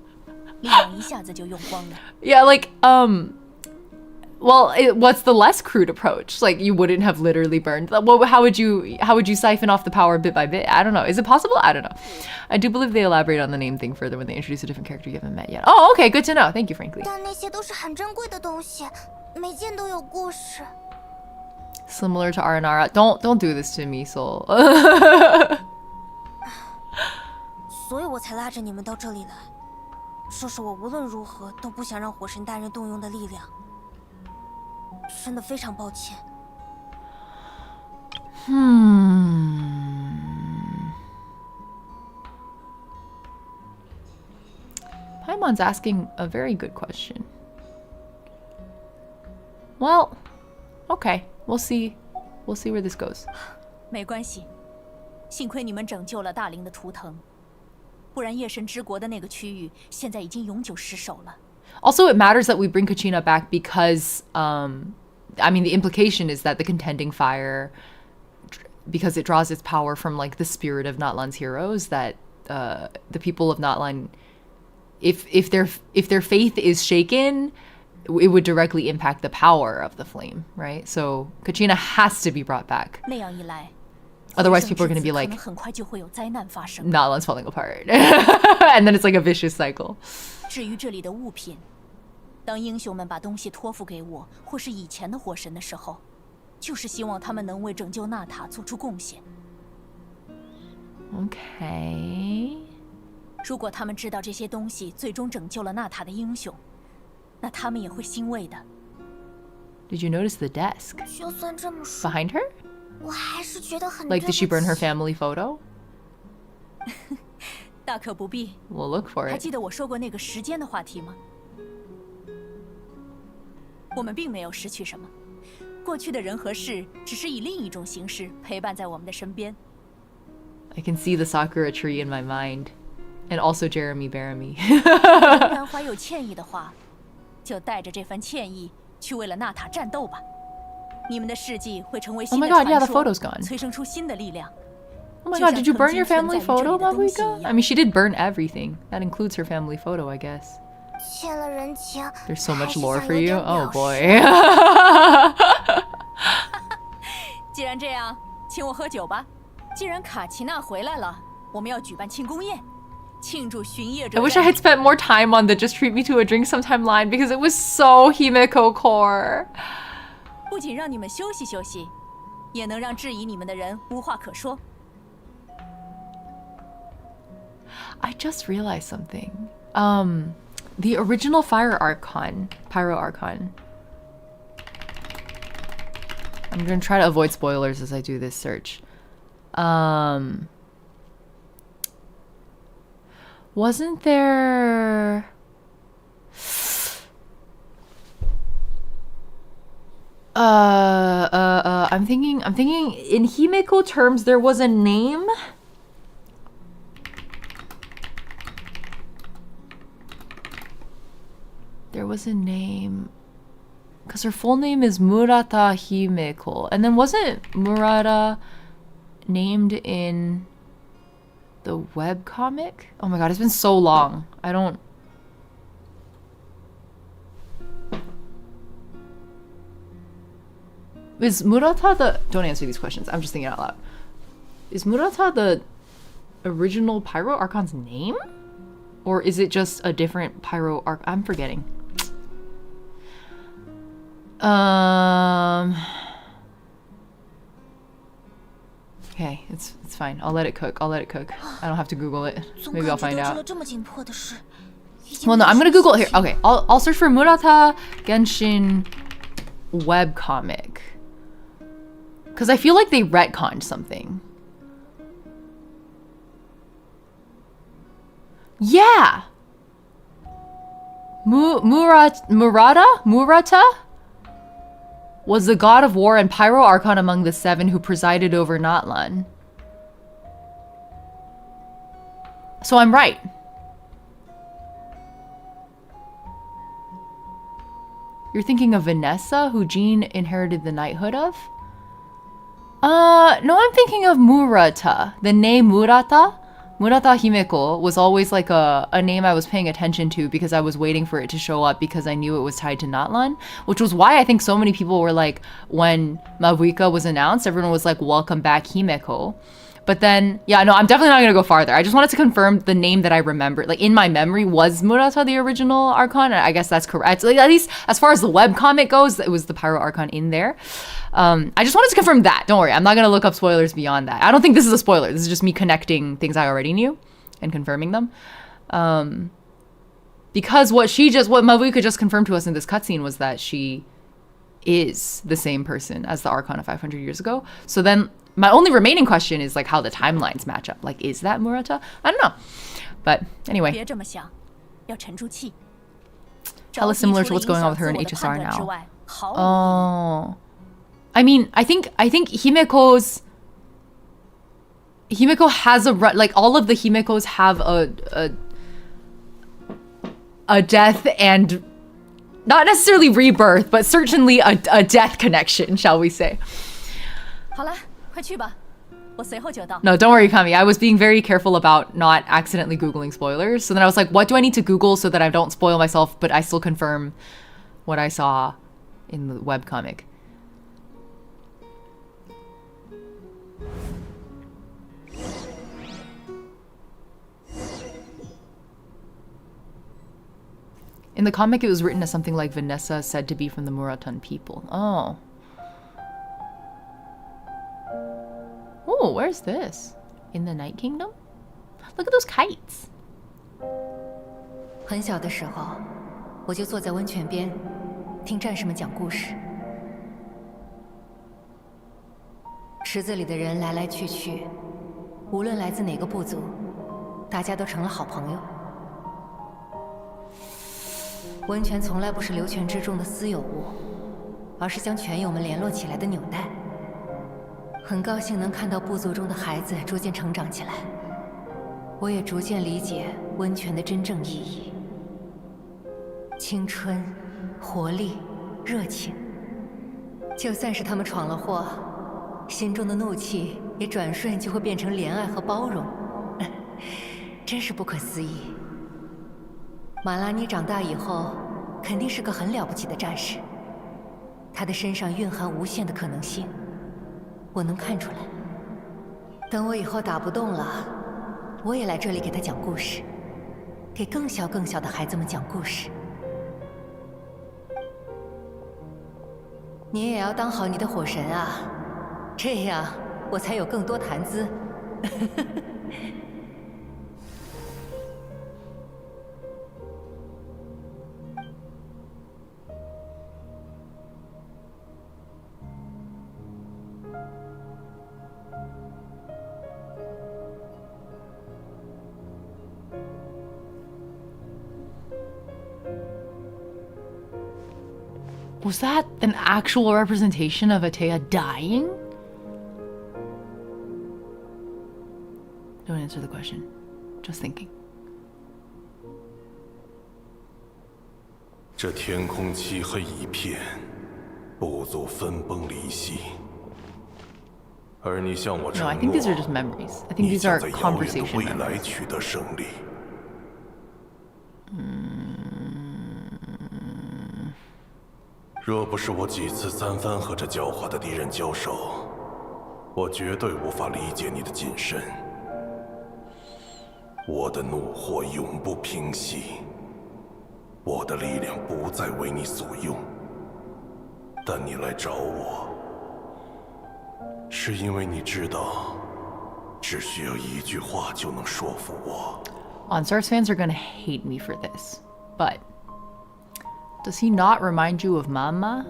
力量一下子就用光了。 Yeah, like, well, what's the less crude approach? Like, you wouldn't have literally burned. How would you siphon off the power bit by bit? I don't know. Is it possible? I don't know. I do believe they elaborate on the name thing further when they introduce a different character you haven't met yet. Oh, okay, good to know. Thank you, frankly. 但那些都是很珍贵的东西，每件都有故事。 Similar to Aranara. Don't do this to me, Soul. 所以我才拉着你们到这里来，说是我无论如何都不想让火神大人动用的力量。真的非常抱歉。Paimon's asking a very good question. Well, okay. We'll see. We'll see where this goes. 没关系，幸亏你们拯救了大林的图腾，不然夜神之国的那个区域现在已经永久失守了。Also, it matters that we bring Kachina back because, I mean, the implication is that the contending fire, because it draws its power from like the spirit of Natlan's heroes, that the people of Natlan, if their faith is shaken, it would directly impact the power of the flame, right? So Kachina has to be brought back. 那样一来， Otherwise, people are going to be like, 很快就会有灾难发生。 Natlan's falling apart. And then it's like a vicious cycle. 至于这里的物品，当英雄们把东西托付给我或是以前的火神的时候，就是希望他们能为拯救纳塔做出贡献。 Okay. 如果他们知道这些东西最终拯救了纳塔的英雄，那他们也会欣慰的。 Did you notice the desk 就算这么说， behind her? 我还是觉得很 Like, did she burn her 对不起 family photo? 大可不必。 We'll look for 还 it. 记得我说过那个时间的话题吗？我们并没有失去什么，过去的人和事只是以另一种形式陪伴在我们的身边。 I can see the sakura tree in my mind. And also Jeremy Baramy. 仍然怀有歉意的话，就带着这份歉意去为了纳塔战斗吧。你们的事迹会成为 Oh 新 my 的 god, yeah, 传 the 说， photo's gone. 催生出新的力量。 Oh my god, did you burn your 就像 family 曾经存在于 photo, 这里的东西 Mabuika? 一 I 样。 mean, she did burn everything. That includes her family photo, I guess. 欠了人情。 There's so 还 much 是 lore 想 for 有 you. 点 Oh 表示 boy. 既然这样，请我喝酒吧。既然卡奇娜回来了，我们要举办庆功宴，庆祝巡夜者。 I wish I had spent more time on the just treat me to a drink sometime line because it was so Himeko core. 不仅让你们休息休息，也能让质疑你们的人无话可说。 I just realized something. The original Pyro Archon. I'm gonna try to avoid spoilers as I do this search. Wasn't there... I'm thinking in Himeko terms there was a name. There was a name. Because her full name is Murata Himeko. And then wasn't Murata named in the webcomic? Oh my god, it's been so long. I don't... Is Murata the... Don't answer these questions. I'm just thinking out loud. Is Murata the original Pyro Archon's name? Or is it just a different Pyro Archon? I'm forgetting. Okay, it's fine. I'll let it cook. I don't have to Google it. 总 Maybe I'll 感 find 觉得知 out. 了这么紧迫的事，已经 Well, no, 没 I'm gonna 什么 Google it 信 here. 息 Okay, I'll search for Murata Genshin webcomic. Because I feel like they retconned something. Yeah! Murata was the god of war and Pyro Archon among the seven who presided over Natlan. So I'm right. You're thinking of Vanessa, who Jean inherited the knighthood of? No, I'm thinking of Murata. The name Murata Himeko was always like a name I was paying attention to because I was waiting for it to show up because I knew it was tied to Natlan, which was why I think so many people were like, when Mabuika was announced, everyone was like, welcome back Himeko. But then, yeah, no, I'm definitely not going to go farther. I just wanted to confirm the name that I remembered, like in my memory, was Murata the original Archon. I guess that's correct. Like, at least as far as the webcomic goes, it was the Pyro Archon in there. I just wanted to confirm that. Don't worry, I'm not going to look up spoilers beyond that. I don't think this is a spoiler. This is just me connecting things I already knew and confirming them. Because what Mabuika just confirmed to us in this cutscene was that she is the same person as the Archon of 500 years ago. So then my only remaining question is like how the timelines match up. Like, is that Murata? I don't know. But anyway. 别这么想，要沉住气。 Hella similar to what's going on with her in HSR now. Oh. I mean, I think Himeko has like all of the Himekos have a death and not necessarily rebirth, but certainly a death connection, shall we say. 好了，快去吧，我随后就到。 No, don't worry, Kami. I was being very careful about not accidentally Googling spoilers. So then I was like, what do I need to Google so that I don't spoil myself, but I still confirm what I saw in the webcomic. In the comic, it was written as something like Vanessa said to be from the Muratan people. Oh. Oh, where's this? In the Night Kingdom? Look at those kites. 很小的时候，我就坐在温泉边，听战士们讲故事。池子里的人来来去去，无论来自哪个部族，大家都成了好朋友。温泉从来不是流泉之中的私有物，而是将泉友们联络起来的纽带。很高兴能看到部族中的孩子逐渐成长起来，我也逐渐理解温泉的真正意义。青春、活力、热情，就算是他们闯了祸，心中的怒气也转瞬就会变成怜爱和包容，真是不可思议。马拉尼长大以后，肯定是个很了不起的战士。他的身上蕴含无限的可能性，我能看出来。等我以后打不动了，我也来这里给他讲故事，给更小的孩子们讲故事。你也要当好你的火神啊，这样我才有更多谈资。Was that an actual representation of Atea dying? Don't answer the question. Just thinking. 这天空漆黑一片，部族分崩离析。而你向我承诺， No, I think these are just memories. I think these are conversation 未来 memories. 取得胜利。若不是我几次三番和这狡猾的敌人交手，我绝对无法理解你的谨慎。我的怒火永不平息，我的力量不再为你所用。但你来找我，是因为你知道，只需要一句话就能说服我。enstars fans are gonna hate me for this, but does he not remind you of Mama?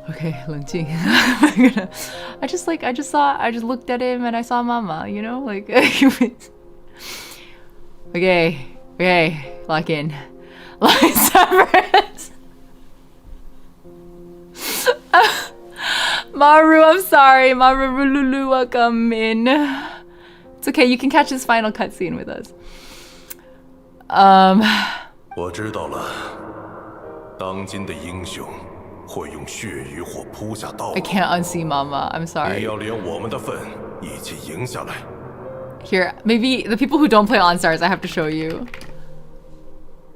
Okay, 冷静. I just looked at him and I saw Mama, you know, like. Okay, lock in. Severus. Maru, I'm sorry. Maru Lulu, welcome in. It's okay, you can catch this final cutscene with us. 我知道了，当今的英雄会用血与火铺下道路。 I can't unsee Mama. I'm 也 sorry. 要连我们的份一起赢下来。 Here, maybe the people who don't play enstars, I have to show you.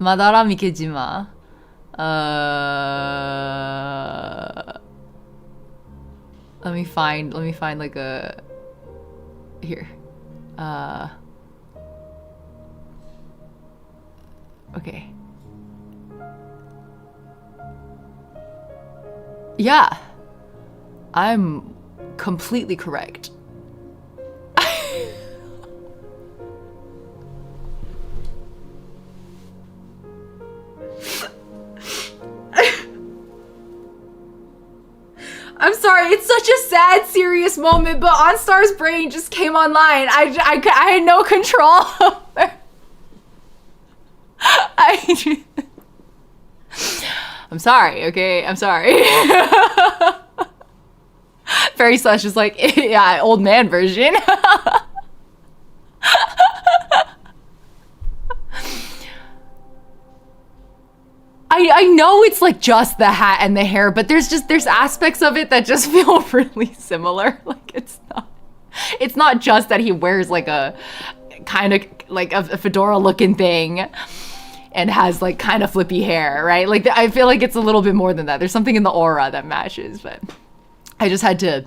Madara Mikejima. Let me find like a here. Okay. Yeah. I'm completely correct. sorry, it's such a sad, serious moment, but OnStar's brain just came online. I had no control over. I'm sorry, okay? I'm sorry. Fairy Slash is like, yeah, old man version. I know it's like just the hat and the hair, but there's aspects of it that just feel really similar. Like it's not just that he wears like a kind of like a fedora looking thing and has like kind of flippy hair, right? Like I feel like it's a little bit more than that. There's something in the aura that matches, but I just had to,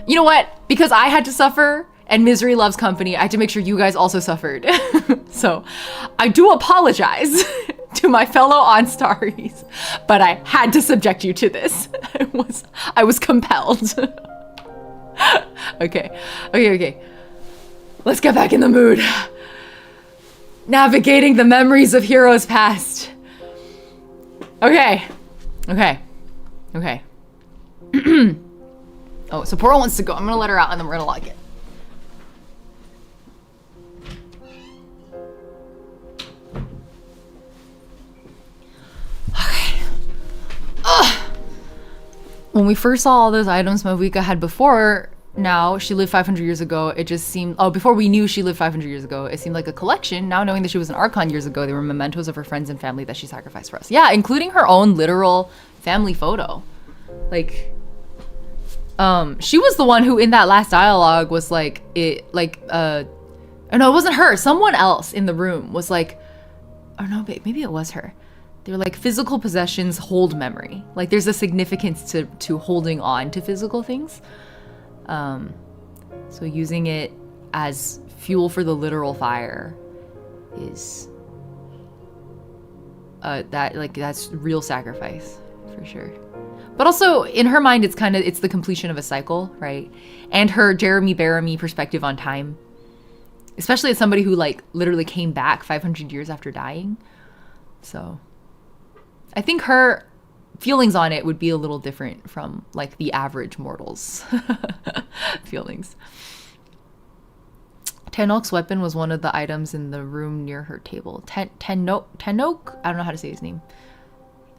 you know what? Because I had to suffer and misery loves company, I had to make sure you guys also suffered. So I do apologize to my fellow OnStaries, but I had to subject you to this. I was compelled. Okay. Let's get back in the mood. Navigating the memories of heroes past. Okay. Oh, Sapporo wants to go. I'm gonna let her out and then we're gonna lock it. Okay. When we first saw all those items Mavuika had before, now she lived 500 years ago, it just seemed, before we knew she lived 500 years ago, it seemed like a collection. Now knowing that she was an Archon years ago, they were mementos of her friends and family that she sacrificed for us. Yeah, including her own literal family photo. Like, she was the one who in that last dialogue was like, no, it wasn't her. Someone else in the room was like, oh no, maybe it was her. They were like, physical possessions hold memory. Like there's a significance to holding on to physical things. So using it as fuel for the literal fire is that's real sacrifice for sure. But also in her mind, it's the completion of a cycle, right? And her Jeremy Baramy perspective on time, especially as somebody who like literally came back 500 years after dying. So I think her feelings on it would be a little different from like the average mortal's feelings. Tenok's weapon was one of the items in the room near her table. Tenok? I don't know how to say his name.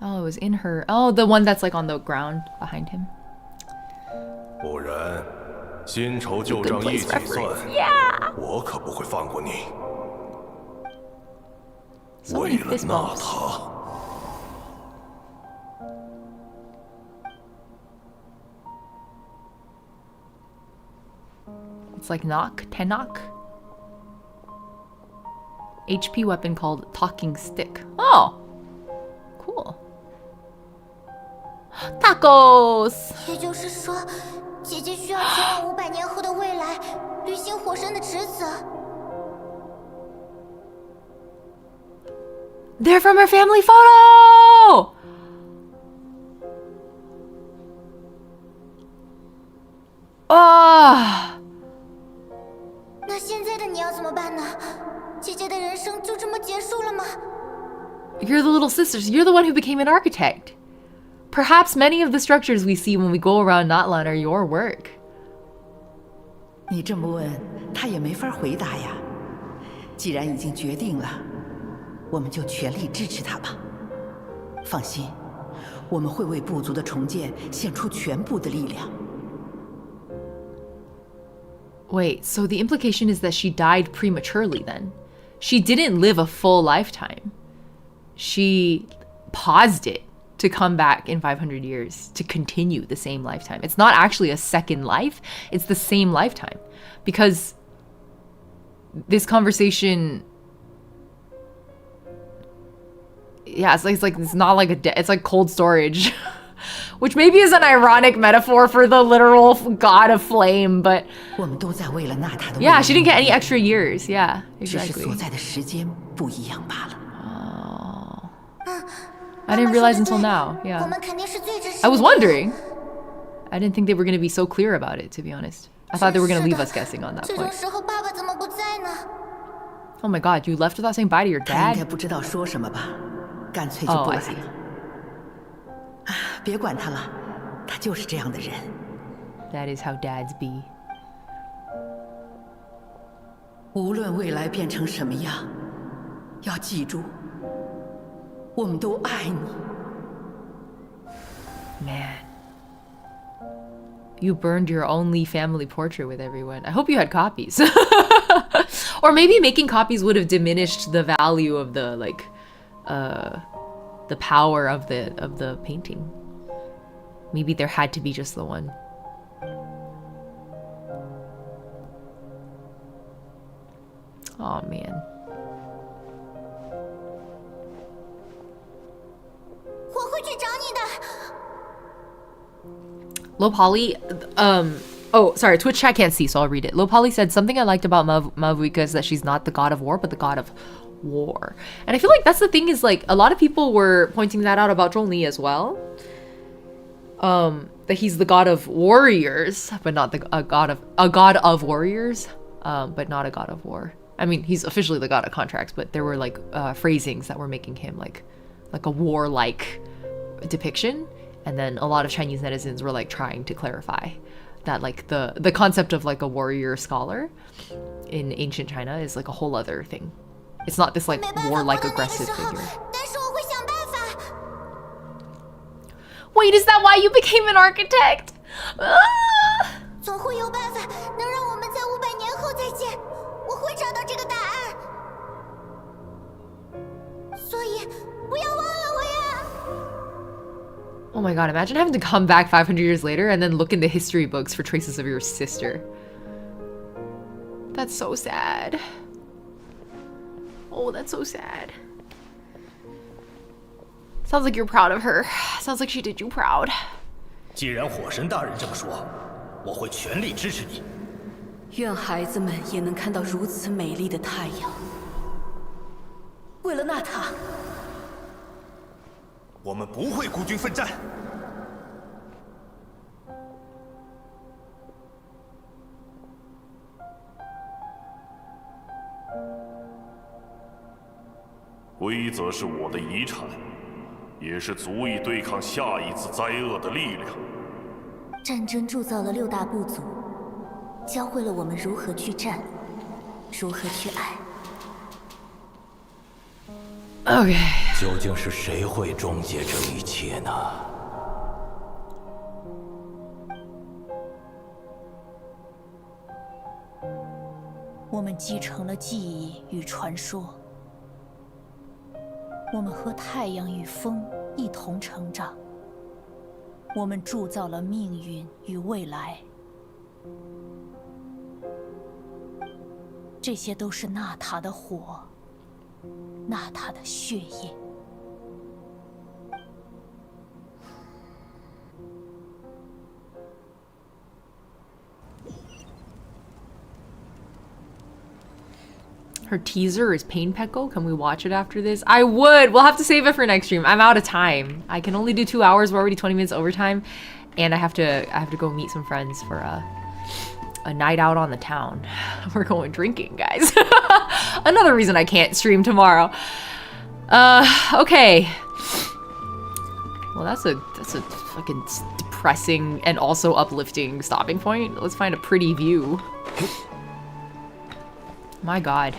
Oh, it was in her. Oh, the one that's like on the ground behind him. Good place reference. Yeah! So many fist bumps. It's like Tenok. HP weapon called Talking Stick. Oh! Cool. Tacos! 也就是说，姐姐需要前往500年后的未来，履行火神的职责。 They're from her family photo! Ah! 那现在的你要怎么办呢？姐姐的人生就这么结束了吗？ You're the little sisters. You're the one who became an architect. Perhaps many of the structures we see when we go around Natlan are your work. 你这么问，他也没法回答呀。既然已经决定了，我们就全力支持他吧。放心，我们会为部族的重建献出全部的力量。 Wait, so the implication is that she died prematurely then? She didn't live a full lifetime. She paused it to come back in 500 years to continue the same lifetime. It's not actually a second life, it's the same lifetime. Because this conversation, yeah, it's not like it's like cold storage. Which maybe is an ironic metaphor for the literal god of flame, but yeah, she didn't get any extra years. Yeah, exactly. Oh. I didn't realize until now. Yeah, I was wondering. I didn't think they were going to be so clear about it, to be honest. I thought they were going to leave us guessing on that point. Oh my god, you left without saying bye to your dad? Oh, I see. 别管他了，他就是这样的人。That is how dads be. 无论未来变成什么样，要记住，我们都爱你。Man. You burned your only family portrait with everyone. I hope you had copies. Or maybe making copies would have diminished the value of the like the power of the painting. Maybe there had to be just the one. Oh man. 我会去找你的。 Low Poly, oh, sorry, Twitch chat can't see, so I'll read it. Low Poly said, something I liked about Mavuika is that she's not the god of war, but the god of war. And I feel like that's the thing is, like, a lot of people were pointing that out about Zhongli as well. That he's the god of warriors, but not a god of warriors, but not a god of war. I mean, he's officially the god of contracts, but there were, like, phrasings that were making him, like a warlike depiction. And then a lot of Chinese netizens were like trying to clarify that like the concept of like a warrior scholar in ancient China is like a whole other thing. It's not this like warlike aggressive figure. Wait, is that why you became an architect? 总会有办法能让我们在500年后再见，我会找到这个答案。所以不要忘了我呀。 Oh my god, imagine having to come back 500 years later and then look in the history books for traces of your sister. That's so sad. Oh, that's so sad. Sounds like you're proud of her. Sounds like she did you proud. 既然火神大人这么说，我会全力支持你。愿孩子们也能看到如此美丽的太阳。为了娜塔。 我们不会孤军奋战。规则是我的遗产，也是足以对抗下一次灾厄的力量。战争铸造了6大部族，教会了我们如何去战，如何去爱。 Okay. 究竟是谁会终结这一切呢？我们继承了记忆与传说，我们和太阳与风一同成长，我们铸造了命运与未来。这些都是娜塔的火。 娜塔的血液。Her teaser is Pain Pecco. Can we watch it after this? I would. We'll have to save it for next stream. I'm out of time. I can only do 2 hours. We're already 20 minutes overtime, and I have to go meet some friends for a night out on the town. We're going drinking, guys. Another reason I can't stream tomorrow. Okay. Well, that's a fucking depressing and also uplifting stopping point. Let's find a pretty view. My god.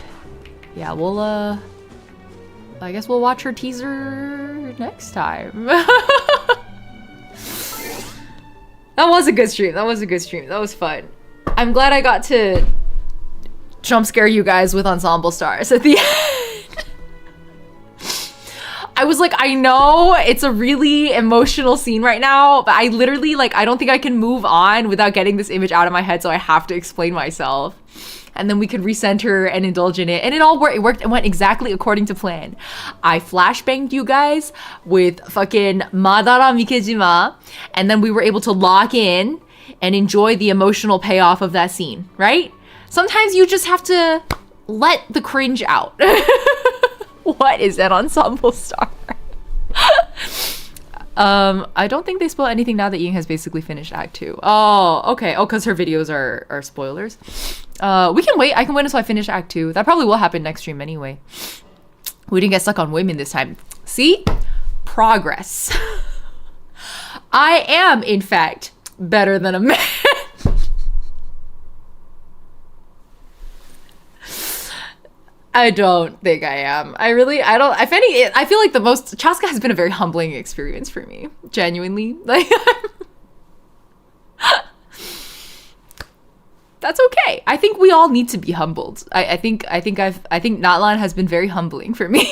Yeah, we'll I guess we'll watch her teaser next time. That was a good stream. That was a good stream. That was fun. I'm glad I got to jump scare you guys with ensemble stars at the end. I was like, I know it's a really emotional scene right now, but I literally, like, I don't think I can move on without getting this image out of my head, so I have to explain myself. And then we could recenter and indulge in it. And it all worked. It went exactly according to plan. I flashbanged you guys with fucking Madara Mikejima, and then we were able to lock in and enjoy the emotional payoff of that scene, right? Sometimes you just have to let the cringe out. What is an ensemble star? I don't think they spoil anything now that Ying has basically finished Act 2. Oh, okay. Oh, because her videos are spoilers. We can wait. I can wait until I finish Act 2. That probably will happen next stream anyway. We didn't get stuck on women this time. See? Progress. I am, in fact, better than a man. I don't think I am. I don't. If any, I feel like chasca has been a very humbling experience for me. Genuinely, like, that's okay. I think we all need to be humbled. I think Natlan has been very humbling for me.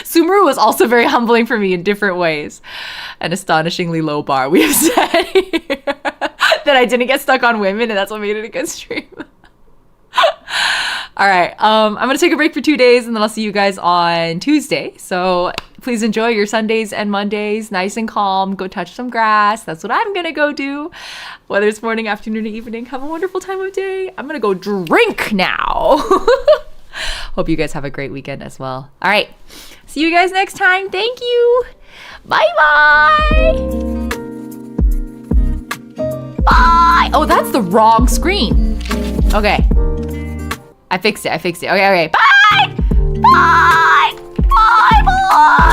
Sumeru was also very humbling for me in different ways. An astonishingly low bar, we have said here. That I didn't get stuck on women, and that's what made it a good stream. All right, I'm gonna take a break for 2 days, and then I'll see you guys on Tuesday. So please enjoy your Sundays and Mondays, nice and calm. Go touch some grass. That's what I'm gonna go do. Whether it's morning, afternoon, or evening, have a wonderful time of day. I'm gonna go drink now. Hope you guys have a great weekend as well. All right, see you guys next time. Thank you. Bye-bye. Bye. Oh, that's the wrong screen. Okay. I fixed it. Okay. Bye! Bye! Bye! Bye!